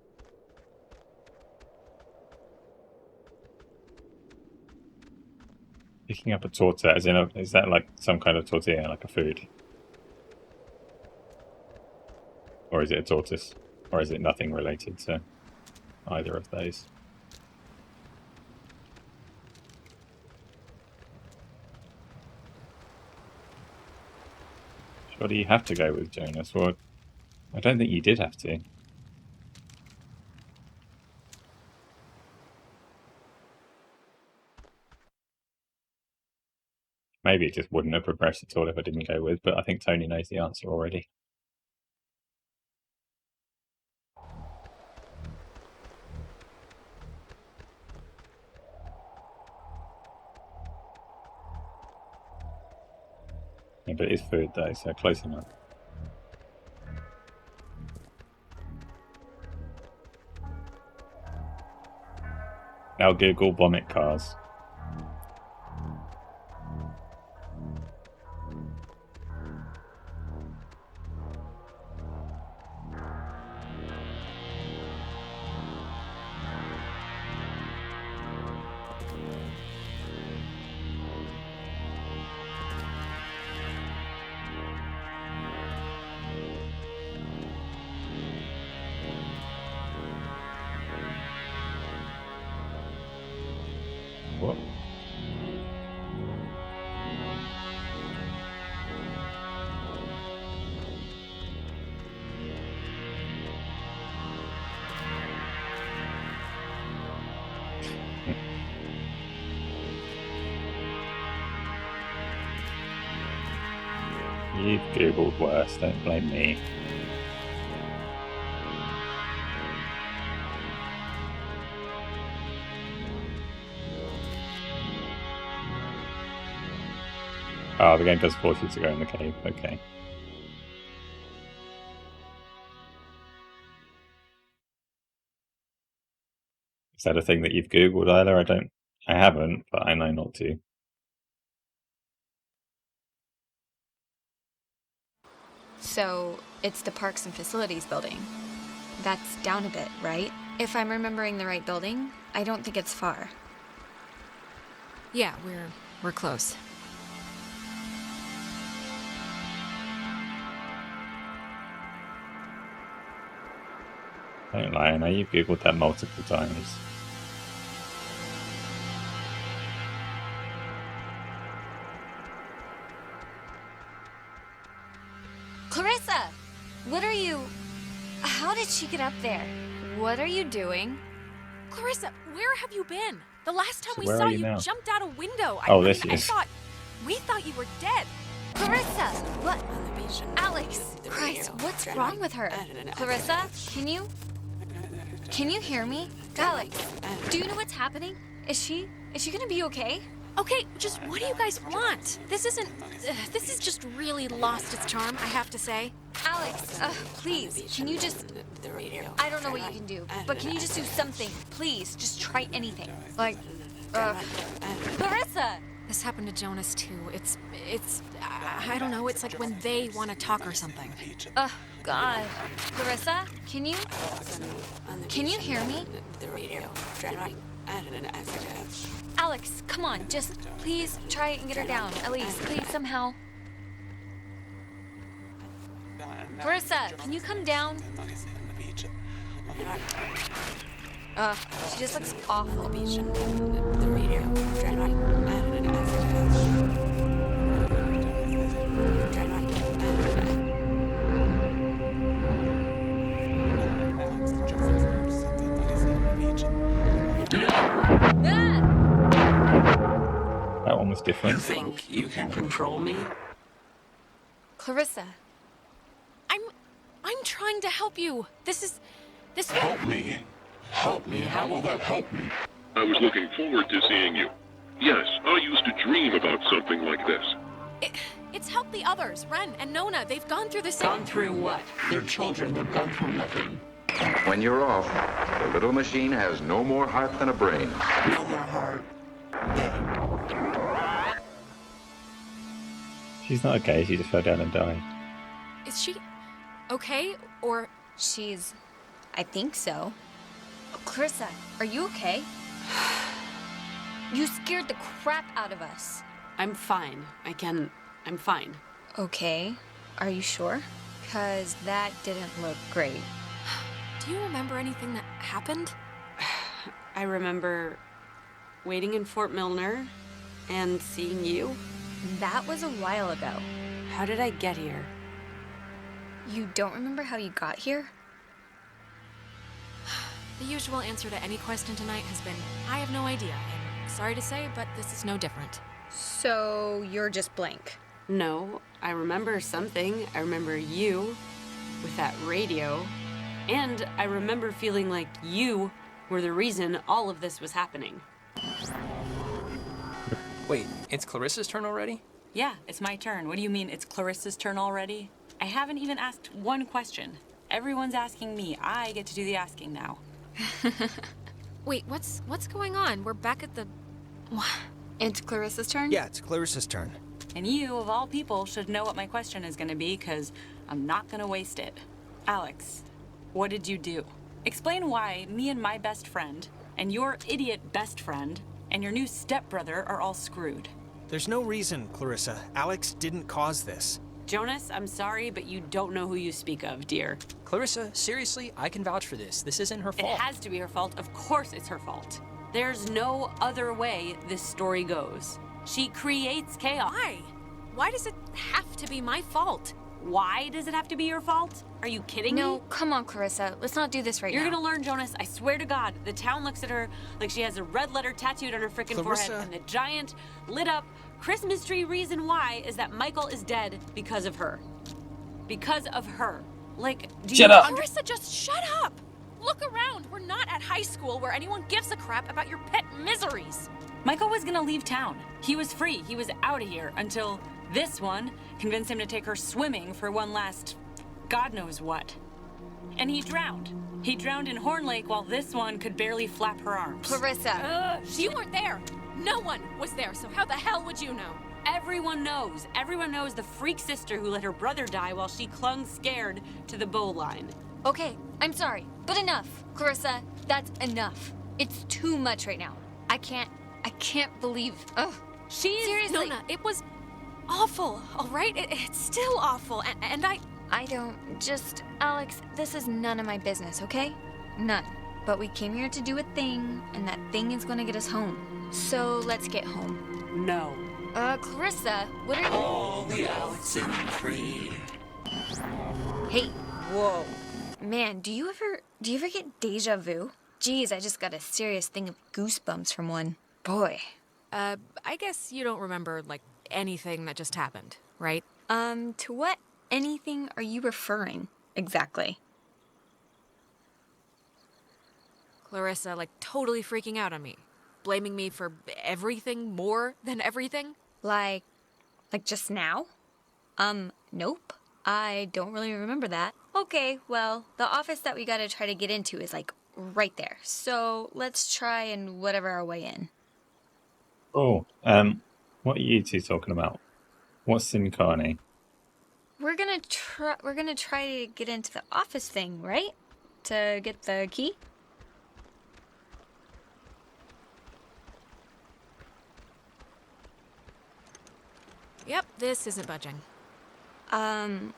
Picking up a torta, as in is that like some kind of tortilla, like a food? Or is it a tortoise? Or is it nothing related to either of those? Surely you have to go with Jonas. Well, I don't think you did have to. Maybe it just wouldn't have progressed at all if I didn't go with, but I think Tony knows the answer already. Yeah, but it is food though, so close enough. Now Google vomit cars. What? You've Googled worse, don't blame me. Oh, the game does force you to go in the cave, okay. Is that a thing that you've Googled either? I haven't, but I know not to. So, it's the Parks and Facilities building. That's down a bit, right? If I'm remembering the right building, I don't think it's far. Yeah, we're close. Don't lie, I know you've Googled that multiple times. Clarissa! What are you... How did she get up there? What are you doing? Clarissa, where have you been? The last time So we where saw are you you now? jumped out a window. Oh, I this mean, is- we thought you were dead. Clarissa! What? Alex! Christ, what's wrong with her? Clarissa, can you hear me? Alex, do you know what's happening? Is she gonna be okay? Okay, just what do you guys want? This is just really lost its charm, I have to say. Alex, please, can you just... I don't know what you can do, but can you just do something? Please, just try anything. Like, Clarissa! This happened to Jonas too. It's I don't know, it's like when they want to talk or something. God. Clarissa, can you hear me? an accident. Alex, come on, just please try and get her down. At least, please, somehow. Clarissa, can you come down? She just looks awful. The radio. An accident. That one was different. You think you can control me? Clarissa. I'm trying to help you. This Help me. Help me. How will that help me? I was looking forward to seeing you. Yes, I used to dream about something like this. It's helped the others. Ren and Nona, they've gone through the same. Gone through what? Their children have gone through nothing. When you're off, the little machine has no more heart than a brain. No more heart. She's not okay, she just fell down and died. Is she okay? Or I think so. Clarissa, are you okay? You scared the crap out of us. I'm fine. I'm fine. Okay. Are you sure? 'Cause that didn't look great. do you remember anything that happened? I remember waiting in Fort Milner and seeing you. That was a while ago. How did I get here? You don't remember how you got here? The usual answer to any question tonight has been, I have no idea. And sorry to say, but this is no different. So you're just blank. No, I remember something. I remember you with that radio. And I remember feeling like you were the reason all of this was happening. Wait, it's Clarissa's turn already? Yeah, it's my turn. What do you mean it's Clarissa's turn already? I haven't even asked one question. Everyone's asking me. I get to do the asking now. Wait, what's going on? We're back at the... It's Clarissa's turn? Yeah, it's Clarissa's turn. And you, of all people, should know what my question is going to be, because I'm not going to waste it. Alex, what did you do? Explain why me and my best friend, and your idiot best friend, and your new stepbrother are all screwed. There's no reason, Clarissa. Alex didn't cause this. Jonas, I'm sorry, but you don't know who you speak of, dear. Clarissa, seriously, I can vouch for this. This isn't her fault. It has to be her fault. Of course it's her fault. There's no other way this story goes. She creates chaos. Why? Why does it have to be my fault? Why does it have to be your fault? Are you kidding me? No, come on, Clarissa. Let's not do this right now. You're gonna learn, Jonas. I swear to God. The town looks at her like she has a red letter tattooed on her frickin' forehead. And the giant, lit up Christmas tree reason why is that Michael is dead because of her. Because of her. Like, do Shut you... up! Clarissa, just shut up! Look around. We're not at high school where anyone gives a crap about your pet miseries. Michael was gonna leave town. He was free. He was out of here until this one convinced him to take her swimming for one last God knows what. And he drowned. He drowned in Horn Lake while this one could barely flap her arms. Clarissa. You weren't there. No one was there, so how the hell would you know? Everyone knows. Everyone knows the freak sister who let her brother die while she clung scared to the bow line. Okay, I'm sorry, but enough. Clarissa, that's enough. It's too much right now. I can't believe... Ugh. Seriously. Nona, it was awful, all right? It's still awful, and I don't... Just... Alex, this is none of my business, okay? None. But we came here to do a thing, and that thing is gonna get us home. So let's get home. No. Clarissa, what are you... All the Oxenfree. Hey, whoa. Man, do you ever get deja vu? Geez, I just got a serious thing of goosebumps from one. Boy. I guess you don't remember, like, anything that just happened, right? To what anything are you referring exactly? Clarissa, like, totally freaking out on me. Blaming me for everything more than everything? Like just now? Nope. I don't really remember that. Okay, well, the office that we gotta try to get into is, like, right there. So let's try and whatever our way in. Oh, what are you two talking about? What's in Carney? We're gonna try to get into the office thing, right? To get the key? Yep, this isn't budging. I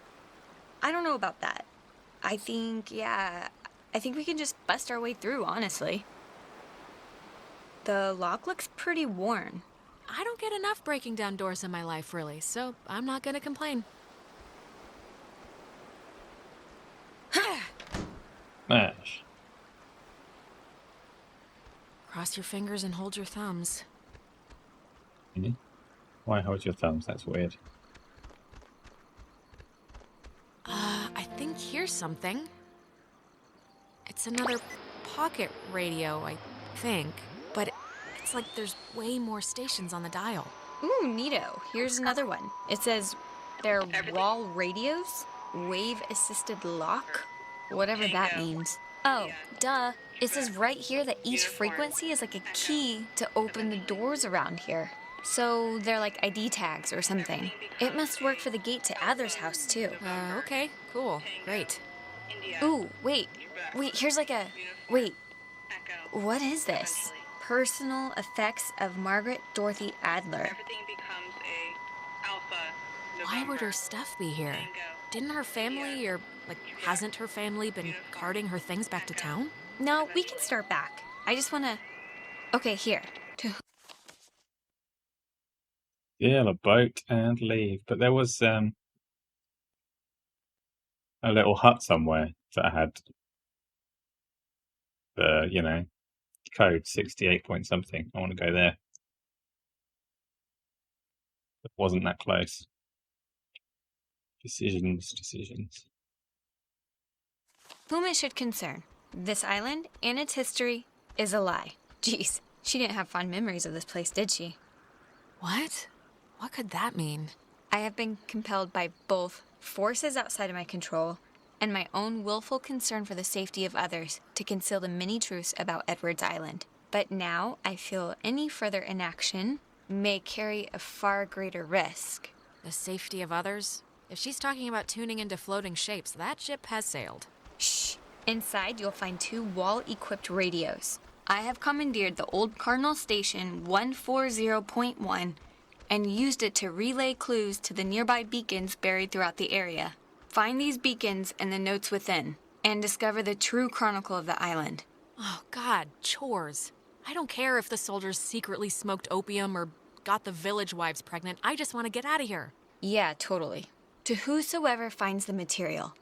don't know about that. I think we can just bust our way through, honestly. The lock looks pretty worn. I don't get enough breaking down doors in my life, really, so I'm not gonna complain. Smash. Cross your fingers and hold your thumbs. Why hold your thumbs? That's weird. I think here's something. It's another pocket radio, I think. But it's like there's way more stations on the dial. Ooh, neato. Here's another one. It says they're wall radios, wave-assisted lock, whatever that means. Oh, duh. It says right here that each frequency is like a key to open the doors around here. So they're like ID tags or something. It must work for the gate to Adler's house, too. Okay, cool. Great. Ooh, wait, here's like a... Wait, what is this? Personal effects of Margaret Dorothy Adler. Why would her stuff be here? Didn't her family, or, like, hasn't her family been carting her things back to town? No, we can start back. I just wanna... Okay, here. Steal a boat and leave. But there was a little hut somewhere that had the, code 68 point something. I want to go there. It wasn't that close. Decisions. Whom it should concern, this island and its history is a lie. Jeez, she didn't have fond memories of this place, did she? What? What could that mean? I have been compelled by both forces outside of my control and my own willful concern for the safety of others to conceal the many truths about Edwards Island. But now I feel any further inaction may carry a far greater risk. The safety of others? If she's talking about tuning into floating shapes, that ship has sailed. Shh. Inside, you'll find 2 wall-equipped radios. I have commandeered the old Cardinal Station 140.1 and used it to relay clues to the nearby beacons buried throughout the area. Find these beacons and the notes within, and discover the true chronicle of the island. Oh, God, chores. I don't care if the soldiers secretly smoked opium or got the village wives pregnant. I just want to get out of here. Yeah, totally. To whosoever finds the material,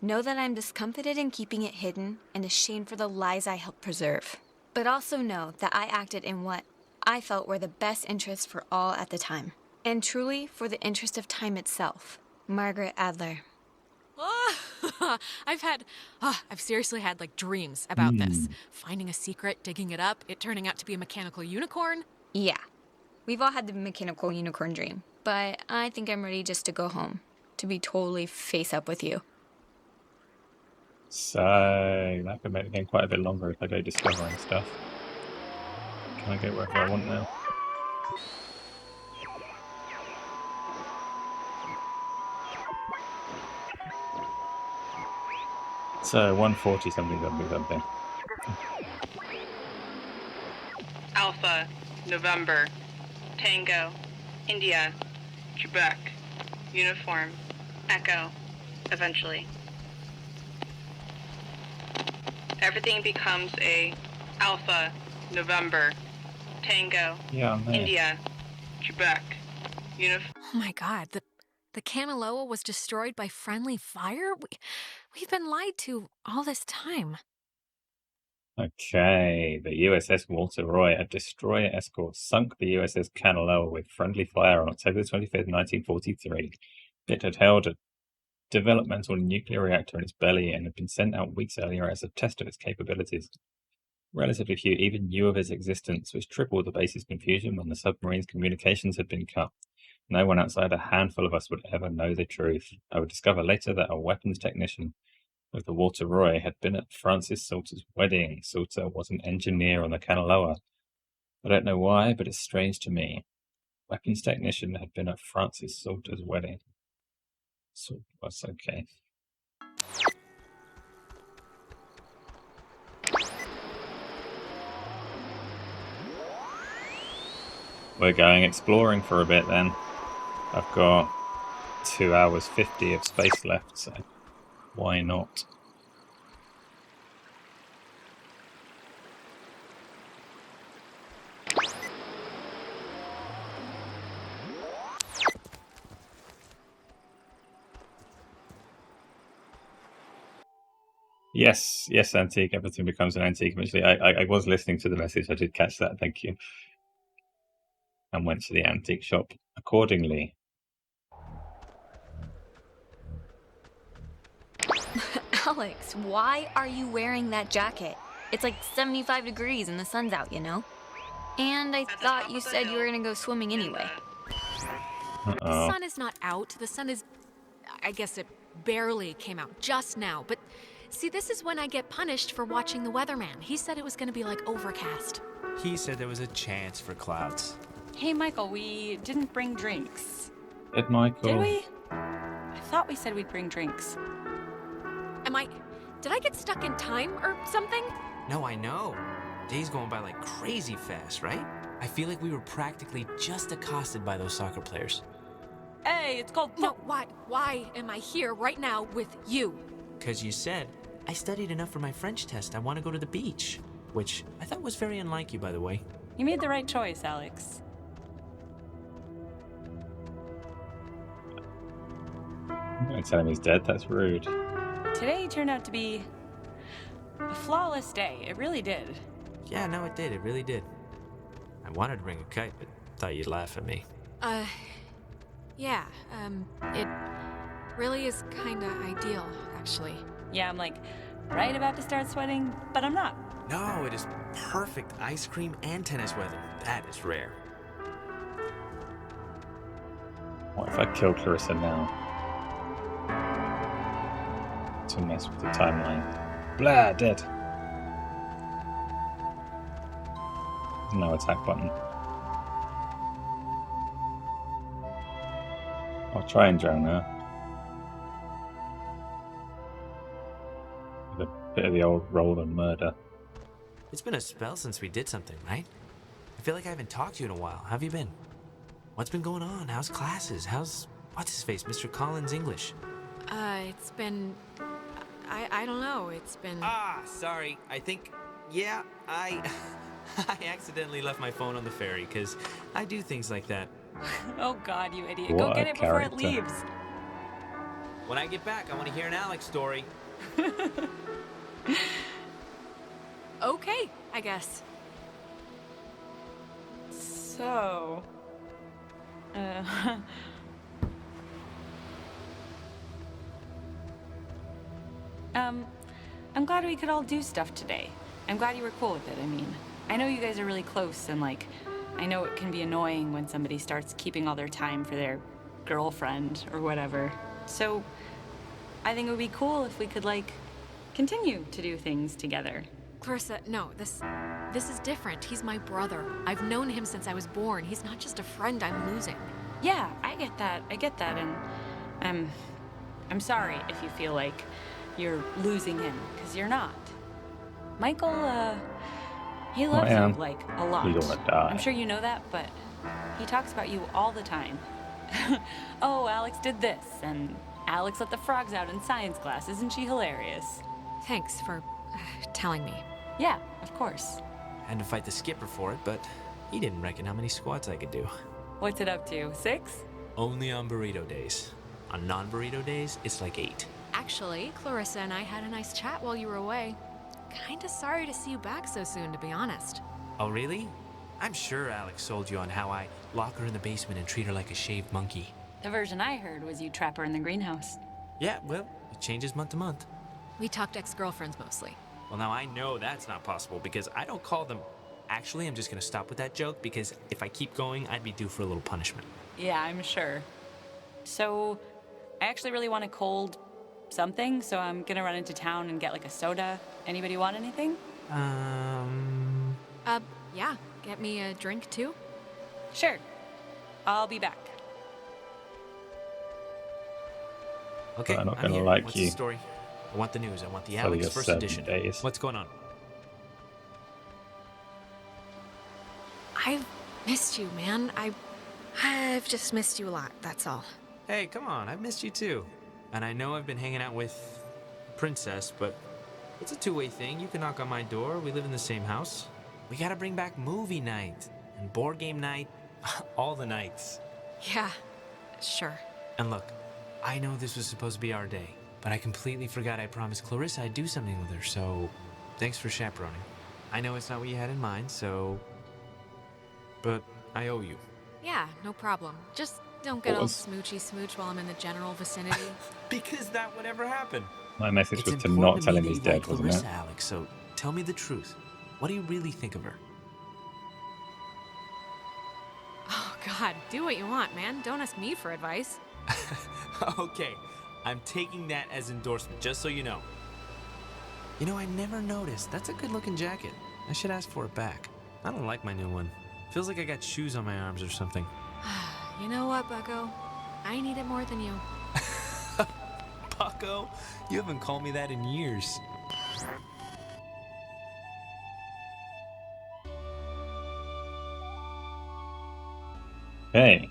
know that I'm discomfited in keeping it hidden and ashamed for the lies I helped preserve. But also know that I acted in what I felt were the best interests for all at the time. And truly for the interest of time itself. Margaret Adler. I've seriously had, like, dreams about this. Finding a secret, digging it up, it turning out to be a mechanical unicorn. Yeah. We've all had the mechanical unicorn dream. But I think I'm ready just to go home. To be totally face up with you. So that could make the game quite a bit longer if I go discovering stuff. Can I go wherever I want now? So 140 something. Alpha, November, Tango, India, Quebec, Uniform, Echo, eventually. Everything becomes a Alpha, November, Tango, India, Quebec, Uniform. Oh my God, the Kanaloa was destroyed by friendly fire? We've been lied to all this time. Okay, the USS Walter Roy, a destroyer escort, sunk the USS Kanaloa with friendly fire on October 25th, 1943. It had held a developmental nuclear reactor in its belly and had been sent out weeks earlier as a test of its capabilities. Relatively few even knew of its existence, which tripled the base's confusion when the submarine's communications had been cut. No one outside a handful of us would ever know the truth. I would discover later that a weapons technician of the Walter Roy had been at Francis Salter's wedding. Salter was an engineer on the Kanaloa. I don't know why, but it's strange to me. Weapons technician had been at Francis Salter's wedding. So that's okay. We're going exploring for a bit then. I've got 2 hours 50 of space left, so why not? Yes, antique. Everything becomes an antique eventually. I was listening to the message. I did catch that. Thank you. And went to the antique shop accordingly. Alex, why are you wearing that jacket? It's like 75 degrees and the sun's out, you know? And I thought you said you were gonna go swimming anyway. The sun is not out. The sun is... I guess it barely came out just now. But see, this is when I get punished for watching the weatherman. He said it was going to be like overcast. He said there was a chance for clouds. Hey, Michael, we didn't bring drinks. Did Michael? Did we? I thought we said we'd bring drinks. Did I get stuck in time or something? No, I know. Days going by like crazy fast, right? I feel like we were practically just accosted by those soccer players. Hey, it's called... No, why am I here right now with you? Because you said, I studied enough for my French test. I want to go to the beach. Which I thought was very unlike you, by the way. You made the right choice, Alex. I'm going to tell him he's dead. That's rude. Today turned out to be a flawless day. It really did. Yeah, no, it did. It really did. I wanted to bring a kite, but thought you'd laugh at me. Yeah, it really is kinda ideal, actually. Yeah, I'm like right about to start sweating, but I'm not. No, it is perfect ice cream and tennis weather. That is rare. What if I kill Clarissa now? To mess with the timeline. Blah, dead. No attack button. I'll try and drown her. With a bit of the old roll and murder. It's been a spell since we did something, right? I feel like I haven't talked to you in a while. How have you been? What's been going on? How's classes? How's... what's his face? Mr. Collins' English? It's been... I don't know. It's been... Sorry. I think... yeah, I accidentally left my phone on the ferry, because I do things like that. Oh God, you idiot. What Go get a it before character. it leaves. When I get back, I want to hear an Alex story. Okay, I guess. So... I'm glad we could all do stuff today. I'm glad you were cool with it, I mean. I know you guys are really close, and like, I know it can be annoying when somebody starts keeping all their time for their girlfriend or whatever. So, I think it would be cool if we could, like, continue to do things together. Clarissa, no, this is different. He's my brother. I've known him since I was born. He's not just a friend I'm losing. Yeah, I get that, and I'm sorry if you feel like you're losing him, because you're not. Michael, he loves you, like, a lot. You're gonna die. I'm sure you know that, but he talks about you all the time. Oh, Alex did this, and Alex let the frogs out in science class. Isn't she hilarious? Thanks for telling me. Yeah, of course. Had to fight the skipper for it, but he didn't reckon how many squats I could do. What's it up to, 6? Only on burrito days. On non-burrito days, it's like 8. Actually, Clarissa and I had a nice chat while you were away. Kinda sorry to see you back so soon, to be honest. Oh, really? I'm sure Alex sold you on how I lock her in the basement and treat her like a shaved monkey. The version I heard was you trap her in the greenhouse. Yeah, well, it changes month to month. We talked ex-girlfriends mostly. Well, now I know that's not possible because I don't call them... Actually, I'm just gonna stop with that joke because if I keep going, I'd be due for a little punishment. Yeah, I'm sure. So, I actually really want a cold something, so I'm gonna run into town and get like a soda. Anybody want anything? Yeah. Get me a drink too? Sure. I'll be back. Okay, I'm not I'm gonna here. like What's you. the story? I want the news. I want the For Alex your first 7 edition. days. What's going on? I've missed you, man. I've just missed you a lot, that's all. Hey, come on, I've missed you too. And I know I've been hanging out with Princess, but it's a two-way thing. You can knock on my door. We live in the same house. We gotta bring back movie night and board game night. All the nights. Yeah, sure. And look, I know this was supposed to be our day, but I completely forgot I promised Clarissa I'd do something with her, so thanks for chaperoning. I know it's not what you had in mind, but I owe you. Yeah, no problem. Just don't get all smoochy smooch while I'm in the general vicinity. Because that would ever happen. My message It's was to not important tell me him that he's you dead, like wasn't Clarissa, it? Alex, so tell me the truth. What do you really think of her? Oh, God, do what you want, man. Don't ask me for advice. Okay, I'm taking that as endorsement, just so you know. You know, I never noticed. That's a good-looking jacket. I should ask for it back. I don't like my new one. Feels like I got shoes on my arms or something. You know what, Bucko? I need it more than you. Bucko? You haven't called me that in years. Hey.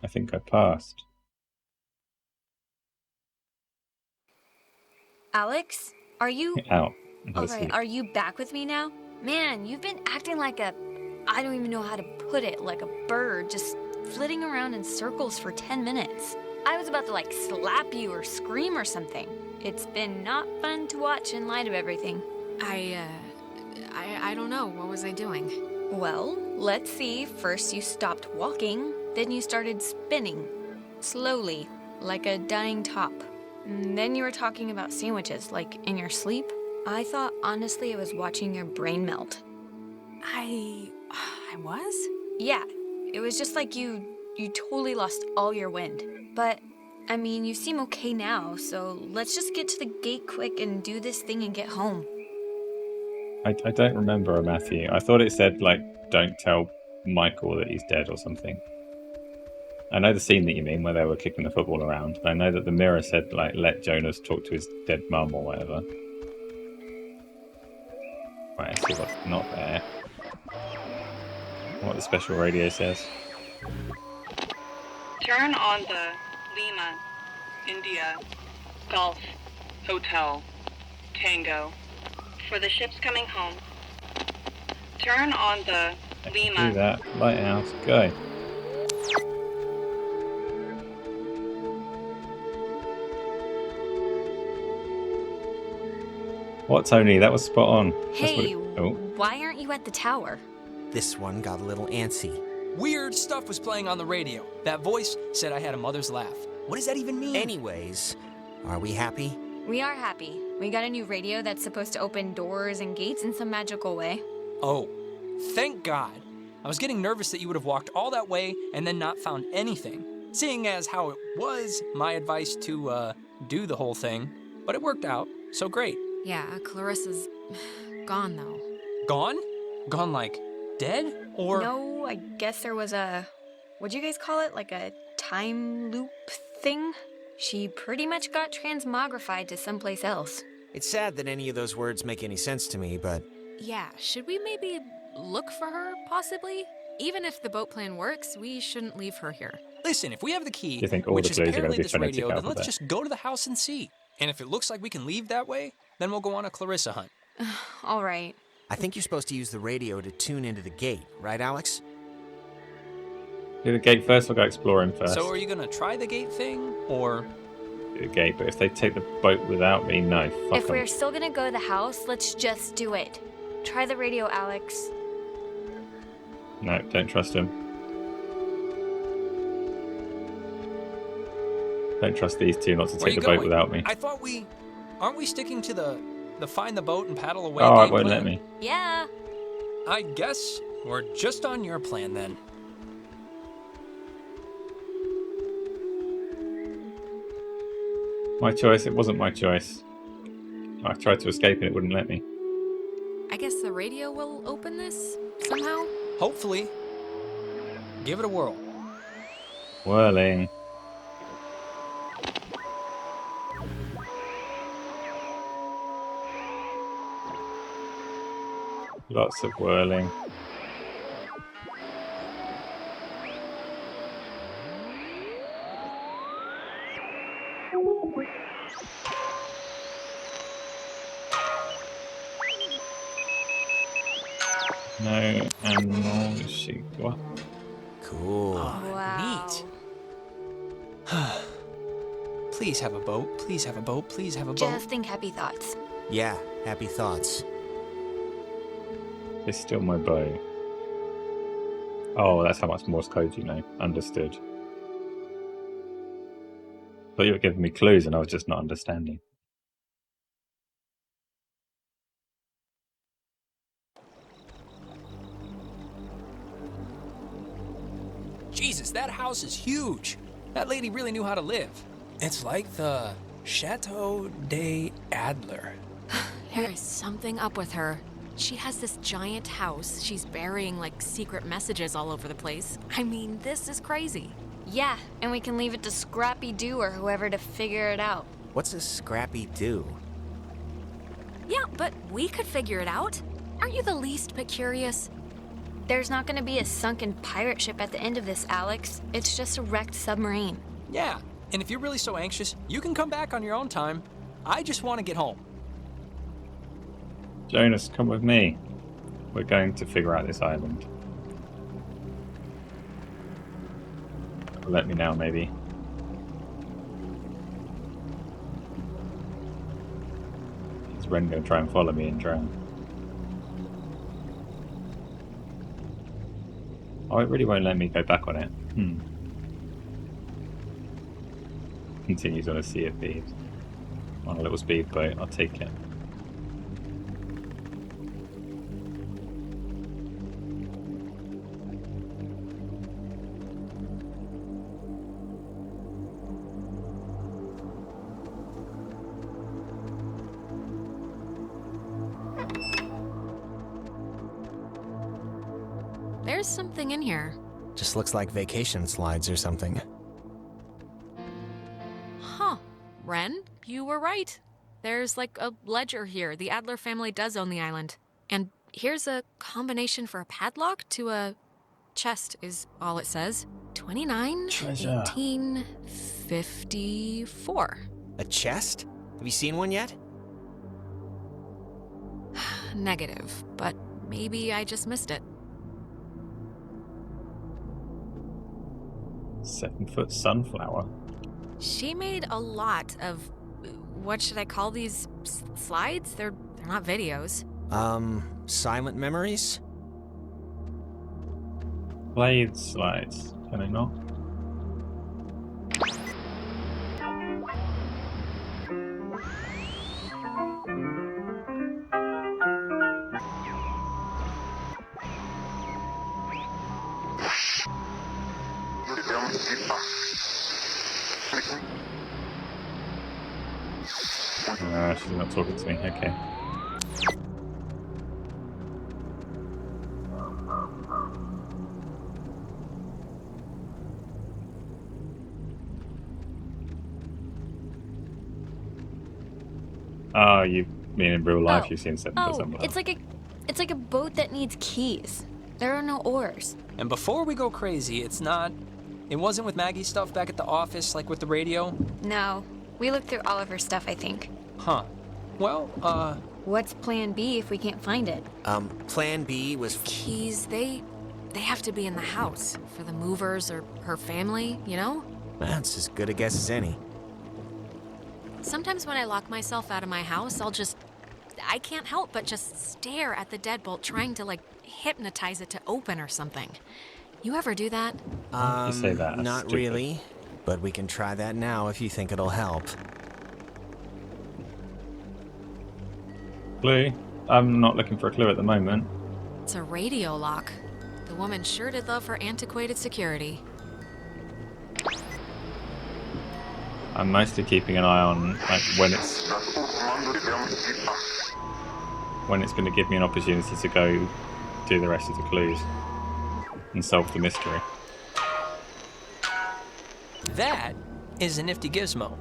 I think I passed. Alex, are you... Out. Alright, are you back with me now? Man, you've been acting like a... I don't even know how to put it, like a bird, just flitting around in circles for 10 minutes. I was about to, like, slap you or scream or something. It's been not fun to watch in light of everything. I don't know. What was I doing? Well, let's see. First you stopped walking, then you started spinning. Slowly, like a dying top. And then you were talking about sandwiches, like in your sleep. I thought, honestly, I was watching your brain melt. I was? Yeah, it was just like you totally lost all your wind. But, I mean, you seem okay now, so let's just get to the gate quick and do this thing and get home. I don't remember, Matthew. I thought it said, like, don't tell Michael that he's dead or something. I know the scene that you mean, where they were kicking the football around. I know that the mirror said, like, let Jonas talk to his dead mum or whatever. Right, let's see what's not there. What the special radio says. Turn on the Lima, India, Golf, Hotel, Tango. For the ships coming home. Turn on the Lima. Do that. Lighthouse. Go. What, Tony? That was spot on. Hey, why aren't you at the tower? This one got a little antsy. Weird stuff was playing on the radio. That voice said I had a mother's laugh. What does that even mean? Anyways, are we happy? We are happy. We got a new radio that's supposed to open doors and gates in some magical way. Oh, thank God. I was getting nervous that you would have walked all that way and then not found anything, seeing as how it was my advice to do the whole thing. But it worked out, so great. Yeah, Clarissa's gone, though. Gone? Gone like dead? Or... No, I guess there was a... What'd you guys call it? Like a time loop thing? She pretty much got transmogrified to someplace else. It's sad that any of those words make any sense to me, but... Yeah, should we maybe look for her, possibly? Even if the boat plan works, we shouldn't leave her here. Listen, if we have the key, Do you think all which the is clues are apparently gonna be this phonetic radio, then alphabet? let's just go to the house and see. And if it looks like we can leave that way, then we'll go on a Clarissa hunt. All right. I think you're supposed to use the radio to tune into the gate, right, Alex? Do the gate first or go exploring first? So are you gonna try the gate thing, or...? Do the gate, but if they take the boat without me, no, fuck If 'em. we're still gonna go to the house, let's just do it. Try the radio, Alex. No, don't trust him. Don't trust these two not to Where take you the boat going? without me. I thought aren't we sticking to the find the boat and paddle away Oh, it game won't plan? let me. Yeah. I guess we're just on your plan then. My choice? It wasn't my choice. I tried to escape and it wouldn't let me. I guess the radio will open this somehow? Hopefully. Give it a whirl. Whirling. Lots of whirling. No animal. What? Cool. Wow. Neat. Please have a boat. Please have a boat. Please have a boat. Just think happy thoughts. Yeah, happy thoughts. It's still my bow. Oh, that's how much Morse code you know. Understood. Thought you were giving me clues and I was just not understanding. Jesus, that house is huge. That lady really knew how to live. It's like the Chateau des Adler. There is something up with her. She has this giant house. She's burying, like, secret messages all over the place. I mean, this is crazy. Yeah, and we can leave it to Scrappy Doo or whoever to figure it out. What's a Scrappy Doo? Yeah, but we could figure it out. Aren't you the least bit curious? There's not gonna be a sunken pirate ship at the end of this, Alex. It's just a wrecked submarine. Yeah, and if you're really so anxious, you can come back on your own time. I just want to get home. Jonas, come with me. We're going to figure out this island. Let me now, maybe. Is Ren going to try and follow me and drown? Oh, it really won't let me go back on it. Continues on a sea of thieves. On a little speedboat, I'll take it. There's something in here. Just looks like vacation slides or something. Huh. Ren, you were right. There's like a ledger here. The Adler family does own the island. And here's a combination for a padlock to a chest is all it says. 29, Treasure. 1854. A chest? Have you seen one yet? Negative, but maybe I just missed it. 7-foot sunflower. She made a lot of, what should I call these slides? They're not videos. Silent memories? Blade slides, can I not? She's not talking to me, okay. Oh, you mean in real life you've seen 7-foot sunflower? It's like a boat that needs keys. There are no oars. And before we go crazy, it wasn't with Maggie's stuff back at the office, like with the radio? No. We looked through all of her stuff, I think. Huh. Well, What's plan B if we can't find it? Plan B was... Keys, they have to be in the house for the movers or her family, you know? That's as good a guess as any. Sometimes when I lock myself out of my house, I can't help but just stare at the deadbolt trying to, like, hypnotize it to open or something. You ever do that? You say that. Not stupid. really. But we can try that now if you think it'll help. Clue? I'm not looking for a clue at the moment. It's a radio lock. The woman sure did love her antiquated security. I'm mostly keeping an eye on like when it's going to give me an opportunity to go do the rest of the clues and solve the mystery. that is a nifty gizmo.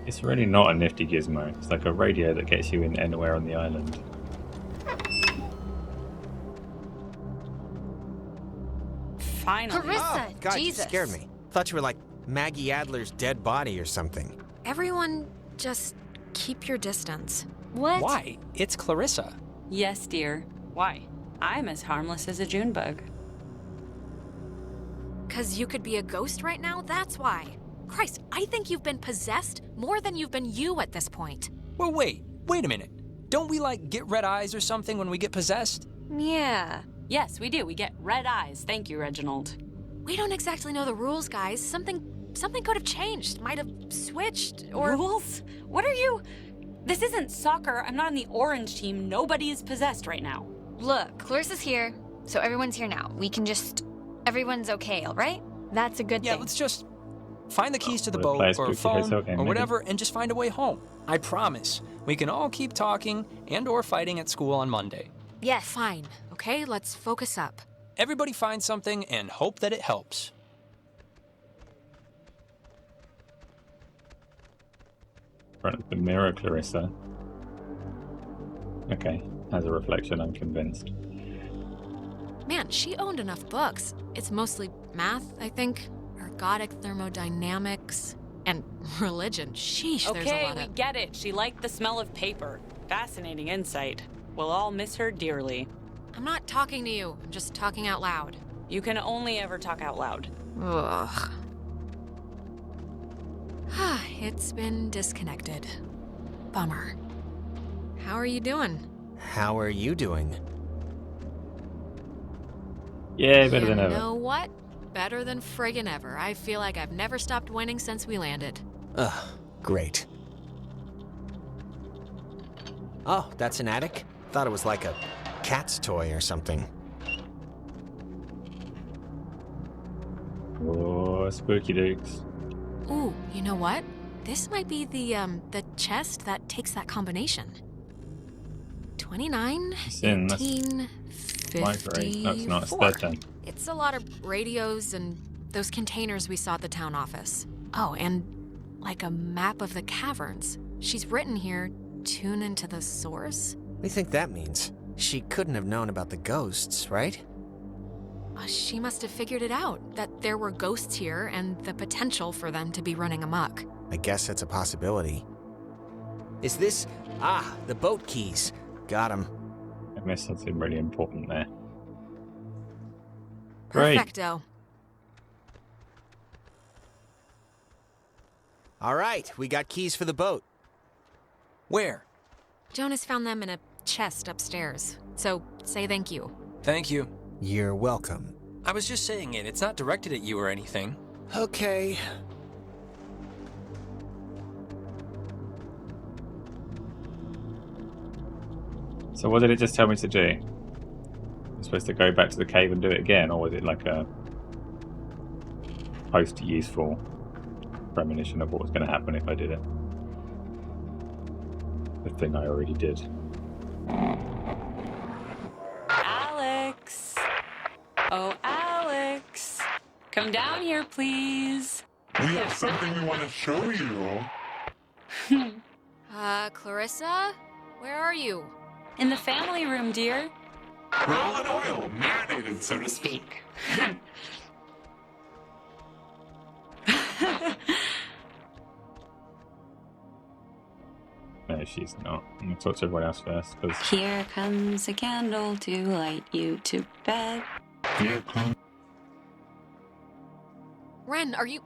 It's really not a nifty gizmo. It's like a radio that gets you in anywhere on the island. Finally. Clarissa, Oh, God, Jesus. you scared me. Thought you were like Maggie Adler's dead body or something. Everyone, just keep your distance. What? Why? It's Clarissa. Yes, dear. Why? I'm as harmless as a June bug. 'Cause you could be a ghost right now? That's why. Christ, I think you've been possessed more than you've been you at this point. Well, wait a minute. Don't we, like, get red eyes or something when we get possessed? Yeah. Yes, we do. We get red eyes. Thank you, Reginald. We don't exactly know the rules, guys. Something could have changed. Might have switched, or... Rules? What are you... This isn't soccer. I'm not on the orange team. Nobody is possessed right now. Look, Clarissa's here, so everyone's here now. We can just... Everyone's okay, all right? That's a good thing. Yeah, let's just find the keys to the Well, boat play or a phone spooky hotel game, or maybe. whatever and just find a way home. I promise. We can all keep talking and or fighting at school on Monday. Yes. Fine, okay? Let's focus up. Everybody find something and hope that it helps. Front of the mirror, Clarissa. Okay, as a reflection, I'm convinced. Man, she owned enough books. It's mostly math, I think. Ergodic thermodynamics. And religion. Sheesh, there's a Okay, lot we of... get it. She liked the smell of paper. Fascinating insight. We'll all miss her dearly. I'm not talking to you. I'm just talking out loud. You can only ever talk out loud. Ugh. It's been disconnected. Bummer. How are you doing? How are you doing? Yeah, better than You ever. know what? Better than friggin' ever. I feel like I've never stopped winning since we landed. Ugh, great. Oh, that's an attic? Thought it was like a cat's toy or something. Oh, spooky dukes. Ooh, you know what? This might be the chest that takes that combination. 29, It's in, that's 18, library. No, it's not. It's 54. third turn. It's a lot of radios and those containers we saw at the town office. Oh, and like a map of the caverns. She's written here, tune into the source. What do you think that means? She couldn't have known about the ghosts, right? She must have figured it out, that there were ghosts here and the potential for them to be running amok. I guess that's a possibility. Is this... Ah, the boat keys. Got 'em. I missed something really important there. Great. Perfecto. All right, we got keys for the boat. Where? Jonas found them in a chest upstairs. So, say thank you. Thank you. You're welcome. I was just saying it. It's not directed at you or anything. Okay. So what did it just tell me to do? I'm supposed to go back to the cave and do it again, or was it like a post-useful premonition of what was going to happen if I did it? The thing I already did. Alex! Oh, Alex! Come down here, please. We have something we want to show you. Clarissa? Where are you? In the family room, dear. Raw in oil, marinated, so to speak. No, she's not. I'm going to talk to everyone else first, because... Here comes a candle to light you to bed. Here comes... Ren, are you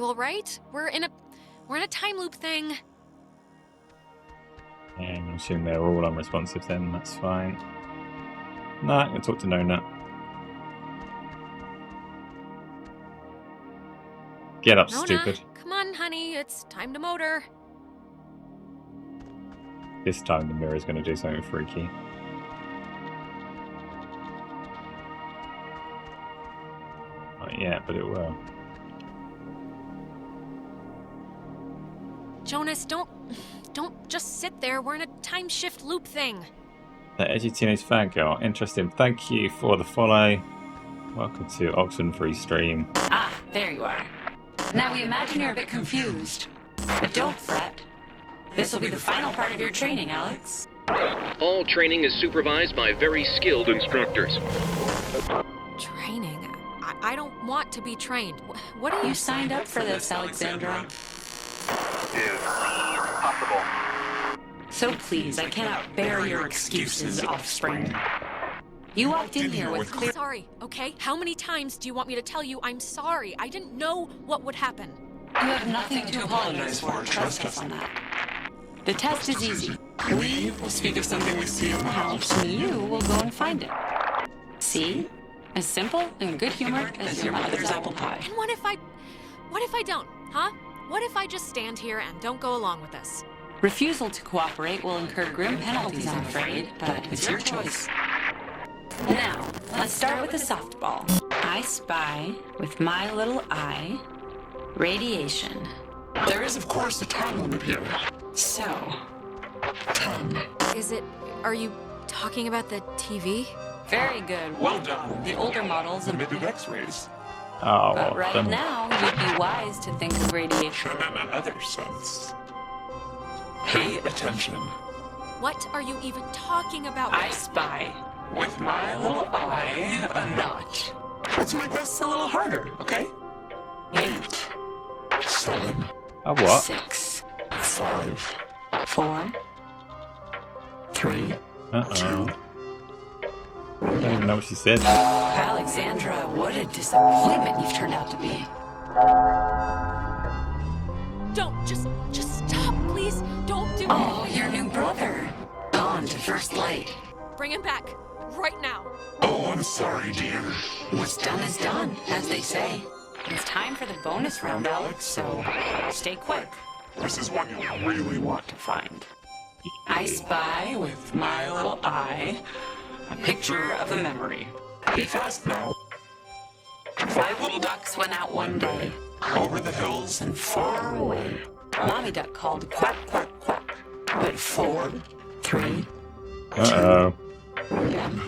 all right? We're in a time loop thing. And I'm assuming they're all unresponsive then, that's fine. Nah, I'm going to talk to Nona. Get up, Nona, stupid. come on, honey. It's time to motor. This time the mirror's going to do something freaky. Not yet, but it will. Jonas, don't just sit there. We're in a time shift loop thing. The edgy teenage fangirl. Interesting. Thank you for the follow. Welcome to Oxenfree stream. Ah, there you are. Now we imagine you're a bit confused. But don't fret. This will be the final part of your training, Alex. All training is supervised by very skilled instructors. Training? I don't want to be trained. What are you... You signed up for this, Alexandra. Is possible. So please, I cannot bear your excuses, offspring. You walked in here with clear. I'm sorry, okay? How many times do you want me to tell you I'm sorry? I didn't know what would happen. You have nothing to apologize for. Trust us on that. The test is easy. We will speak of something we see in the house, and you will go and find it. See? As simple and good-humored as your mother's apple pie. And what if I don't, huh? What if I just stand here and don't go along with this? Refusal to cooperate will incur grim penalties, I'm afraid, but it's your choice. Now, let's start with the softball. I spy, with my little eye, radiation. There is, of course, a time limit here. So, 10. Are you talking about the TV? Very good. Well done. The older models emitted X-rays. Oh, But right damn it. now, you'd be wise to think of radiation. In another sense. Pay attention. What are you even talking about? I spy. With my little eye, a notch. Let's make this a little harder, okay? 8, 7, A what? 6, 5, 4, 3, Uh-oh. I don't even know what she said. Alexandra, what a disappointment you've turned out to be. Don't, just stop, please. Don't do Oh, your new brother. Gone to first light. Bring him back, right now. Oh, I'm sorry, dear. What's done is done, as they say. It's time for the bonus round, Alex, so stay quick. This is one you really want to find. I spy with my little eye a picture of a memory. Be fast now. 5 little ducks went out one day, Over the hills and far away. Mommy duck called quack, quack, quack. But 4, 3, Uh-oh. 1.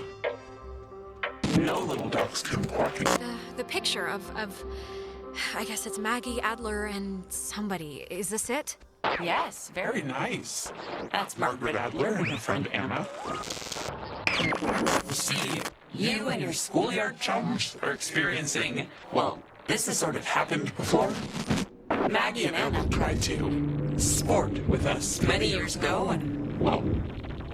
No little ducks come quacking. The picture of, I guess it's Maggie, Adler, and somebody. Is this it? Yes, Very nice. That's Margaret Adler and her friend Anna. See, you and your schoolyard chums are experiencing, well, this has sort of happened before. Maggie and Anna tried to sport with us many years ago, and, well,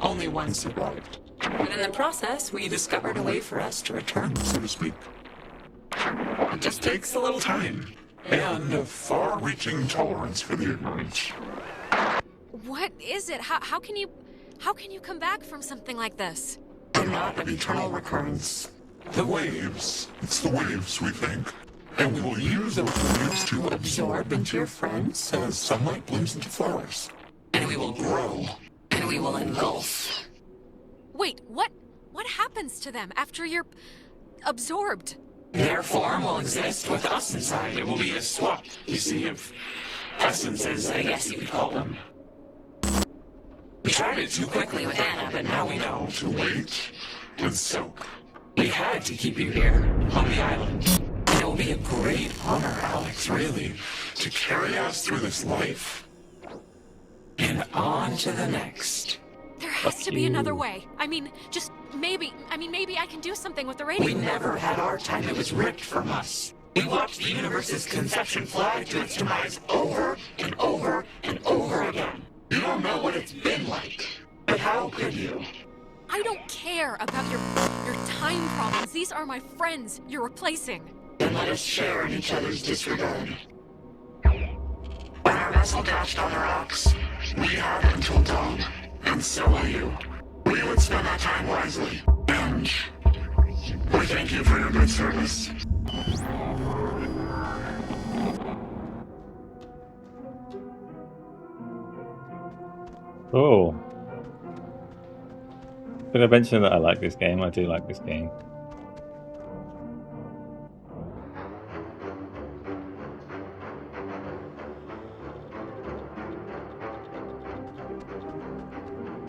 only one survived. But in the process, we discovered a way for us to return, So to speak. It just takes a little time. And a far-reaching tolerance for the ignorant. What is it? How can you come back from something like this? They're not of eternal recurrence. The waves. It's the waves, we think. And we will use those waves to absorb into your friends as sunlight blooms into flowers. And we will grow. and we will engulf. Wait, what happens to them after you're absorbed? Their form will exist with us inside. It will be a swap, you see, of essences, I guess you could call them. We tried it too quickly with Anna, but now we know to wait and soak. We had to keep you here, on the island. And it will be a great honor, Alex, really, to carry us through this life. And on to the next. There has to be another way. I mean, just maybe I can do something with the radio. We never had our time. It was ripped from us. We watched the universe's conception fly to its demise over and over and over again. You don't know what it's been like. But how could you? I don't care about your time problems. These are my friends you're replacing. Then let us share in each other's disregard. When our vessel dashed on the rocks, we had until dawn. And so will you. We would spend that time wisely. And we thank you for your good service. Cool. Did I mention that I like this game? I do like this game.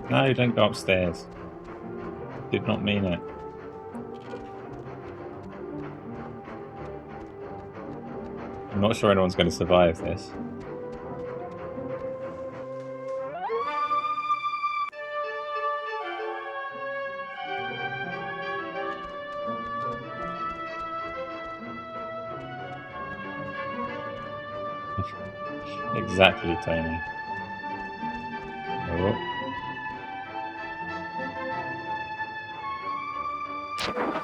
No, don't go upstairs. Did not mean it. I'm not sure anyone's going to survive this. Exactly, Tony. Oh.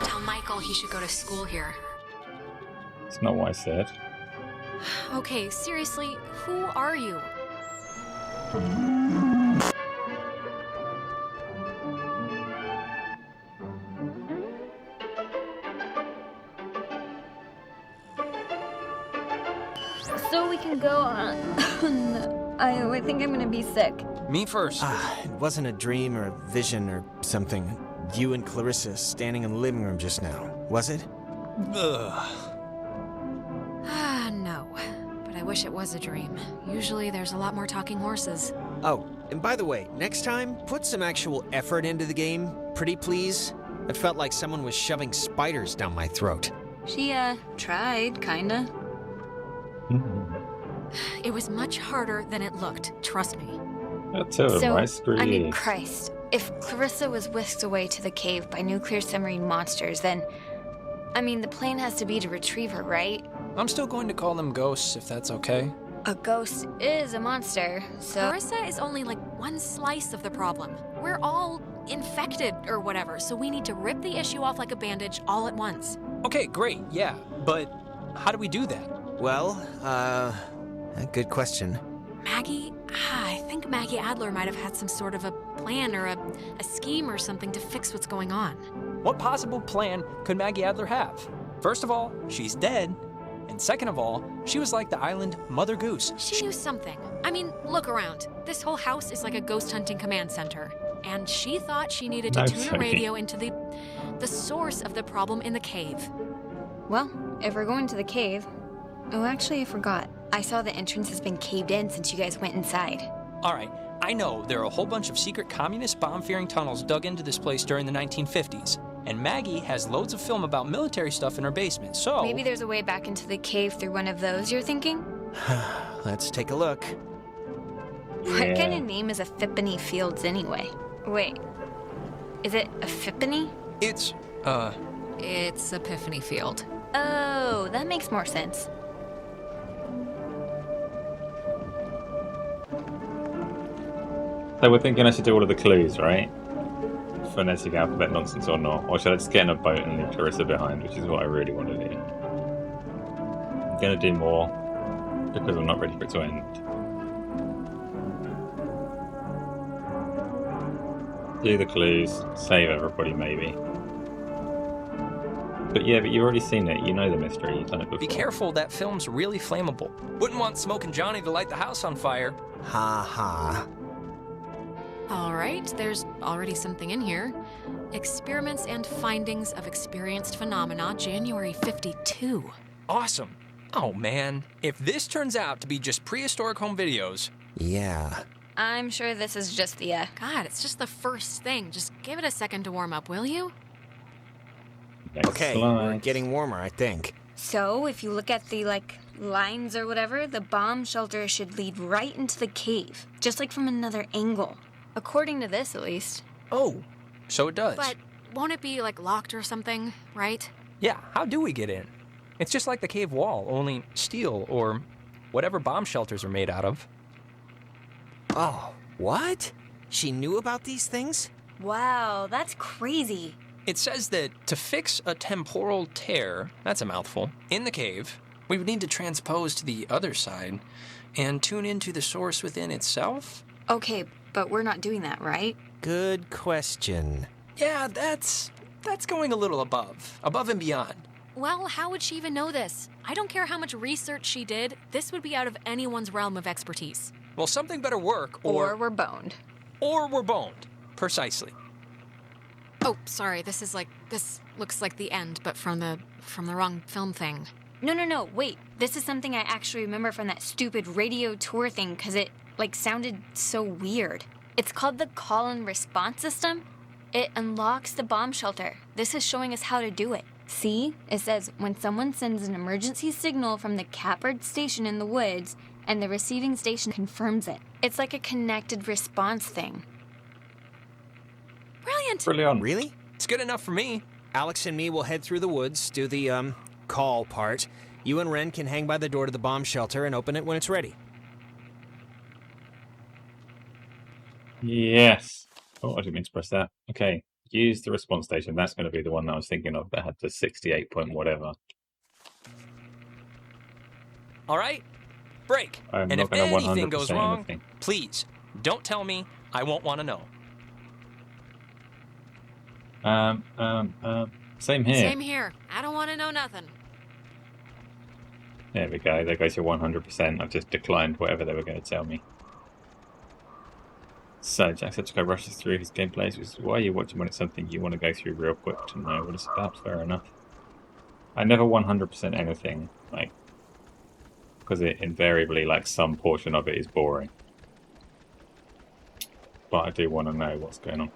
Tell Michael he should go to school here. It's not what I said. Okay, seriously, who are you? So we can go on. I think I'm gonna be sick. Me first. It wasn't a dream or a vision or something. You and Clarissa standing in the living room just now, was it? Ugh. No. But I wish it was a dream. Usually there's a lot more talking horses. Oh, and by the way, next time, put some actual effort into the game, pretty please. It felt like someone was shoving spiders down my throat. She, tried, kinda. It was much harder than it looked, trust me. That's a nice I mean, Christ. If Clarissa was whisked away to the cave by nuclear submarine monsters, then... I mean, the plan has to be to retrieve her, right? I'm still going to call them ghosts, if that's okay. A ghost is a monster, so... Clarissa is only like one slice of the problem. We're all infected or whatever, so we need to rip the issue off like a bandage all at once. Okay, great, yeah. But how do we do that? Well, a good question. Maggie? I think Maggie Adler might have had some sort of a plan or a scheme or something to fix what's going on. What possible plan could Maggie Adler have? First of all, she's dead. And second of all, she was like the island Mother Goose. She knew something. I mean, look around. This whole house is like a ghost hunting command center. And she thought she needed to tune a radio into the source of the problem in the cave. Well, if we're going to the cave... Oh, actually, I forgot. I saw the entrance has been caved in since you guys went inside. All right, I know there are a whole bunch of secret communist bomb-fearing tunnels dug into this place during the 1950s. And Maggie has loads of film about military stuff in her basement, so... Maybe there's a way back into the cave through one of those, you're thinking? Let's take a look. What kind of name is Epiphany Fields anyway? Wait, is it Epiphany? It's Epiphany Field. Oh, that makes more sense. So we're thinking I should do all of the clues, right? Phonetic alphabet nonsense or not? Or should I just get in a boat and leave Clarissa behind, which is what I really want to do. I'm going to do more because I'm not ready for it to end. Do the clues, save everybody maybe. But yeah, but you've already seen it, you know the mystery, you've done it before. Be careful, that film's really flammable. Wouldn't want Smokin' Johnny to light the house on fire. Ha ha. All right, there's already something in here. Experiments and Findings of Experienced Phenomena, January 52. Awesome. Oh man, if this turns out to be just prehistoric home videos... Yeah. I'm sure this is just the, God, it's just the first thing. Just give it a second to warm up, will you? Okay, we're getting warmer, I think. So, if you look at the, lines or whatever, the bomb shelter should lead right into the cave. Just like from another angle. According to this, at least. Oh, so it does. But won't it be, locked or something, right? Yeah, how do we get in? It's just like the cave wall, only steel or whatever bomb shelters are made out of. Oh, what? She knew about these things? Wow, that's crazy. It says that to fix a temporal tear, that's a mouthful, in the cave, we would need to transpose to the other side and tune into the source within itself. Okay, but we're not doing that, right? Good question. Yeah, that's going a little above and beyond. Well, how would she even know this? I don't care how much research she did, this would be out of anyone's realm of expertise. Well, something better work, or we're boned. Or we're boned. Precisely. Oh, sorry, this looks like the end, but from the wrong film thing. No, wait. This is something I actually remember from that stupid radio tour thing, because it, sounded so weird. It's called the call and response system. It unlocks the bomb shelter. This is showing us how to do it. See? It says, when someone sends an emergency signal from the Catbird station in the woods, and the receiving station confirms it. It's like a connected response thing. Brilliant! Brilliant. Really? It's good enough for me. Alex and me will head through the woods, do the, call part. You and Ren can hang by the door to the bomb shelter and open it when it's ready. Yes. Oh, I didn't mean to press that. Okay. use the response station. That's going to be the one that I was thinking of that had the 68 point whatever. All right? Break. I'm And not if going to anything 100% goes wrong, anything. please don't tell me. I won't want to know. Same here. Same here. I don't want to know nothing. There we go. There goes your 100%. I've just declined whatever they were going to tell me. So, Jacksepticeye rushes through his gameplay, which is why you're watching when it's something you want to go through real quick to know what it's about. Fair enough. I never 100% anything, like, because it invariably, like, some portion of it is boring. But I do want to know what's going on.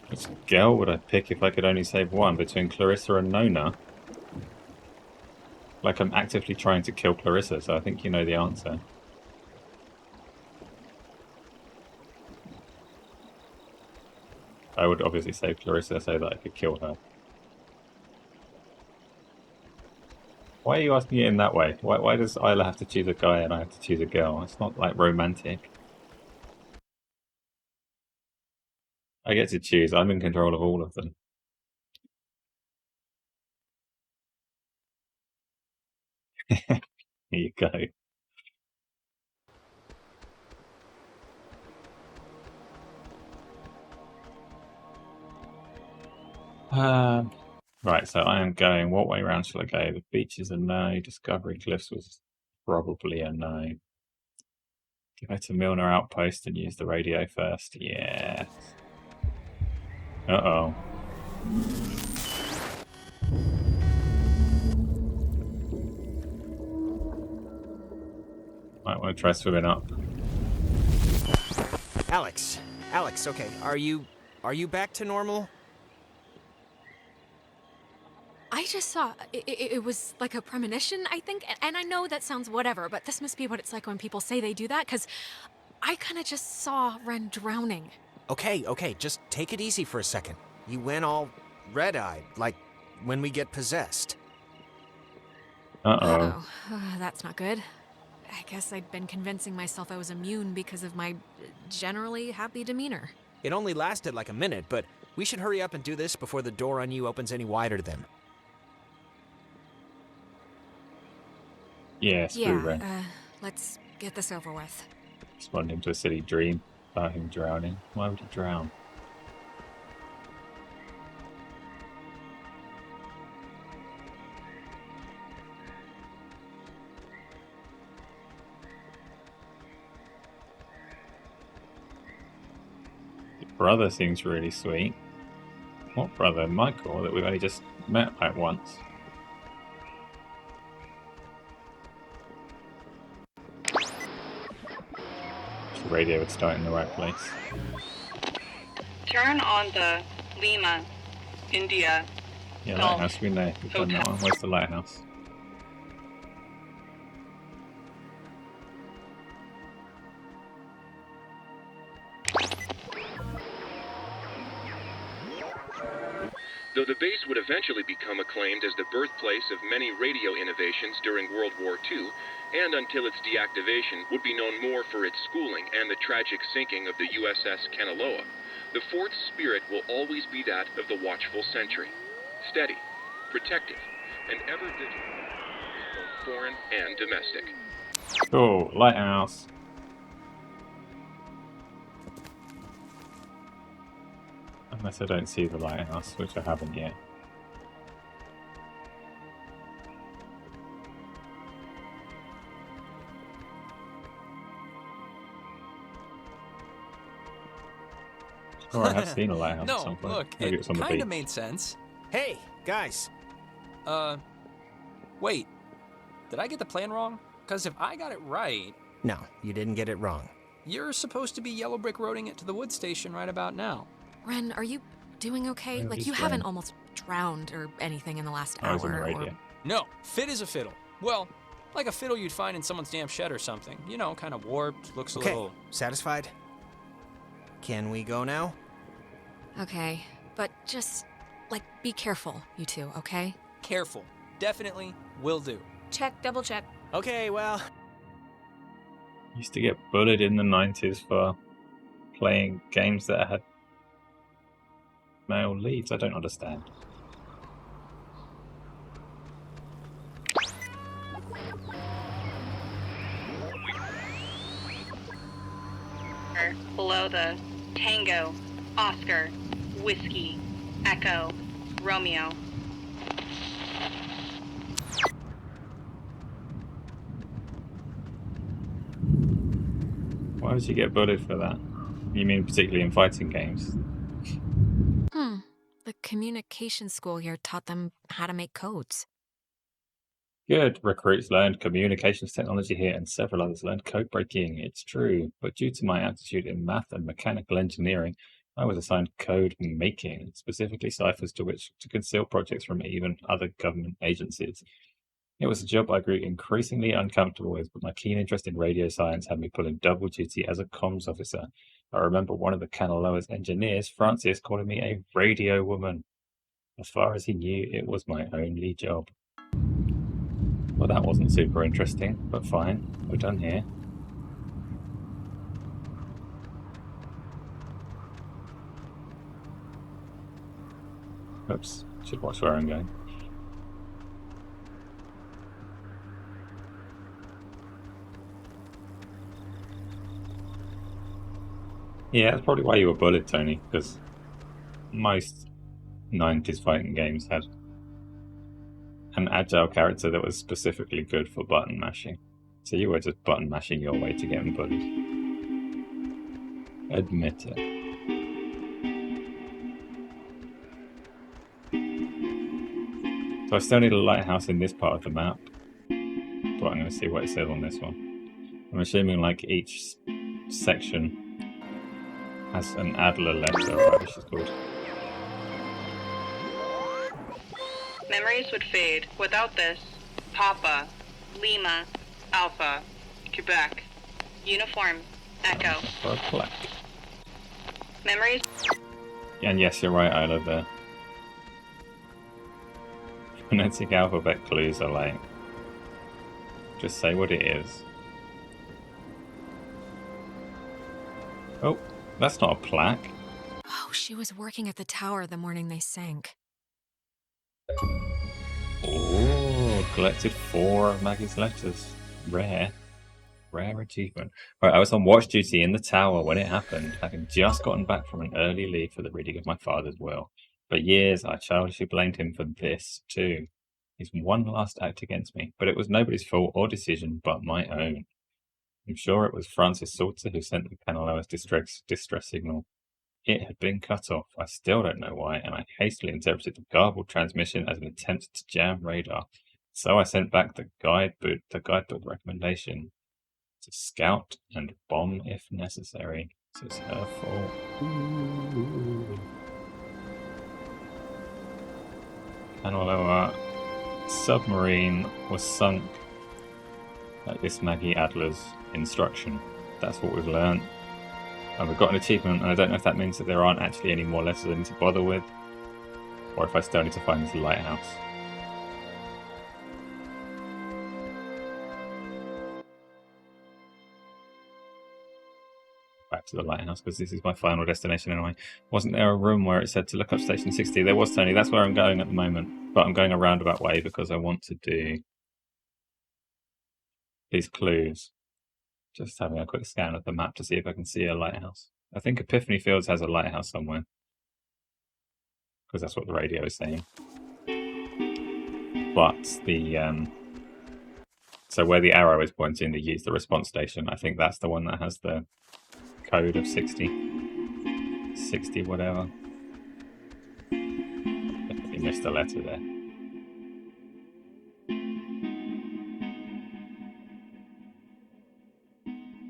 Which girl would I pick if I could only save one between Clarissa and Nona? Like, I'm actively trying to kill Clarissa, so I think you know the answer. I would obviously save Clarissa so that I could kill her. Why are you asking it in that way? Why does Isla have to choose a guy and I have to choose a girl? It's not, like, romantic. I get to choose. I'm in control of all of them. Here you go. Right, so I am going. What way round shall I go? The beach is a no. Discovery Cliffs was probably a no. Go to Milner Outpost and use the radio first. Yeah. Uh-oh. Might want to try swimming up. Alex, okay, are you back to normal? I just saw it was like a premonition, I think, and I know that sounds whatever, but this must be what it's like when people say they do that, because I kind of just saw Ren drowning. Okay, just take it easy for a second. You went all red-eyed, like when we get possessed. Uh-oh. That's not good. I guess I'd been convincing myself I was immune because of my generally happy demeanor. It only lasted like a minute, but we should hurry up and do this before the door on you opens any wider to them. Yeah, screw Ren. Let's get this over with. Responding to a silly dream about him drowning. Why would he drown? Your brother seems really sweet. What brother? Michael, that we've only just met like once. The radio would start in the right place. Turn on the Lima, India. Yeah, Golf lighthouse, we know. We've done that one. Where's the lighthouse? Though the base would eventually become acclaimed as the birthplace of many radio innovations during World War II, and until its deactivation would be known more for its schooling and the tragic sinking of the USS Kanaloa, the fort's spirit will always be that of the watchful sentry. Steady, protective, and ever vigilant, both foreign and domestic. Oh, lighthouse. Unless I don't see the lighthouse, which I haven't yet. Oh, I have seen a lighthouse at some No, point. look, Maybe it it's on the kind beach. of made sense. Hey, guys. Wait. Did I get the plan wrong? Because if I got it right... No, you didn't get it wrong. You're supposed to be yellow brick roading it to the wood station right about now. Ren, are you doing okay? Yeah, Like, he's you haven't fine. almost drowned or anything in the last I was in the hour. radio. No, fit as a fiddle. Well, like a fiddle you'd find in someone's damn shed or something. You know, kind of warped, looks a Okay, little... satisfied? Can we go now? Okay, but just, like, be careful, you two, okay? Careful. Definitely will do. Check, double check. Okay, well... Used to get bullied in the 90s for playing games that had male leads. I don't understand. Below the Tango, Oscar, Whiskey, Echo, Romeo. Why would you get bullied for that? You mean particularly in fighting games? The communication school here taught them how to make codes. Good. Recruits learned communications technology here, and several others learned code breaking. It's true. But due to my aptitude in math and mechanical engineering, I was assigned code making, specifically ciphers to conceal projects from even other government agencies. It was a job I grew increasingly uncomfortable with, but my keen interest in radio science had me pulling double duty as a comms officer. I remember one of the Canaloa's engineers, Francis, calling me a radio woman. As far as he knew, it was my only job. Well, that wasn't super interesting, but fine. We're done here. Oops, should watch where I'm going. Yeah, that's probably why you were bullied, Tony, because most 90s fighting games had an agile character that was specifically good for button mashing. So you were just button mashing your way to getting bullied. Admit it. So I still need a lighthouse in this part of the map, but I'm going to see what it says on this one. I'm assuming like each section has an Adler letter, or whatever she's called. Memories would fade. Without this, Papa, Lima, Alpha, Quebec, Uniform, Echo. For a plaque. Memories. And yes, you're right, Isla, the phonetic alphabet clues are like, just say what it is. Oh, that's not a plaque. Oh, she was working at the tower the morning they sank. Oh, collected 4 of Maggie's letters. Rare achievement. Right, I was on watch duty in the tower when it happened, having just gotten back from an early leave for the reading of my father's will. For years, I childishly blamed him for this, too. His one last act against me, but it was nobody's fault or decision but my own. I'm sure it was Francis Salter who sent the Canaloa's distress signal. It had been cut off. I still don't know why, and I hastily interpreted the garbled transmission as an attempt to jam radar. So I sent back the guidebook recommendation to scout and bomb if necessary. So it's her fault. Ooh. Canaloa submarine was sunk at this Maggie Adler's instruction. That's what we've learned. And we've got an achievement, and I don't know if that means that there aren't actually any more letters I need to bother with, or if I still need to find this lighthouse. Back to the lighthouse, because this is my final destination anyway. Wasn't there a room where it said to look up Station 60? There was, Tony. That's where I'm going at the moment. But I'm going a roundabout way because I want to do these clues. Just having a quick scan of the map to see if I can see a lighthouse. I think Epiphany Fields has a lighthouse somewhere, because that's what the radio is saying. But the so where the arrow is pointing, they use the response station. I think that's the one that has the code of 60 whatever. Definitely missed a letter there.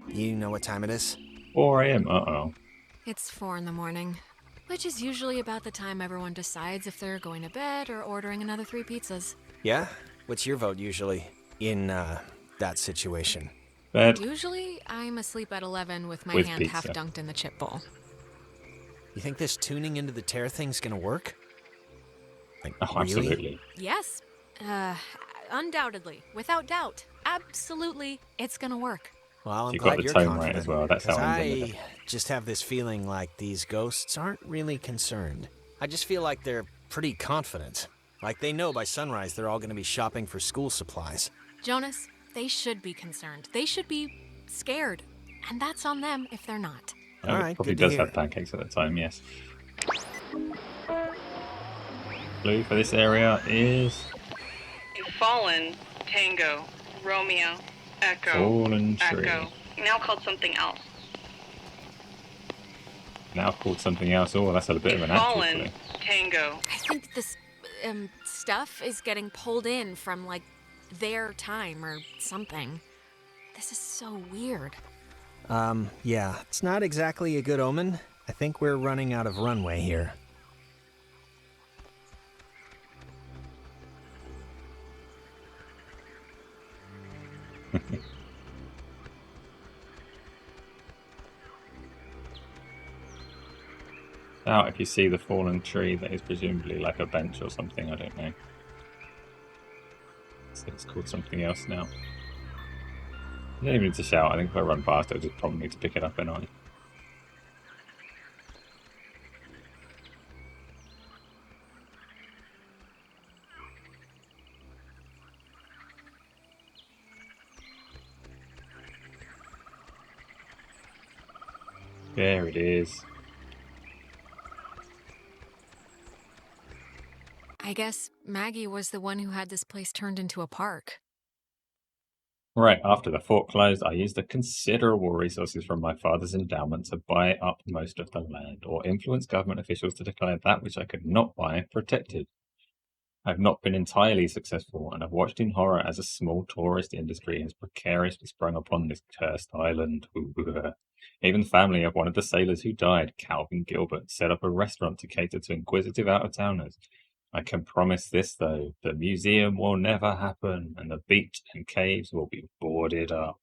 You know what time it is? 4 a.m. Uh-oh. It's 4 in the morning, which is usually about the time everyone decides if they're going to bed or ordering another 3 pizzas. Yeah? What's your vote usually in that situation? Bed. Usually, I'm asleep at 11 with my With hand pizza. half dunked in the chip bowl. You think this tuning into the tear thing's gonna work? Like, Oh, really? absolutely. Yes, undoubtedly, without doubt. Absolutely, it's gonna work. Well, I'm You got glad the you're tone confident, right as well. That's how 'cause I'm in with it. I just have this feeling like these ghosts aren't really concerned. I just feel like they're pretty confident. Like they know by sunrise they're all going to be shopping for school supplies. Jonas, they should be concerned. They should be scared. And that's on them if they're not. All It right, probably good to does hear. have pancakes at the time, yes. Clue for this area is Fallen, Tango, Romeo, Echo, Fallen Tree. Echo. Now called something else. Now called something else. Oh, that's a bit of an actual clue. Fallen, Tango. I think this stuff is getting pulled in from, like, their time or something. This is so weird. Yeah, it's not exactly a good omen. I think we're running out of runway here. Out if you see the fallen tree that is presumably like a bench or something, I don't know. So it's called something else now. You don't even need to shout. I think if I run past it'll just prompt me to pick it up anyway. There it is. I guess Maggie was the one who had this place turned into a park. Right, after the fort closed, I used the considerable resources from my father's endowment to buy up most of the land, or influence government officials to declare that which I could not buy protected. I've not been entirely successful, and I've watched in horror as a small tourist industry has precariously sprung upon this cursed island. Even the family of one of the sailors who died, Calvin Gilbert, set up a restaurant to cater to inquisitive out-of-towners. I can promise this, though, the museum will never happen, and the beach and caves will be boarded up.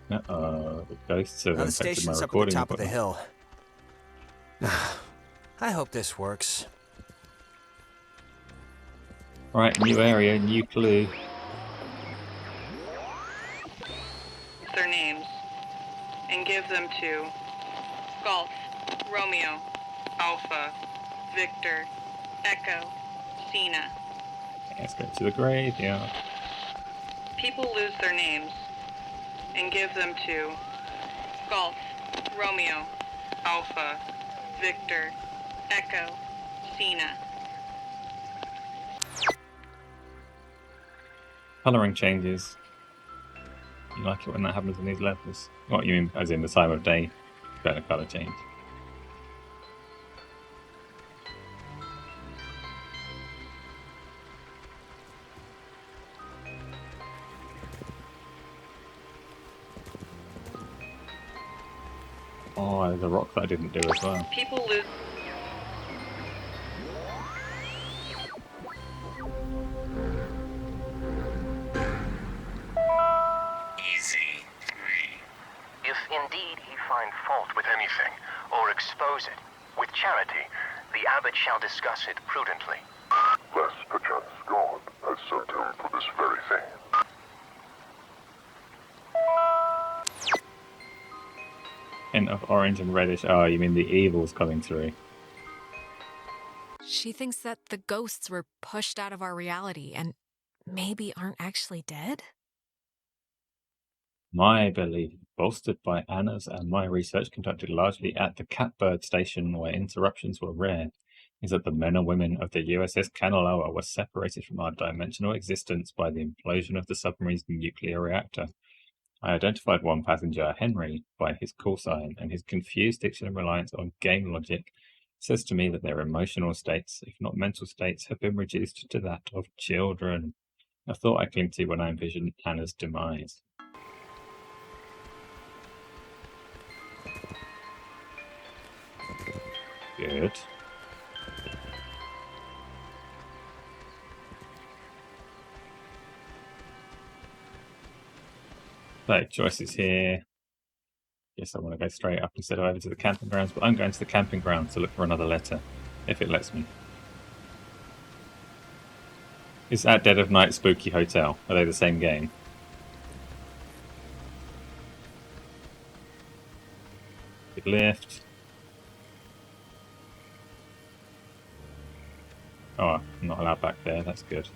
The ghosts have Now the infected my station's up at the recording top of the equipment. hill. I hope this works. Right, new area, new clue. Their names. And give them to Golf, Romeo, Alpha, Victor, Echo, Cena. Let's go to the graveyard. People lose their names. And give them to Golf, Romeo, Alpha, Victor, Echo, Cena. Colouring changes. You like it when that happens in these levels? What you mean, as in the time of day, better colour change. Oh, there's a rock that I didn't do as well. People lose. Easy 3. If indeed he find fault with anything, or expose it, with charity, the abbot shall discuss it prudently. Lest perchance God has sent him for this very thing. Hint of orange and reddish. Oh, you mean the evil's coming through. She thinks that the ghosts were pushed out of our reality and maybe aren't actually dead? My belief, bolstered by Anna's and my research conducted largely at the Catbird station where interruptions were rare, is that the men and women of the USS Kanaloa were separated from our dimensional existence by the implosion of the submarine's nuclear reactor. I identified one passenger, Henry, by his call sign, and his confused diction and reliance on game logic says to me that their emotional states, if not mental states, have been reduced to that of children. A thought I cling to when I envision Anna's demise. Good. Right, Joyce is here. Guess I want to go straight up instead of over to the camping grounds, but I'm going to the camping grounds to look for another letter, if it lets me. Is At Dead of Night Spooky Hotel? Are they the same game? Good lift. Oh, I'm not allowed back there, that's good.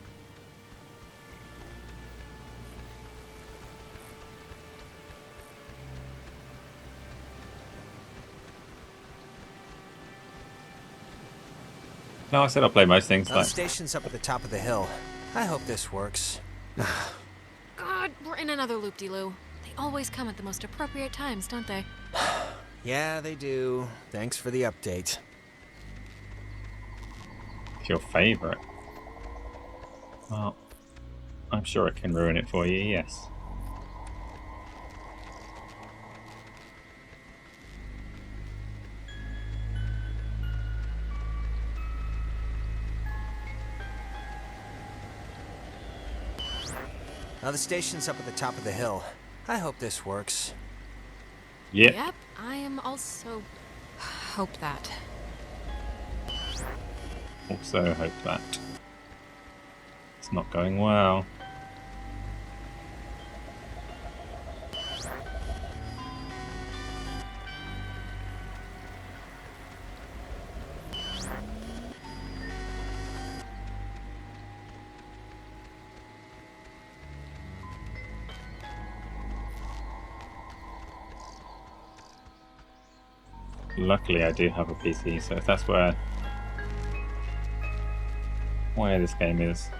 No, I said I'll play most things. The station's up at the top of the hill. I hope this works. God, we're in another loop-de-loo. They always come at the most appropriate times, don't they? Yeah, they do. Thanks for the update. It's your favourite. Well, I'm sure it can ruin it for you, yes. Now the station's up at the top of the hill. I hope this works. Yeah. Yep, I am also hope that. Also hope that. It's not going well. Luckily I do have a PC, so if that's where this game is.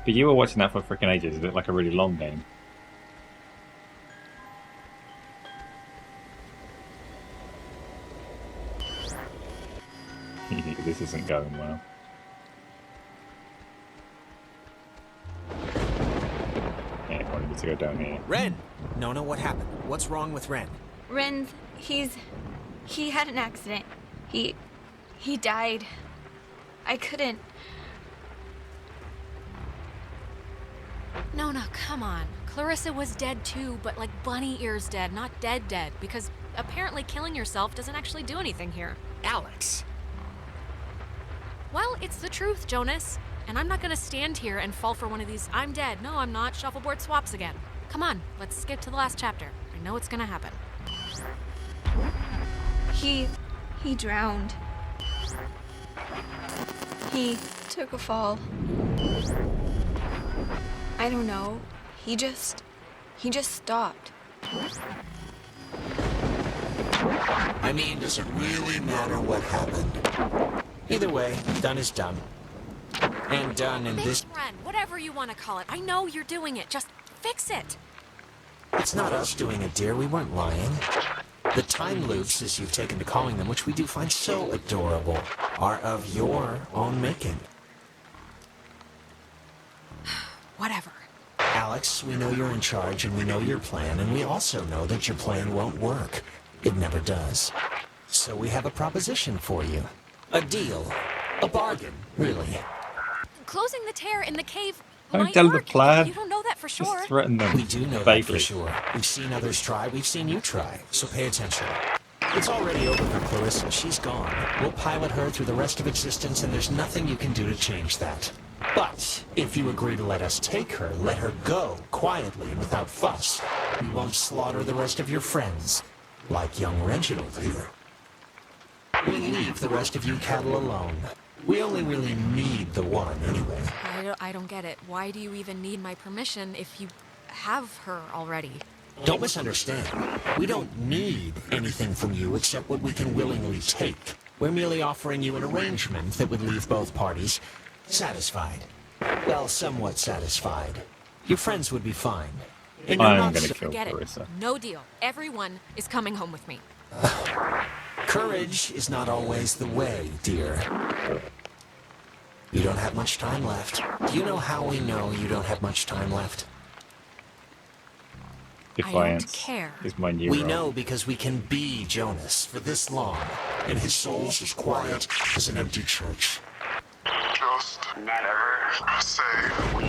But you were watching that for freaking ages. Is it like a really long game? This isn't going well. Yeah, probably need to go down here. Ren! Nona, what happened? What's wrong with Ren? Ren, he had an accident. He died. I couldn't. No, come on. Clarissa was dead too, but like bunny ears dead, not dead, because apparently killing yourself doesn't actually do anything here. Alex! Well, it's the truth, Jonas. And I'm not gonna stand here and fall for one of these I'm dead, no I'm not, shuffleboard swaps again. Come on, let's skip to the last chapter. I know it's gonna happen. He drowned. He took a fall. I don't know. He just stopped. I mean, does it really matter what happened? Either way, done is done. And done in this... Ren, whatever you want to call it. I know you're doing it. Just fix it. It's not us doing it, dear. We weren't lying. The time loops, as you've taken to calling them, which we do find so adorable, are of your own making. Whatever. Alex, we know you're in charge and we know your plan, and we also know that your plan won't work. It never does. So we have a proposition for you. A deal. A bargain, really. Closing the tear in the cave Don't might tell work. the plan. You don't know that for sure. Just threaten them. We do know that for sure. We've seen others try, we've seen you try, so pay attention. It's already over for Clarissa. She's gone. We'll pilot her through the rest of existence, and there's nothing you can do to change that. But if you agree to let us take her, let her go, quietly and without fuss. We won't slaughter the rest of your friends, like young Reginald here. We'll leave the rest of you cattle alone. We only really need the one, anyway. I don't get it. Why do you even need my permission if you have her already? Don't misunderstand. We don't need anything from you except what we can willingly take. We're merely offering you an arrangement that would leave both parties satisfied. Well, somewhat satisfied. Your friends would be fine. And you're I'm not gonna so- kill Forget it. Clarissa. No deal. Everyone is coming home with me. Courage is not always the way, dear. You don't have much time left. Do you know how we know you don't have much time left? Defiance is my new We role. know because we can be Jonas for this long, and his soul's as quiet as an empty church. Just never say we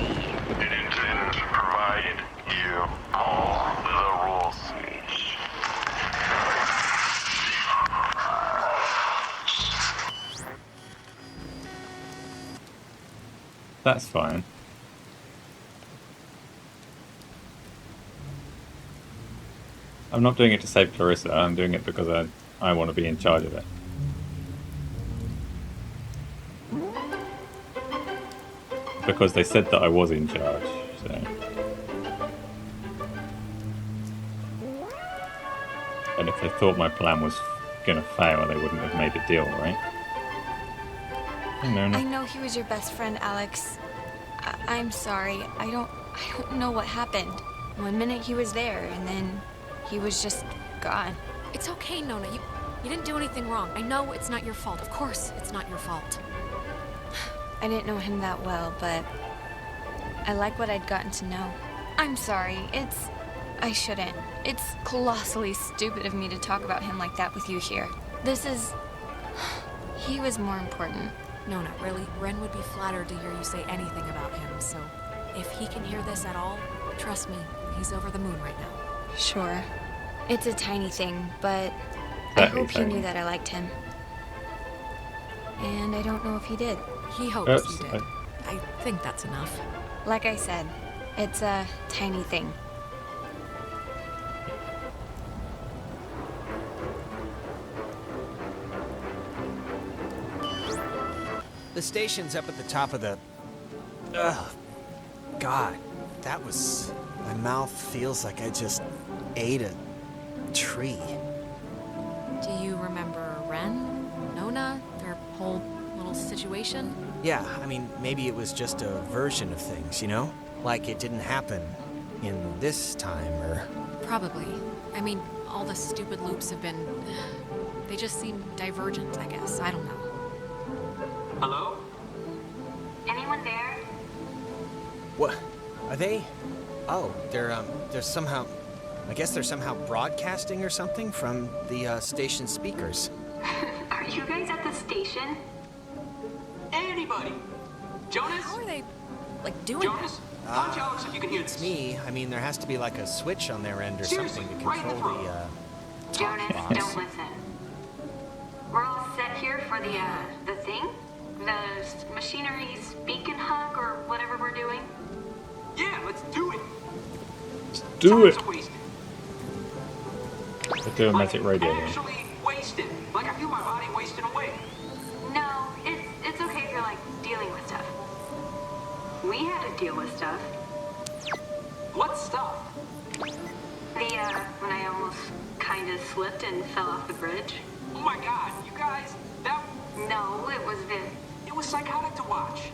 didn't provide you all the rules. That's fine. I'm not doing it to save Clarissa, I'm doing it because I want to be in charge of it. Because they said that I was in charge, so... And if they thought my plan was gonna fail, they wouldn't have made a deal, right? No. I know he was your best friend, Alex. I'm sorry. I don't know what happened. One minute he was there, and then he was just gone. It's okay, Nona. You didn't do anything wrong. I know it's not your fault. Of course, it's not your fault. I didn't know him that well, but I like what I'd gotten to know. I'm sorry. I shouldn't. It's colossally stupid of me to talk about him like that with you here. He was more important. No, not really. Ren would be flattered to hear you say anything about him, so if he can hear this at all, trust me, he's over the moon right now. Sure. It's a tiny thing, but I hope he knew that I liked him. And I don't know if he did. He hopes you did. I think that's enough. Like I said, it's a tiny thing. The station's up at the top of the... Ugh. God, that was... My mouth feels like I just ate a tree. Do you remember Ren? Nona? Their whole little situation? Yeah, I mean, maybe it was just a version of things, you know? Like it didn't happen in this time, or... Probably. I mean, all the stupid loops have been... They just seem divergent, I guess. I don't know. Hello? Anyone there? What? Are they? Oh, they're somehow... I guess they're somehow broadcasting or something from the station speakers. Are you guys at the station? Anybody? Jonas? How are they, like, doing Jonas? Punch Alex if you can hear It's this. me. I mean, there has to be like a switch on their end or Seriously, something to right in the control throat. the, Jonas, box. don't listen. We're all set here for the thing? The machinery speak and hug or whatever we're doing? Yeah, let's do it. Do it! Time's wasted. Let's do a magic radio here. Actually wasted. Like I feel my body wasting away. No, it's okay if you're like dealing with stuff. We had to deal with stuff. What stuff? When I almost kind of slipped and fell off the bridge. Oh my god, you guys, that... No, it was It was psychotic to watch.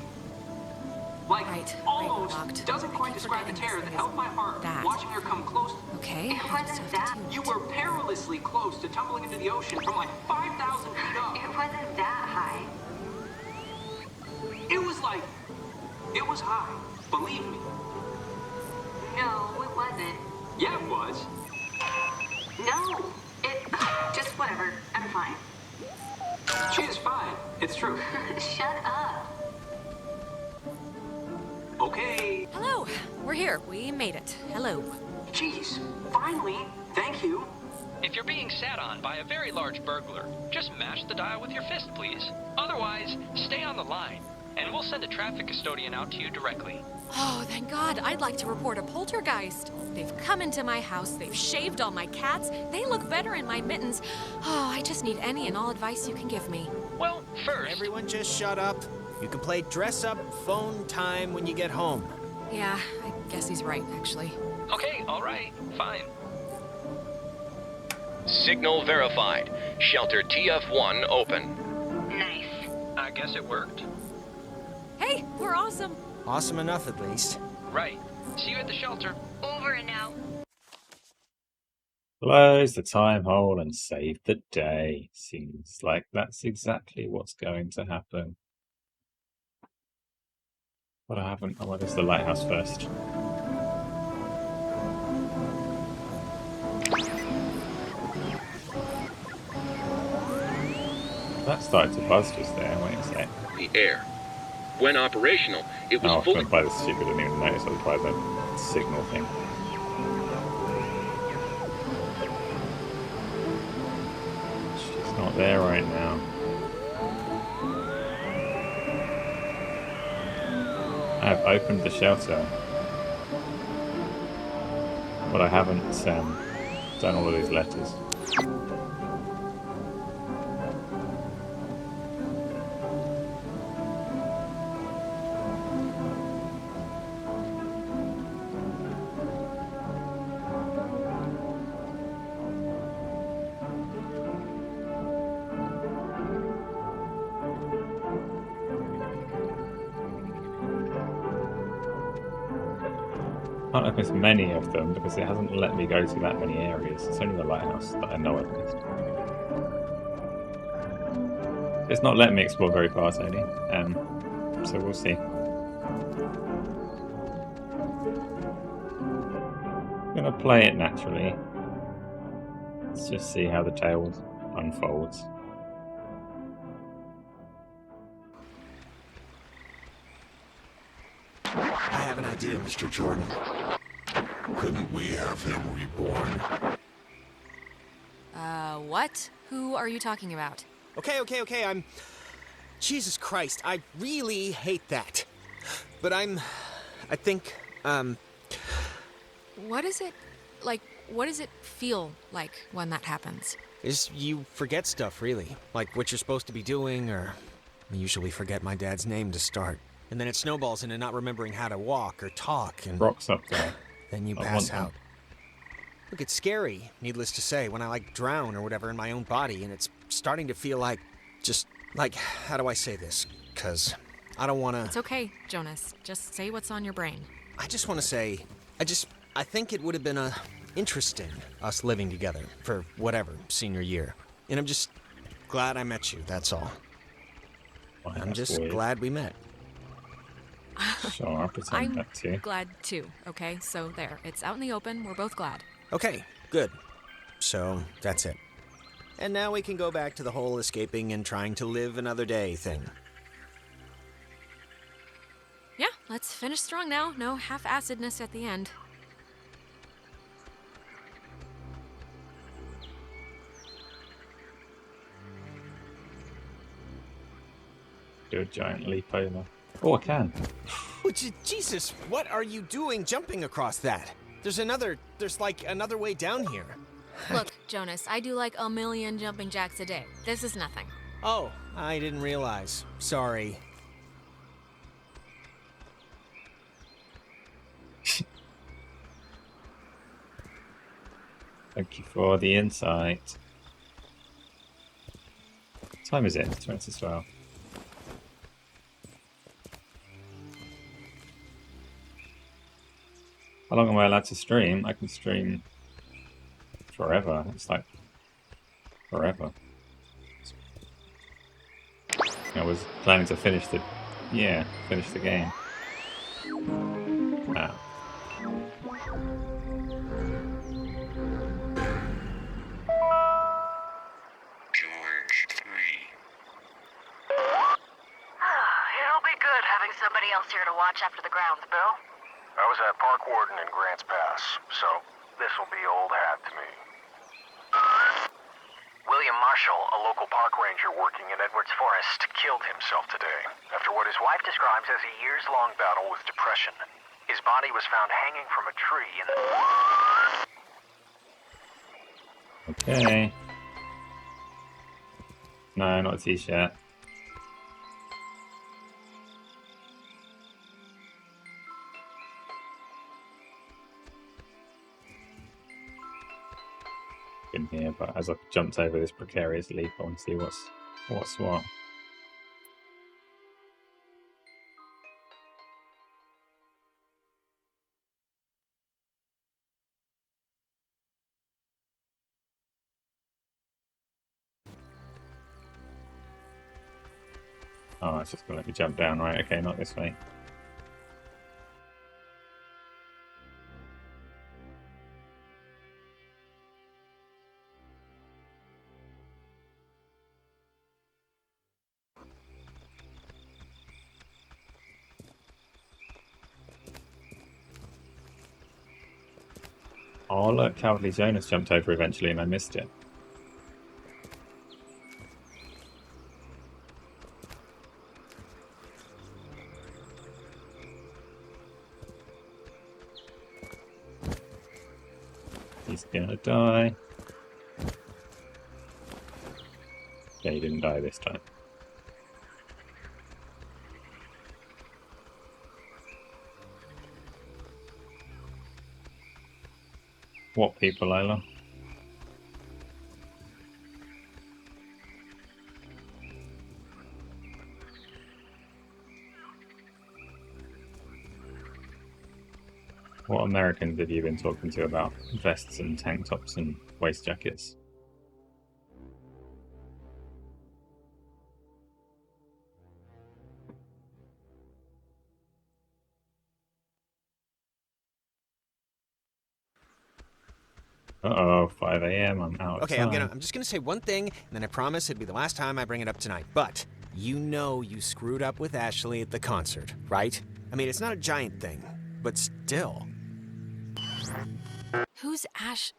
Like, almost doesn't quite describe the terror that held my heart watching her come close. Okay. It wasn't that. You were perilously close to tumbling into the ocean from like 5,000 feet up. It wasn't that high. It was like... It was high. Believe me. No, it wasn't. Yeah, it was. No, just whatever. I'm fine. She is fine. It's true. Shut up. Okay. Hello. We're here. We made it. Hello. Jeez. Finally. Thank you. If you're being sat on by a very large burglar, just mash the dial with your fist, please. Otherwise, stay on the line, and we'll send a traffic custodian out to you directly. Oh, thank God. I'd like to report a poltergeist. They've come into my house. They've shaved all my cats. They look better in my mittens. Oh, I just need any and all advice you can give me. Well, first... Everyone just shut up. You can play dress-up phone time when you get home. Yeah, I guess he's right, actually. Okay, all right, fine. Signal verified. Shelter TF1 open. guess it worked. Hey, we're awesome. Awesome enough, at least. Right. See you at the shelter. Over and out. Close the time hole and save the day. Seems like that's exactly what's going to happen. But I haven't. I want to go to the lighthouse first. That started to buzz just there. Wait a sec. The air. When operational, it was Oh, I was fully... going to buy the stupid. I didn't even notice I was by the signal thing. She's not there right now. I have opened the shelter, but I haven't done all of these letters. I can't open as many of them because it hasn't let me go to that many areas. It's only the lighthouse that I know I've missed. It's not letting me explore very far, Tony. So we'll see. I'm gonna play it naturally. Let's just see how the tale unfolds. I have an idea, Mr. Jordan. Couldn't we have him reborn? What? Who are you talking about? Okay, I'm... Jesus Christ, I really hate that. But I think, What is it, like, what does it feel like when that happens? is you forget stuff, really. Like what you're supposed to be doing, or... I usually forget my dad's name to start. And then it snowballs into not remembering how to walk or talk, and... Rocks up there. Then you I pass want out. them. Look, it's scary, needless to say, when I, like, drown or whatever in my own body, and it's starting to feel like... just, like, how do I say this? 'Cause I don't want to... It's okay, Jonas. Just say what's on your brain. I just want to say, I think it would have been interesting, us living together for whatever, senior year. And I'm just glad I met you, that's all. Well, I'm that's just weird. glad we met. Sure, I'll pretend I'm that too. glad too, okay? So there, it's out in the open. We're both glad. Okay, good. So, that's it. And now we can go back to the whole escaping and trying to live another day thing. Yeah, let's finish strong now. No half-acidness at the end. Do a giant leap over. Oh, I can. Oh, Jesus, what are you doing jumping across that? There's like another way down here. Look, Jonas, I do like 1,000,000 jumping jacks a day. This is nothing. Oh, I didn't realize. Sorry. Thank you for the insight. What time is it? 20 to 12. How long am I allowed to stream? I can stream forever. It's like forever. I was planning to finish the game. Ah. It'll be good having somebody else here to watch after the grounds, Bill. I was at Park Warden in Grants Pass, so this'll be old hat to me. William Marshall, a local park ranger working in Edwards Forest, killed himself today after what his wife describes as a years-long battle with depression. His body was found hanging from a tree in the... Okay. No, not a t-shirt. In here, but as I've jumped over this precarious leap, I want to see what's what. Oh, it's just gonna let me jump down, right? Okay, not this way. Oh, look, Cowardly Jonas jumped over eventually and I missed it. He's gonna die. Yeah, he didn't die this time. What people, Lila? What Americans have you been talking to about vests and tank tops and waist jackets? Uh-oh, 5 a.m. I'm out of Okay, time. I'm just gonna say one thing, and then I promise it'll be the last time I bring it up tonight. But you know you screwed up with Ashley at the concert, right? I mean, it's not a giant thing, but still. Who's Ash?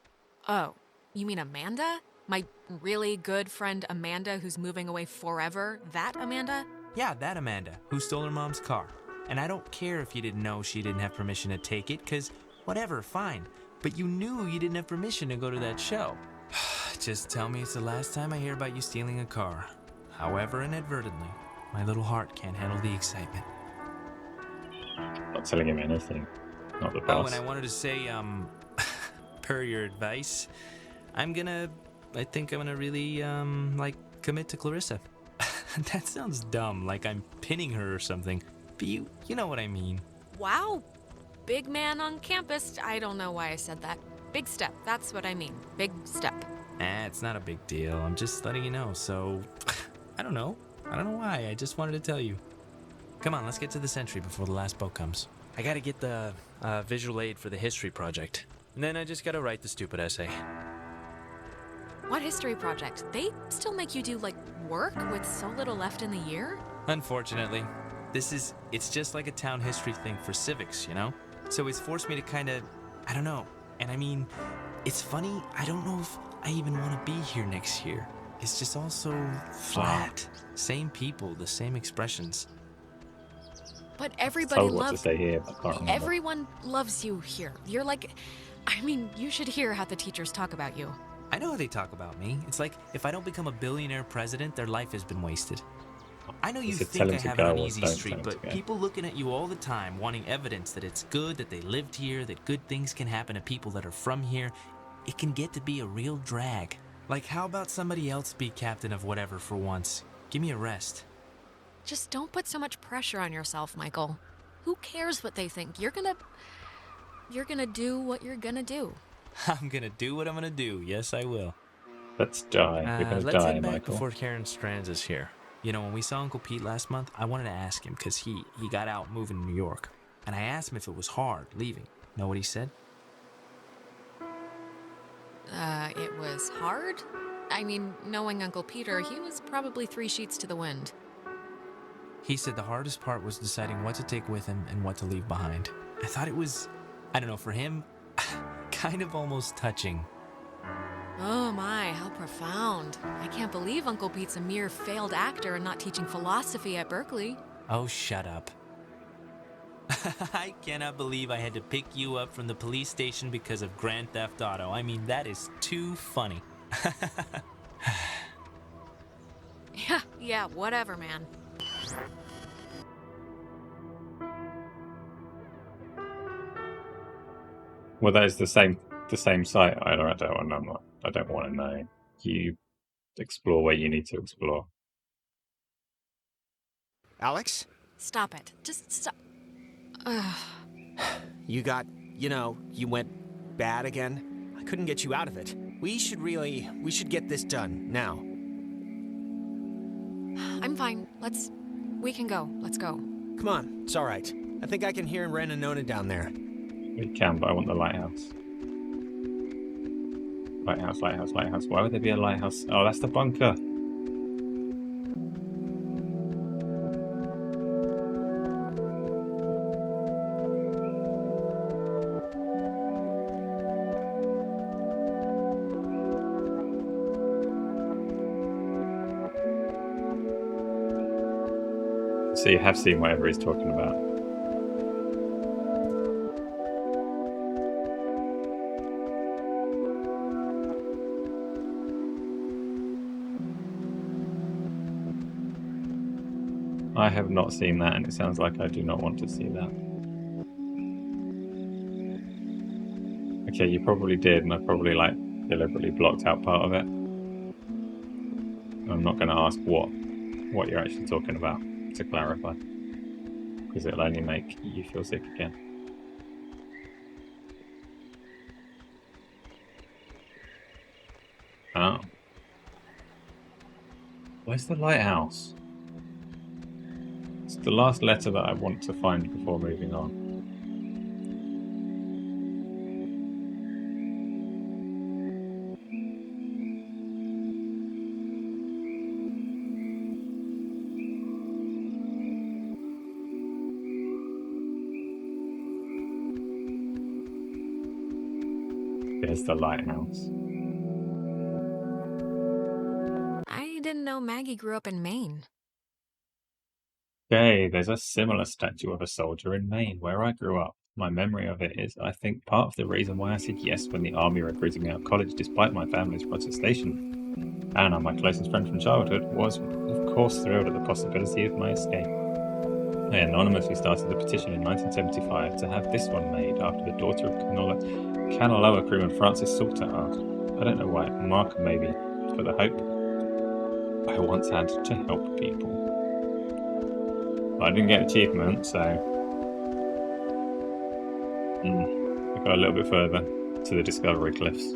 Oh, you mean Amanda? My really good friend Amanda who's moving away forever? That Amanda? Yeah, that Amanda, who stole her mom's car. And I don't care if you didn't know she didn't have permission to take it, because whatever, fine. But you knew you didn't have permission to go to that show. Just tell me it's the last time I hear about you stealing a car. However inadvertently, my little heart can't handle the excitement. Not telling him anything. Not the Oh, boss. and I wanted to say, per your advice, I think I'm gonna really, commit to Clarissa. That sounds dumb, like I'm pinning her or something. But you know what I mean. Wow. Big man on campus. I don't know why I said that. Big step. That's what I mean. Big step. It's not a big deal. I'm just letting you know, so... I don't know why. I just wanted to tell you. Come on, let's get to the Sentry before the last boat comes. I gotta get the visual aid for the history project. And then I just gotta write the stupid essay. What history project? They still make you do, work with so little left in the year? Unfortunately. It's just like a town history thing for civics, you know? So it's forced me to kinda... I don't know. And I mean, it's funny, I don't know if I even want to be here next year. It's just all so flat. Same people, the same expressions. But everybody what to say here, but I can't remember. Everyone loves you here. You're you should hear how the teachers talk about you. I know how they talk about me. It's like, if I don't become a billionaire president, their life has been wasted. I know you think I have it on easy street, but people looking at you all the time, wanting evidence that it's good, that they lived here, that good things can happen to people that are from here, it can get to be a real drag. Like, how about somebody else be captain of whatever for once? Give me a rest. Just don't put so much pressure on yourself, Michael. Who cares what they think? You're gonna do what you're gonna do. I'm gonna do what I'm gonna do. Yes, I will. Let's die. We're gonna let's die, head back Michael. before Karen Strands is here. You know, when we saw Uncle Pete last month, I wanted to ask him, because he got out moving to New York. And I asked him if it was hard leaving. Know what he said? It was hard? I mean, knowing Uncle Peter, he was probably 3 sheets to the wind. He said the hardest part was deciding what to take with him and what to leave behind. I thought it was, I don't know, for him, kind of almost touching. Oh my, how profound. I can't believe Uncle Pete's a mere failed actor and not teaching philosophy at Berkeley. Oh, shut up. I cannot believe I had to pick you up from the police station because of Grand Theft Auto. I mean, that is too funny. Yeah, whatever, man. Well, that is the same site. I don't want to know. You explore where you need to explore. Alex? Stop it. Just stop. You went bad again. I couldn't get you out of it. We should get this done now. I'm fine. Let's We can go. Let's go. Come on, it's all right. I think I can hear Ren and Nona down there. We can, but I want the lighthouse. Lighthouse, lighthouse, lighthouse. Why would there be a lighthouse? Oh, that's the bunker. So you have seen whatever he's talking about. I have not seen that, and it sounds like I do not want to see that. Okay, you probably did, and I probably like deliberately blocked out part of it. I'm not going to ask what you're actually talking about, to clarify, because it'll only make you feel sick again. Oh. Where's the lighthouse? It's the last letter that I want to find before moving on. There's the lighthouse. I didn't know Maggie grew up in Maine. Okay, there's a similar statue of a soldier in Maine, where I grew up. My memory of it is, I think, part of the reason why I said yes when the army recruited me out of college despite my family's protestation. Anna, my closest friend from childhood, was, of course, thrilled at the possibility of my escape. I anonymously started the petition in 1975 to have this one made after the daughter of Kanaloa crewman Francis Salter asked. I don't know why, Mark maybe, for the hope I once had to help people. I didn't get achievement, so I got a little bit further to the Discovery Cliffs.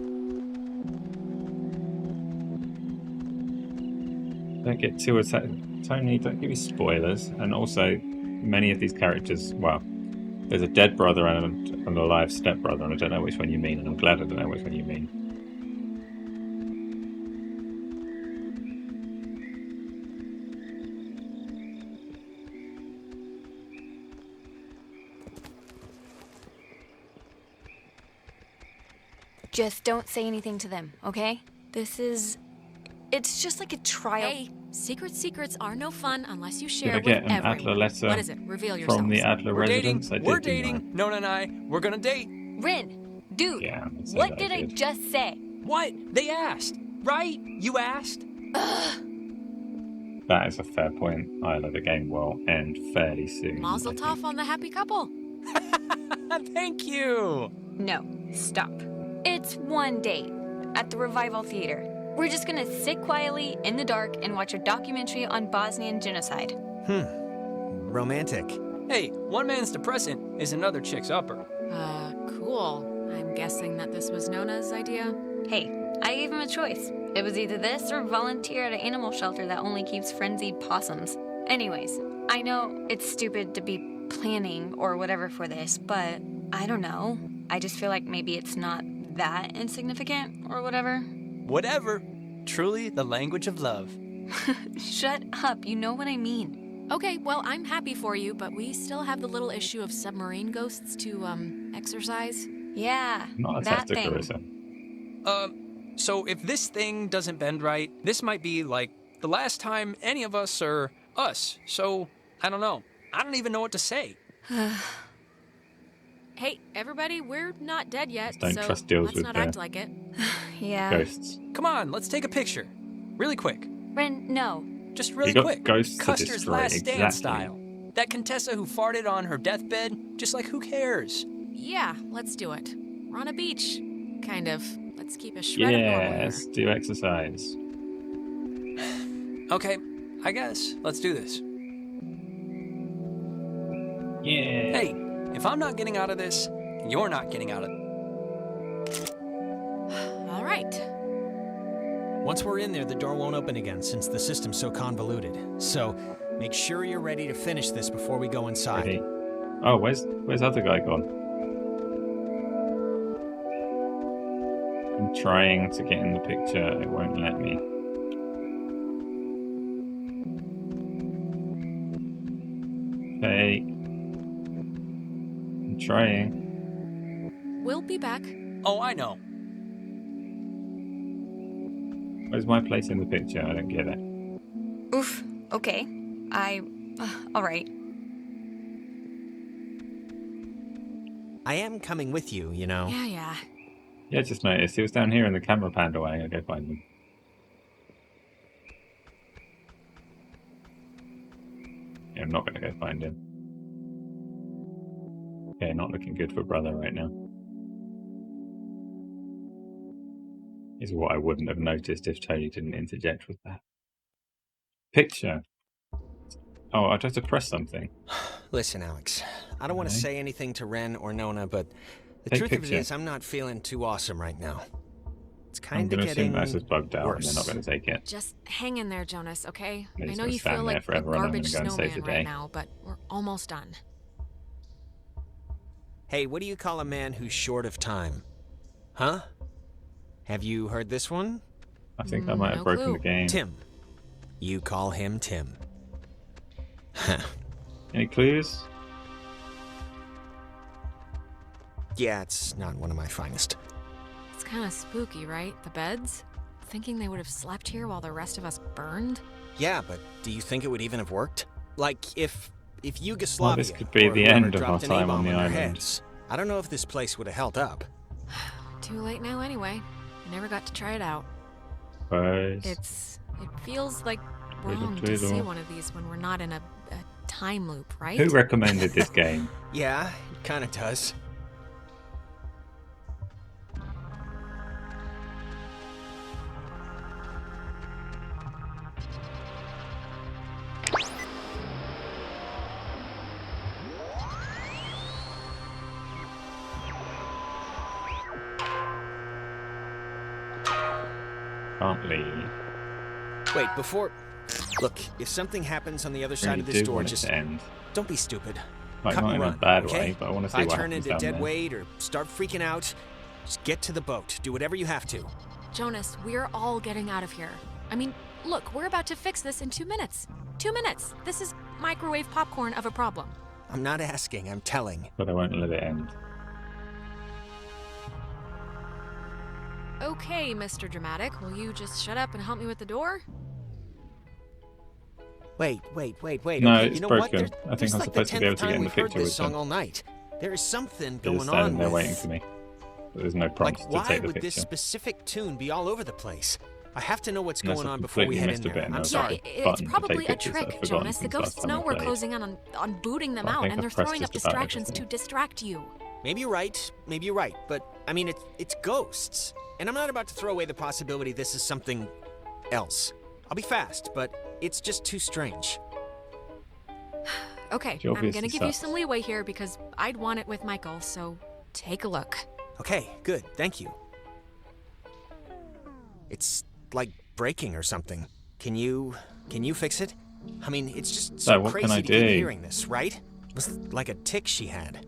Don't get too attached, Tony. Don't give me spoilers. And also, many of these characters, well, there's a dead brother and an alive stepbrother, and I don't know which one you mean, and I'm glad I don't know which one you mean. Just don't say anything to them, okay? It's just like a trial. Hey, secrets are no fun unless you share Did I with get an everyone. Adler letter What is it? Reveal yourselves. from the Adler We're residence? dating. I We're did, didn't dating. Nona and I. We're gonna date. Rin, dude, Yeah, I'm gonna say what that did I did. just say? What? They asked, right? You asked. That is a fair point. Isla, the game will end fairly soon. Mazel tov on the happy couple. Thank you. No, stop. It's one date at the Revival Theater. We're just gonna sit quietly in the dark and watch a documentary on Bosnian genocide. Romantic. Hey, one man's depressant is another chick's upper. Cool. I'm guessing that this was Nona's idea. Hey, I gave him a choice. It was either this or volunteer at an animal shelter that only keeps frenzied possums. Anyways, I know it's stupid to be planning or whatever for this, but I don't know. I just feel like maybe it's not that insignificant or whatever. Whatever. Truly the language of love. Shut up, you know what I mean. Okay, well, I'm happy for you, but we still have the little issue of submarine ghosts to, exercise. Yeah, Not that attached to thing. Clarissa. So if this thing doesn't bend right, this might be like the last time any of us are us. So, I don't know. I don't even know what to say. Hey, everybody, we're not dead yet, Don't so trust deals let's with not the act like it. Yeah. Ghosts. Come on, let's take a picture. Really quick. Ren, no. Just really got quick. ghosts to Custer's destroy, Last Stand exactly. style. That Contessa who farted on her deathbed, just like who cares? Yeah, let's do it. We're on a beach. Kind of. Let's keep a shred of normal here. Yes, do exercise. Okay, I guess. Let's do this. Yeah. Hey, if I'm not getting out of this, you're not getting out of it. All right. Once we're in there, the door won't open again since the system's so convoluted. So, Make sure you're ready to finish this before we go inside. Ready. Oh, where's other guy gone? I'm trying to get in the picture. It won't let me. Okay. I'm trying. We'll be back. Oh, I know. Where's my place in the picture? I don't get it. Oof. Okay. All right. I am coming with you, you know. Yeah. Yeah, I just noticed. He was down here and the camera panned away. I'll go find him. Yeah, I'm not going to go find him. Okay, not looking good for brother right now. Is what I wouldn't have noticed if Tony didn't interject with that. Picture. Oh, I tried to press something. Listen, Alex, I don't want to say anything to Ren or Nona, but the Take truth of it picture. is I'm not feeling too awesome right now. It's I'm kind of going to assume getting that's just bugged out worse. and they're not going to take it. Just hang in there, Jonas, okay? And I he's know gonna you stand feel there like a forever and I'm garbage gonna go and save snowman the day. right now, but we're almost done. Hey, what do you call a man who's short of time? Huh? Have you heard this one? I think I might have broken the game. Tim. You call him Tim. Any clues? Yeah, it's not one of my finest. It's kind of spooky, right? The beds? Thinking they would have slept here while the rest of us burned? Yeah, but do you think it would even have worked? Like, if Yugoslavia Well, this could be or the whoever end of our dropped an time on A-bomb the their island. heads, I don't know if this place would have held up. Too late now anyway. I never got to try it out. Suppose. It feels like wrong to Twiddle. see one of these when we're not in a time loop, right? Who recommended this game? Yeah, it kind of does. Can't leave. Wait, before... Look, if something happens on the other side Really of this do door, want it just... to end. Don't be stupid. Like, Cut not and in a run, bad okay? way, but I want to If see I what turn happens into down dead there. weight or start freaking out, just get to the boat. Do whatever you have to. Jonas, we're all getting out of here. I mean, look, we're about to fix this in 2 minutes. 2 minutes. This is microwave popcorn of a problem. I'm not asking, I'm telling. But I won't let it end. Okay, Mr. Dramatic, will you just shut up and help me with the door? Wait. No, Okay, it's you know broken. what? There's I think I'm like supposed the to be able 10th to get time in the we've heard picture this with song them. all night. There is something They're going just on standing there with... waiting for me. But there's no prompts Like, to why take the would this picture. specific tune be all over the place? I have to know what's Unless going I on before we completely head in missed a there. bit and I'm I was sorry. like, It's button to probably take a pictures that I've trick, forgotten Jonas. The since last ghosts time I know we're played. closing in on booting them I out, think and I've they're pressed throwing up just about distractions to everything. distract you. Maybe you're right, but I mean, it's ghosts. And I'm not about to throw away the possibility this is something else. I'll be fast, but it's just too strange. Okay, She I'm obviously gonna give you sucks. some leeway here because I'd want it with Michael, so take a look. Okay, good, thank you. It's like breaking or something. Can you fix it? I mean, it's just so what can crazy I to keep do? hearing this, right? It was like a tick she had.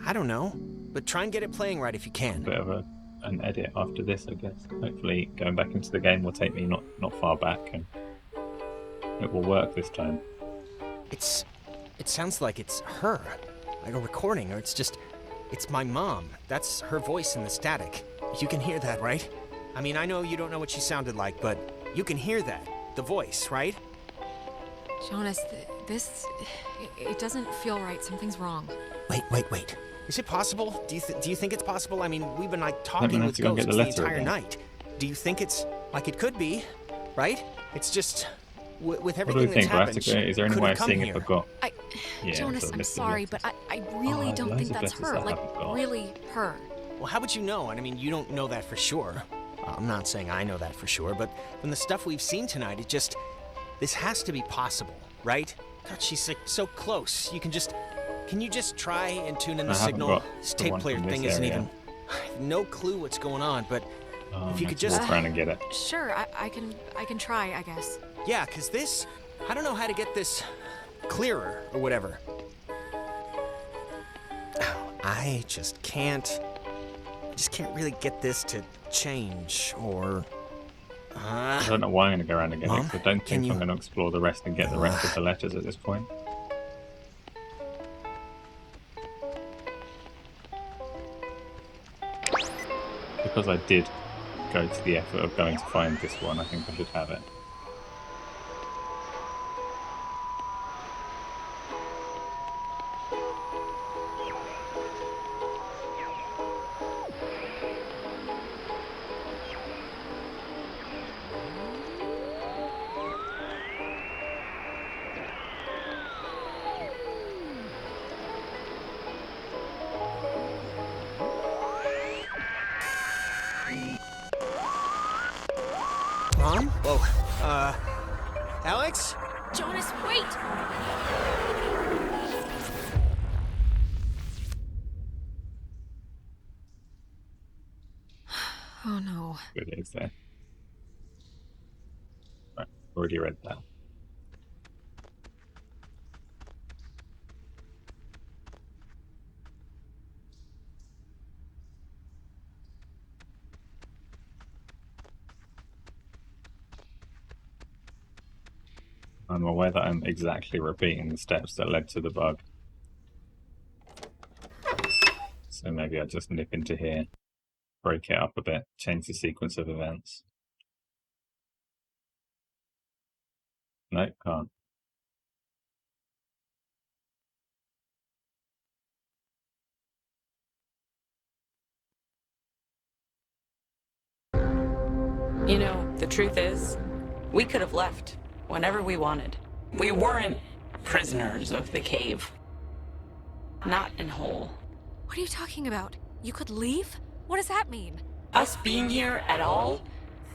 I don't know, but try and get it playing right if you can. Bit of an edit after this, I guess. Hopefully, going back into the game will take me not far back, and it will work this time. It sounds like it's her, like a recording, or it's my mom. That's her voice in the static. You can hear that, right? I mean, I know you don't know what she sounded like, but you can hear that, the voice, right? Jonas, it doesn't feel right. Something's wrong. Wait. Is it possible? Do you think it's possible? I mean, we've been like I'm talking gonna have with to go and ghosts get the the letter entire again. night. Do you think it's like it could be, right? It's just with What do everything we that's think? Do I have happened. to go? Is there any could way have of come seeing here. if I've got? Yeah, Jonas, so I'm list of sorry, letters. but I really have don't loads think of that's letters her. that I Like, haven't got. really her. Well, how would you know? I mean, you don't know that for sure. I'm not saying I know that for sure, but from the stuff we've seen tonight, this has to be possible, right? God, she's like so close. Can you just try and tune in the I haven't signal? got This the tape one player from this thing isn't area. even... I have no clue what's going on, but if you could Let's just... walk around and get it. Sure, I can try, I guess. Yeah, because this I don't know how to get this clearer or whatever. I just can't really get this to change or... I don't know why I'm going to go around again, Mom, because I don't think I'm going to explore the rest and get the rest of the letters at this point. Because I did go to the effort of going to find this one, I think I should have it. Mom? Whoa. Alex? Jonas, wait! Oh no. Good, it's there. Right, already read that. I'm aware that I'm exactly repeating the steps that led to the bug. So maybe I just nip into here, break it up a bit, change the sequence of events. No, can't. You know, the truth is, we could have left whenever we wanted. We weren't prisoners of the cave. Not in whole. What are you talking about? You could leave? What does that mean? Us being here at all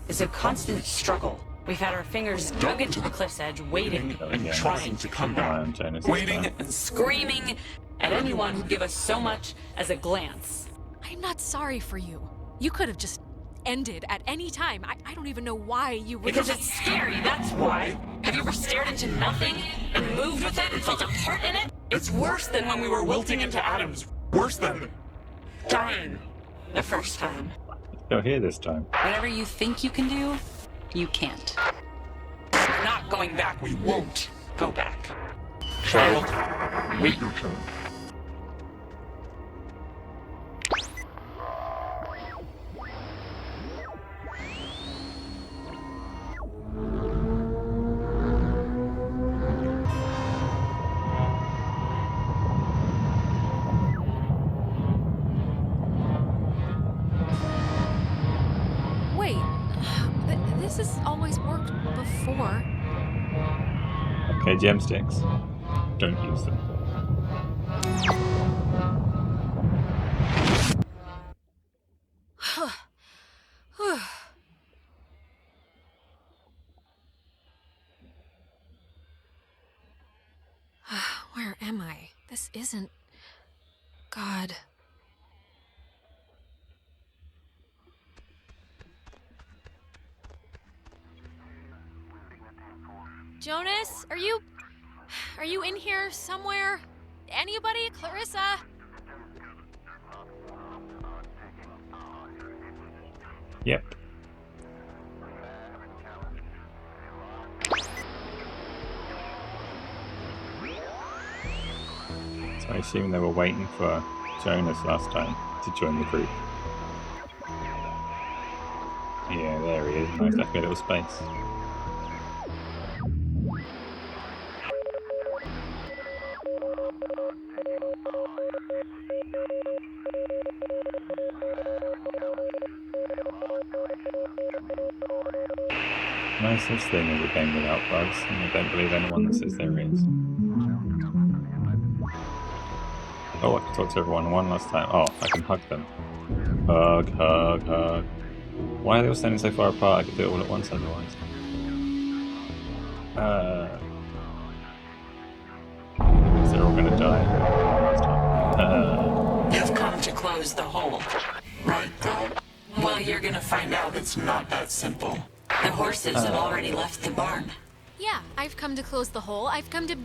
is a constant struggle. We've had our fingers dug into the cliff's edge, waiting and trying to come back. Waiting and screaming at anyone who'd give us so much as a glance. I'm not sorry for you. You could have just ended at any time. I don't even know why you would. Because it's scary, that's why. Have you ever stared into nothing and moved with it and felt a part in it? It's worse than when we were wilting into atoms. Worse than dying the first time. Still here this time. Whatever you think you can do, you can't. We're not going back. We won't go back. Child, wait your turn. Wait, this has always worked before. Okay, gemsticks. Don't use them. Where am I? This isn't... God. Jonas, are you in here somewhere? Anybody? Clarissa? Yep. So I assume they were waiting for Jonas last time to join the group. Yeah, there he is. Nice, left me a little space. Nicest thing is a game without bugs, and I don't believe anyone that says there is. Oh, I can talk to everyone one last time. Oh, I can hug them. Hug, hug, hug. Why are they all standing so far apart? I could do it all at once otherwise. Because they're all gonna die last time. You've come to close the hole, right, Dad? Well, you're gonna find out it's not that simple. The horses have already left the barn. Yeah, I've come to close the hole. I've come to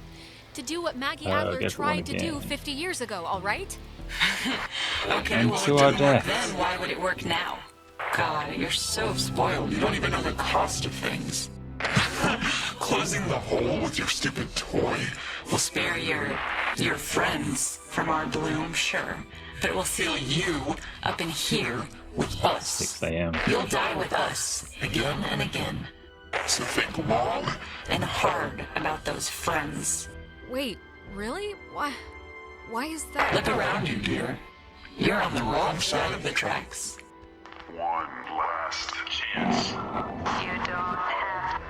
do what Maggie Adler guess we wanna tried to do get- 50 years ago, all right? Okay, And well, to it our didn't work deaths. then. Why would it work now? God, you're so spoiled. You don't even know the cost of things. Closing the hole with your stupid toy will spare your friends from our doom, sure. But it will seal you up in here with us. 6 a.m. You'll die with us again and again. So think long and hard about those friends. Wait, really? Why is that? Look around you, dear. You're on the wrong side of the tracks. One last chance. You don't have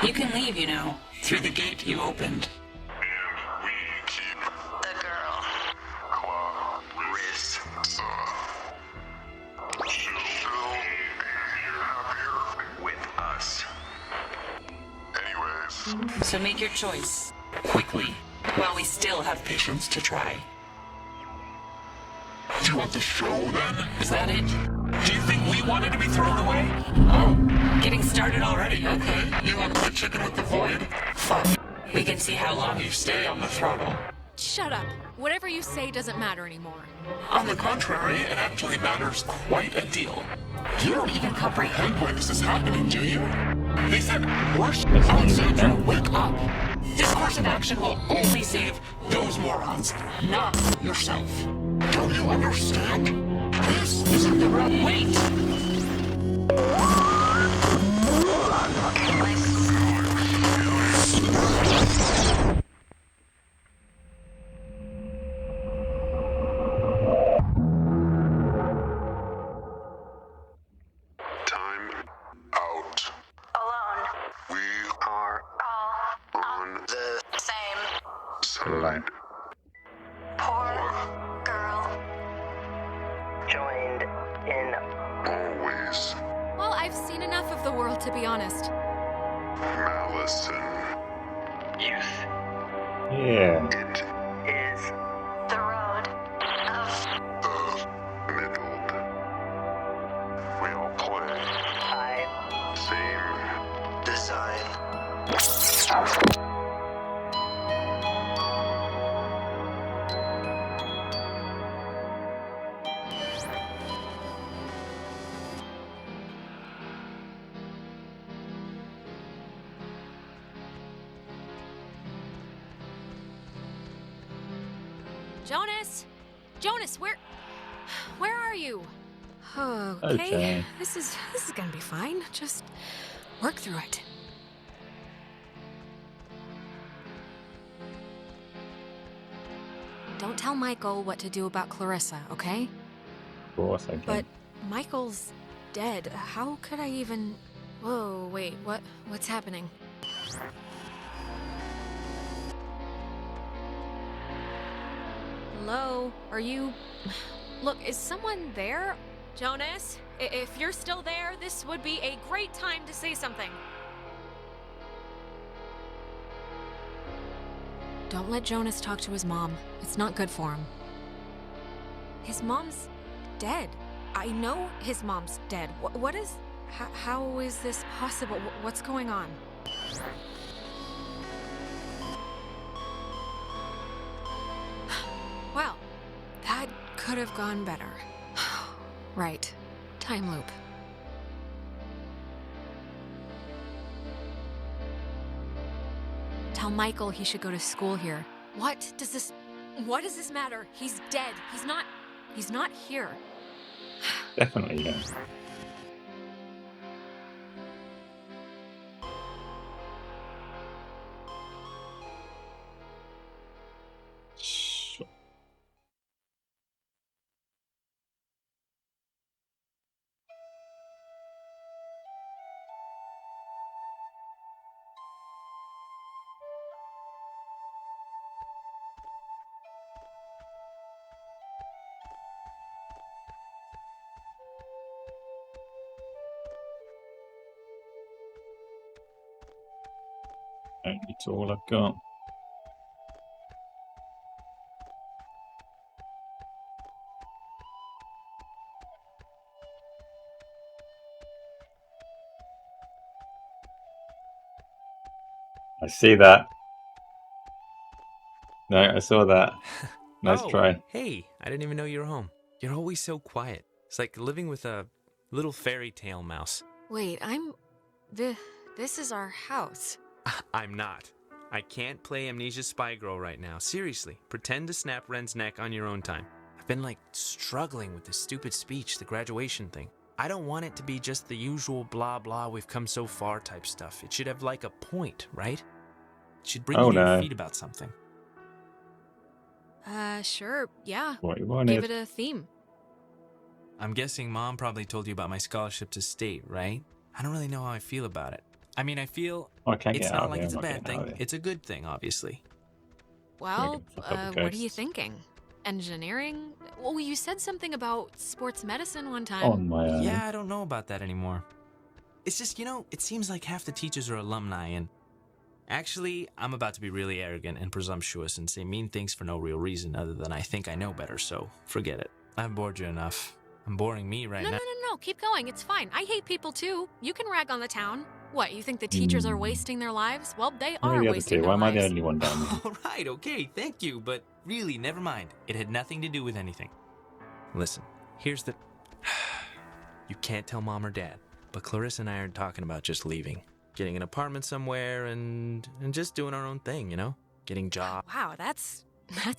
You can leave, you know, through the gate you opened. And we keep the girl. Clarissa. She'll be happier with us. Anyways. So make your choice. Quickly. While we still have patience to try. Do you want the show, then? Is that it? Do you think we wanted to be thrown away? Oh, getting started already, okay. You want the chicken with the void? Fine. We can see how long you stay on the throttle. Shut up. Whatever you say doesn't matter anymore. On the contrary, it actually matters quite a deal. You don't even comprehend why this is happening, do you? They said, worse, Alexandra, wake up. This course of action will only save those morons, not yourself. Don't you understand? This isn't the right. Wait! Time out. Alone. We are All on the same. side. Poor girl. Joined in. Always Well, I've seen enough of the world, to be honest. malice and Youth Yeah. it is the road of middled. We all play. Same design. Jonas? Jonas, where are you? Okay. Okay. This is gonna be fine. Just work through it. Don't tell Michael what to do about Clarissa, okay? Of course I can. But Michael's dead. How could I even... Whoa, wait, what's happening? Hello? Are you... Look, is someone there? Jonas, if you're still there, this would be a great time to say something. Don't let Jonas talk to his mom. It's not good for him. His mom's dead. I know his mom's dead. What is... How is this possible? What's going on? Well, that could have gone better. Right. Time loop. Tell Michael he should go to school here. What does this matter? He's dead. He's not here. Definitely, yeah. Sure. It's all I've got. I see that. No, I saw that. Nice Oh, try. hey, I didn't even know you were home. You're always so quiet. It's like living with a little fairy tale mouse. Wait, this is our house. I'm not. I can't play Amnesia Spy Girl right now. Seriously, pretend to snap Ren's neck on your own time. I've been struggling with this stupid speech, the graduation thing. I don't want it to be just the usual blah blah we've come so far type stuff. It should have a point, right? It should bring you to your feet about something. Sure, yeah. What you wanted. Give it a theme. I'm guessing Mom probably told you about my scholarship to state, right? I don't really know how I feel about it. I mean, I feel it's not like it's a bad thing. It's a good thing, obviously. Well, what are you thinking? Engineering? Well, you said something about sports medicine one time. On my own. Yeah, I don't know about that anymore. It's just, it seems like half the teachers are alumni, and actually, I'm about to be really arrogant and presumptuous and say mean things for no real reason other than I think I know better, so forget it. I've bored you enough. I'm boring me right now. No, keep going. It's fine. I hate people too. You can rag on the town. What, you think the teachers are wasting their lives? Well, they are wasting their lives. Why am I the only one down there? All right, okay, thank you, but really, never mind. It had nothing to do with anything. Listen, here's the... You can't tell Mom or Dad, but Clarissa and I are talking about just leaving. Getting an apartment somewhere and just doing our own thing, Getting jobs. Wow, that's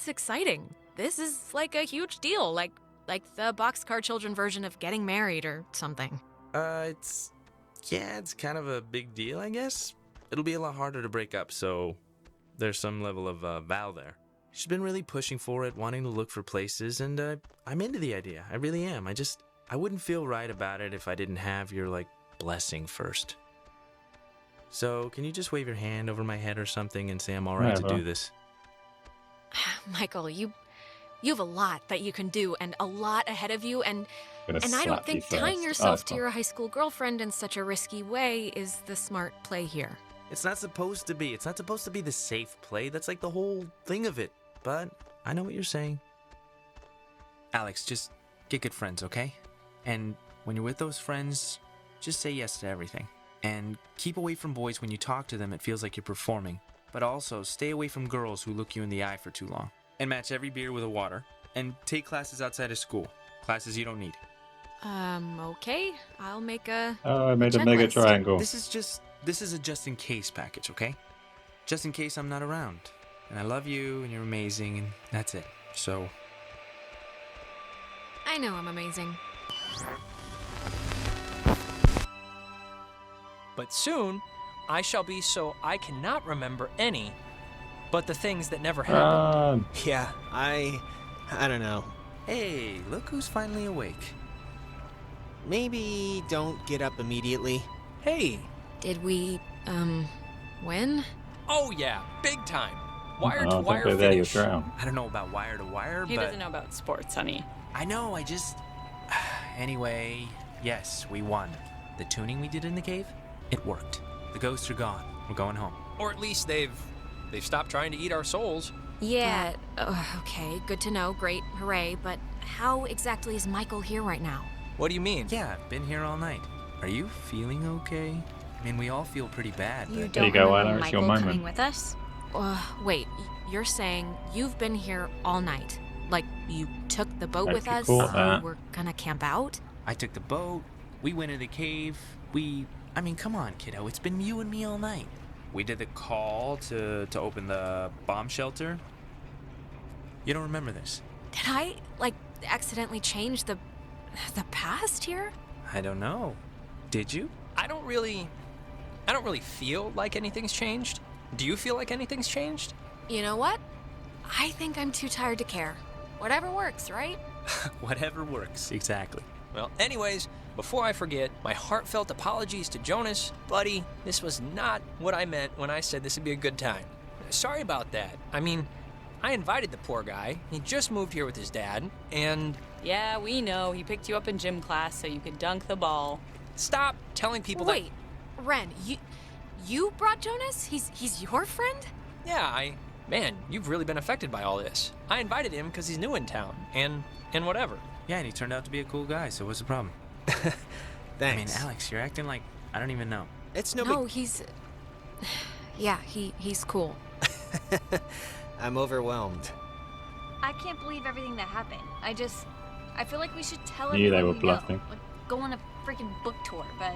exciting. This is like a huge deal, like the Boxcar Children version of getting married or something. It's kind of a big deal, I guess. It'll be a lot harder to break up, so there's some level of vow there. She's been really pushing for it, wanting to look for places, and I'm into the idea. I really am. I wouldn't feel right about it if I didn't have your, blessing first. So, can you just wave your hand over my head or something and say I'm all right to do this? Michael, you have a lot that you can do and a lot ahead of you, and I don't think tying yourself to your high school girlfriend in such a risky way is the smart play here. It's not supposed to be. It's not supposed to be the safe play. That's the whole thing of it. But I know what you're saying. Alex, just get good friends, okay? And when you're with those friends, just say yes to everything. And keep away from boys when you talk to them. It feels like you're performing. But also, stay away from girls who look you in the eye for too long. And match every beer with a water. And take classes outside of school. Classes you don't need. Okay. I'll make a Oh, I made a mega triangle. This is a just-in-case package, okay? Just in case I'm not around. And I love you, and you're amazing, and that's it. So... I know I'm amazing. But soon, I shall be so I cannot remember any but the things that never happened. Yeah, I don't know. Hey, look who's finally awake. Maybe don't get up immediately. Hey. Did we, win? Oh yeah, big time. Wire I to don't wire think they're there, you'll finish. drown. I don't know about wire to wire, He but... doesn't know about sports, honey. I know, Anyway, yes, we won. The tuning we did in the cave, it worked. The ghosts are gone. We're going home. Or at least they've stopped trying to eat our souls. Yeah, okay, good to know, great, hooray, but how exactly is Michael here right now? What do you mean? Yeah, I've been here all night. Are you feeling okay? I mean, we all feel pretty bad, You but... don't remember Michael coming with us? Wait, you're saying you've been here all night? Like, you took the boat with us? Cool, We're gonna camp out? I took the boat, we went in the cave, I mean, come on, kiddo, it's been you and me all night. We did the call to open the bomb shelter. You don't remember this? Did I, accidentally change the past here? I don't know. Did you? I don't really feel like anything's changed. Do you feel like anything's changed? You know what? I think I'm too tired to care. Whatever works, right? Whatever works, exactly. Well, anyways, before I forget, my heartfelt apologies to Jonas. Buddy, this was not what I meant when I said this would be a good time. Sorry about that. I mean, I invited the poor guy. He just moved here with his dad, and... Yeah, we know. He picked you up in gym class so you could dunk the ball. Stop telling people Wait, Ren, you brought Jonas? He's your friend? Yeah, Man, you've really been affected by all this. I invited him because he's new in town, and whatever. Yeah, and he turned out to be a cool guy, so what's the problem? Thanks. I mean, Alex, you're acting like I don't even know. It's no No, big... he's Yeah, he's cool. I'm overwhelmed. I can't believe everything that happened. I feel like we should tell Knew they everyone were we bluffing. know. Like, go on a freaking book tour, but...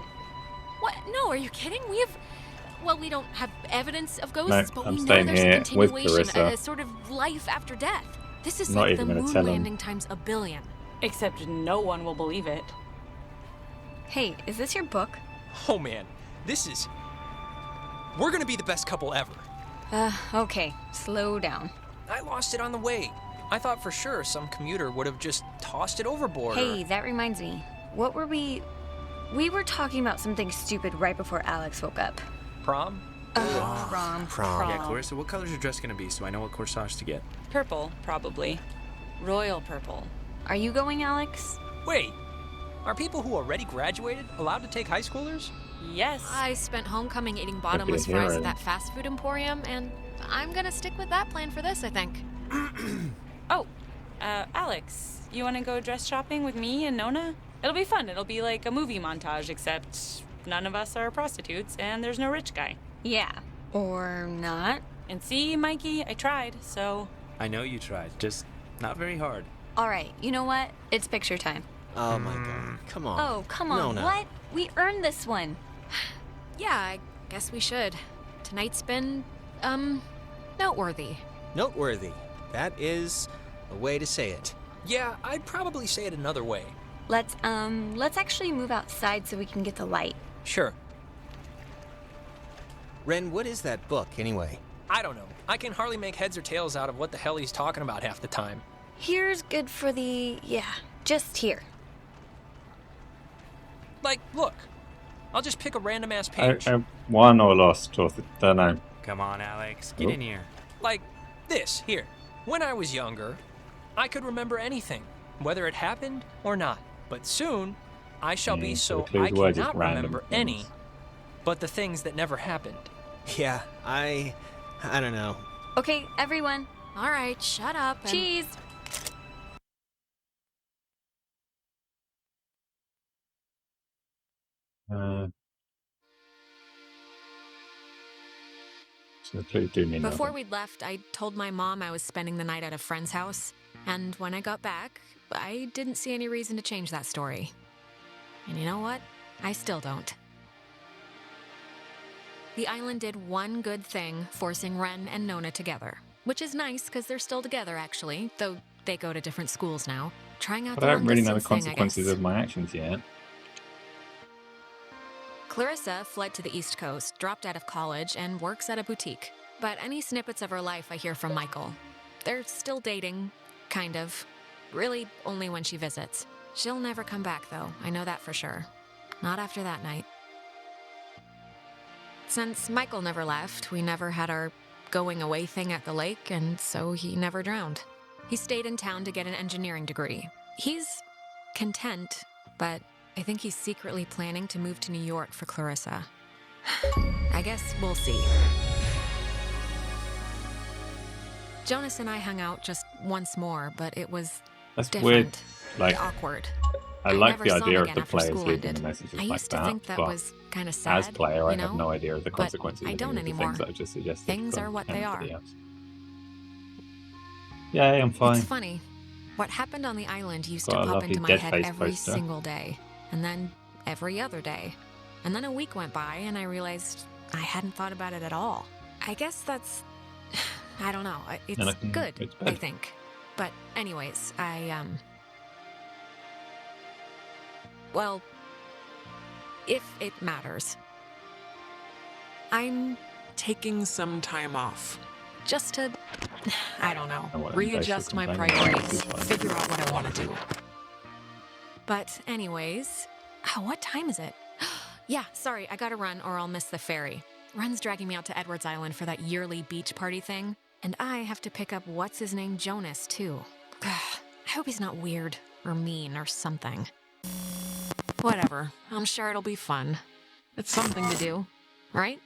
What? No, are you kidding? We don't have evidence of ghosts, No, but I'm we know staying there's a here with continuation, Clarissa. a sort of life after death. This is Not like even the gonna moon tell 'em. landing times a billion. Except no one will believe it. Hey, is this your book? Oh man, we're gonna be the best couple ever. Okay, slow down. I lost it on the way. I thought for sure some commuter would have just tossed it overboard. Hey, that reminds me. What were we were talking about something stupid right before Alex woke up. Prom? Prom. Yeah, Clarissa, what color's your dress gonna be so I know what corsage to get? Purple, probably. Royal purple. Are you going, Alex? Wait, are people who already graduated allowed to take high schoolers? Yes. I spent homecoming eating bottomless hear fries it. at that fast food emporium, and I'm gonna stick with that plan for this, I think. Oh, Alex, you want to go dress shopping with me and Nona? It'll be fun. It'll be like a movie montage, except none of us are prostitutes and there's no rich guy. Yeah. Or not. And see, Mikey, I tried, so... I know you tried, just not very hard. All right, you know what? It's picture time. Oh my god. Come on. Oh, come on. Nona. What? We earned this one. Yeah, I guess we should. Tonight's been, noteworthy. Noteworthy. That is a way to say it. Yeah, I'd probably say it another way. Let's actually move outside so we can get the light. Sure. Ren, what is that book, anyway? I don't know. I can hardly make heads or tails out of what the hell he's talking about half the time. Here's good for just here. Like, look. I'll just pick a random ass page. I won or lost, or don't know. Come on, Alex, get Oh. in here. Like this, here. When I was younger, I could remember anything, whether it happened or not. But soon, I shall be so so the clues I were just cannot random remember things. any, but the things that never happened. Yeah, I don't know. Okay, everyone. All right, shut up. And... Cheese. So the clues do mean Before nothing. we'd left, I told my mom I was spending the night at a friend's house. And when I got back, I didn't see any reason to change that story. And you know what? I still don't. The island did one good thing, forcing Ren and Nona together. Which is nice, because they're still together, actually, though they go to different schools now. Trying out But the I don't really know the long-distance thing, I consequences guess. of my actions yet. Clarissa fled to the East Coast, dropped out of college, and works at a boutique. But any snippets of her life I hear from Michael. They're still dating, kind of. Really, only when she visits. She'll never come back, though. I know that for sure. Not after that night. Since Michael never left, we never had our going away thing at the lake, and so he never drowned. He stayed in town to get an engineering degree. He's content, but I think he's secretly planning to move to New York for Clarissa. I guess we'll see. Jonas and I hung out just once more, but it was That's different. weird. Like, awkward. I like never the saw him idea of again the after players school leaving ended. the messages I like used to that, think that but was kind of sad. as player, I you have know? no idea of the But consequences I of don't any of the anymore. things that I've just suggested. Things from are what they are. anybody else. Yay, I'm fine. It's funny. What happened on the island used Got a to pop lovely into my dead head face every poster. single day, and then every other day. And then a week went by, and I realized I hadn't thought about it at all. I guess that's... I don't know. It's good, it's I bad. think. But anyways, well, if it matters, I'm taking some time off. just to, I don't know, what, readjust my priorities, figure out what I want to do. But anyways, what time is it? Yeah, sorry, I gotta run or I'll miss the ferry. Ren's dragging me out to Edwards Island for that yearly beach party thing, and I have to pick up what's-his-name Jonas, too. I hope he's not weird or mean or something. Whatever, I'm sure it'll be fun. It's something to do, right?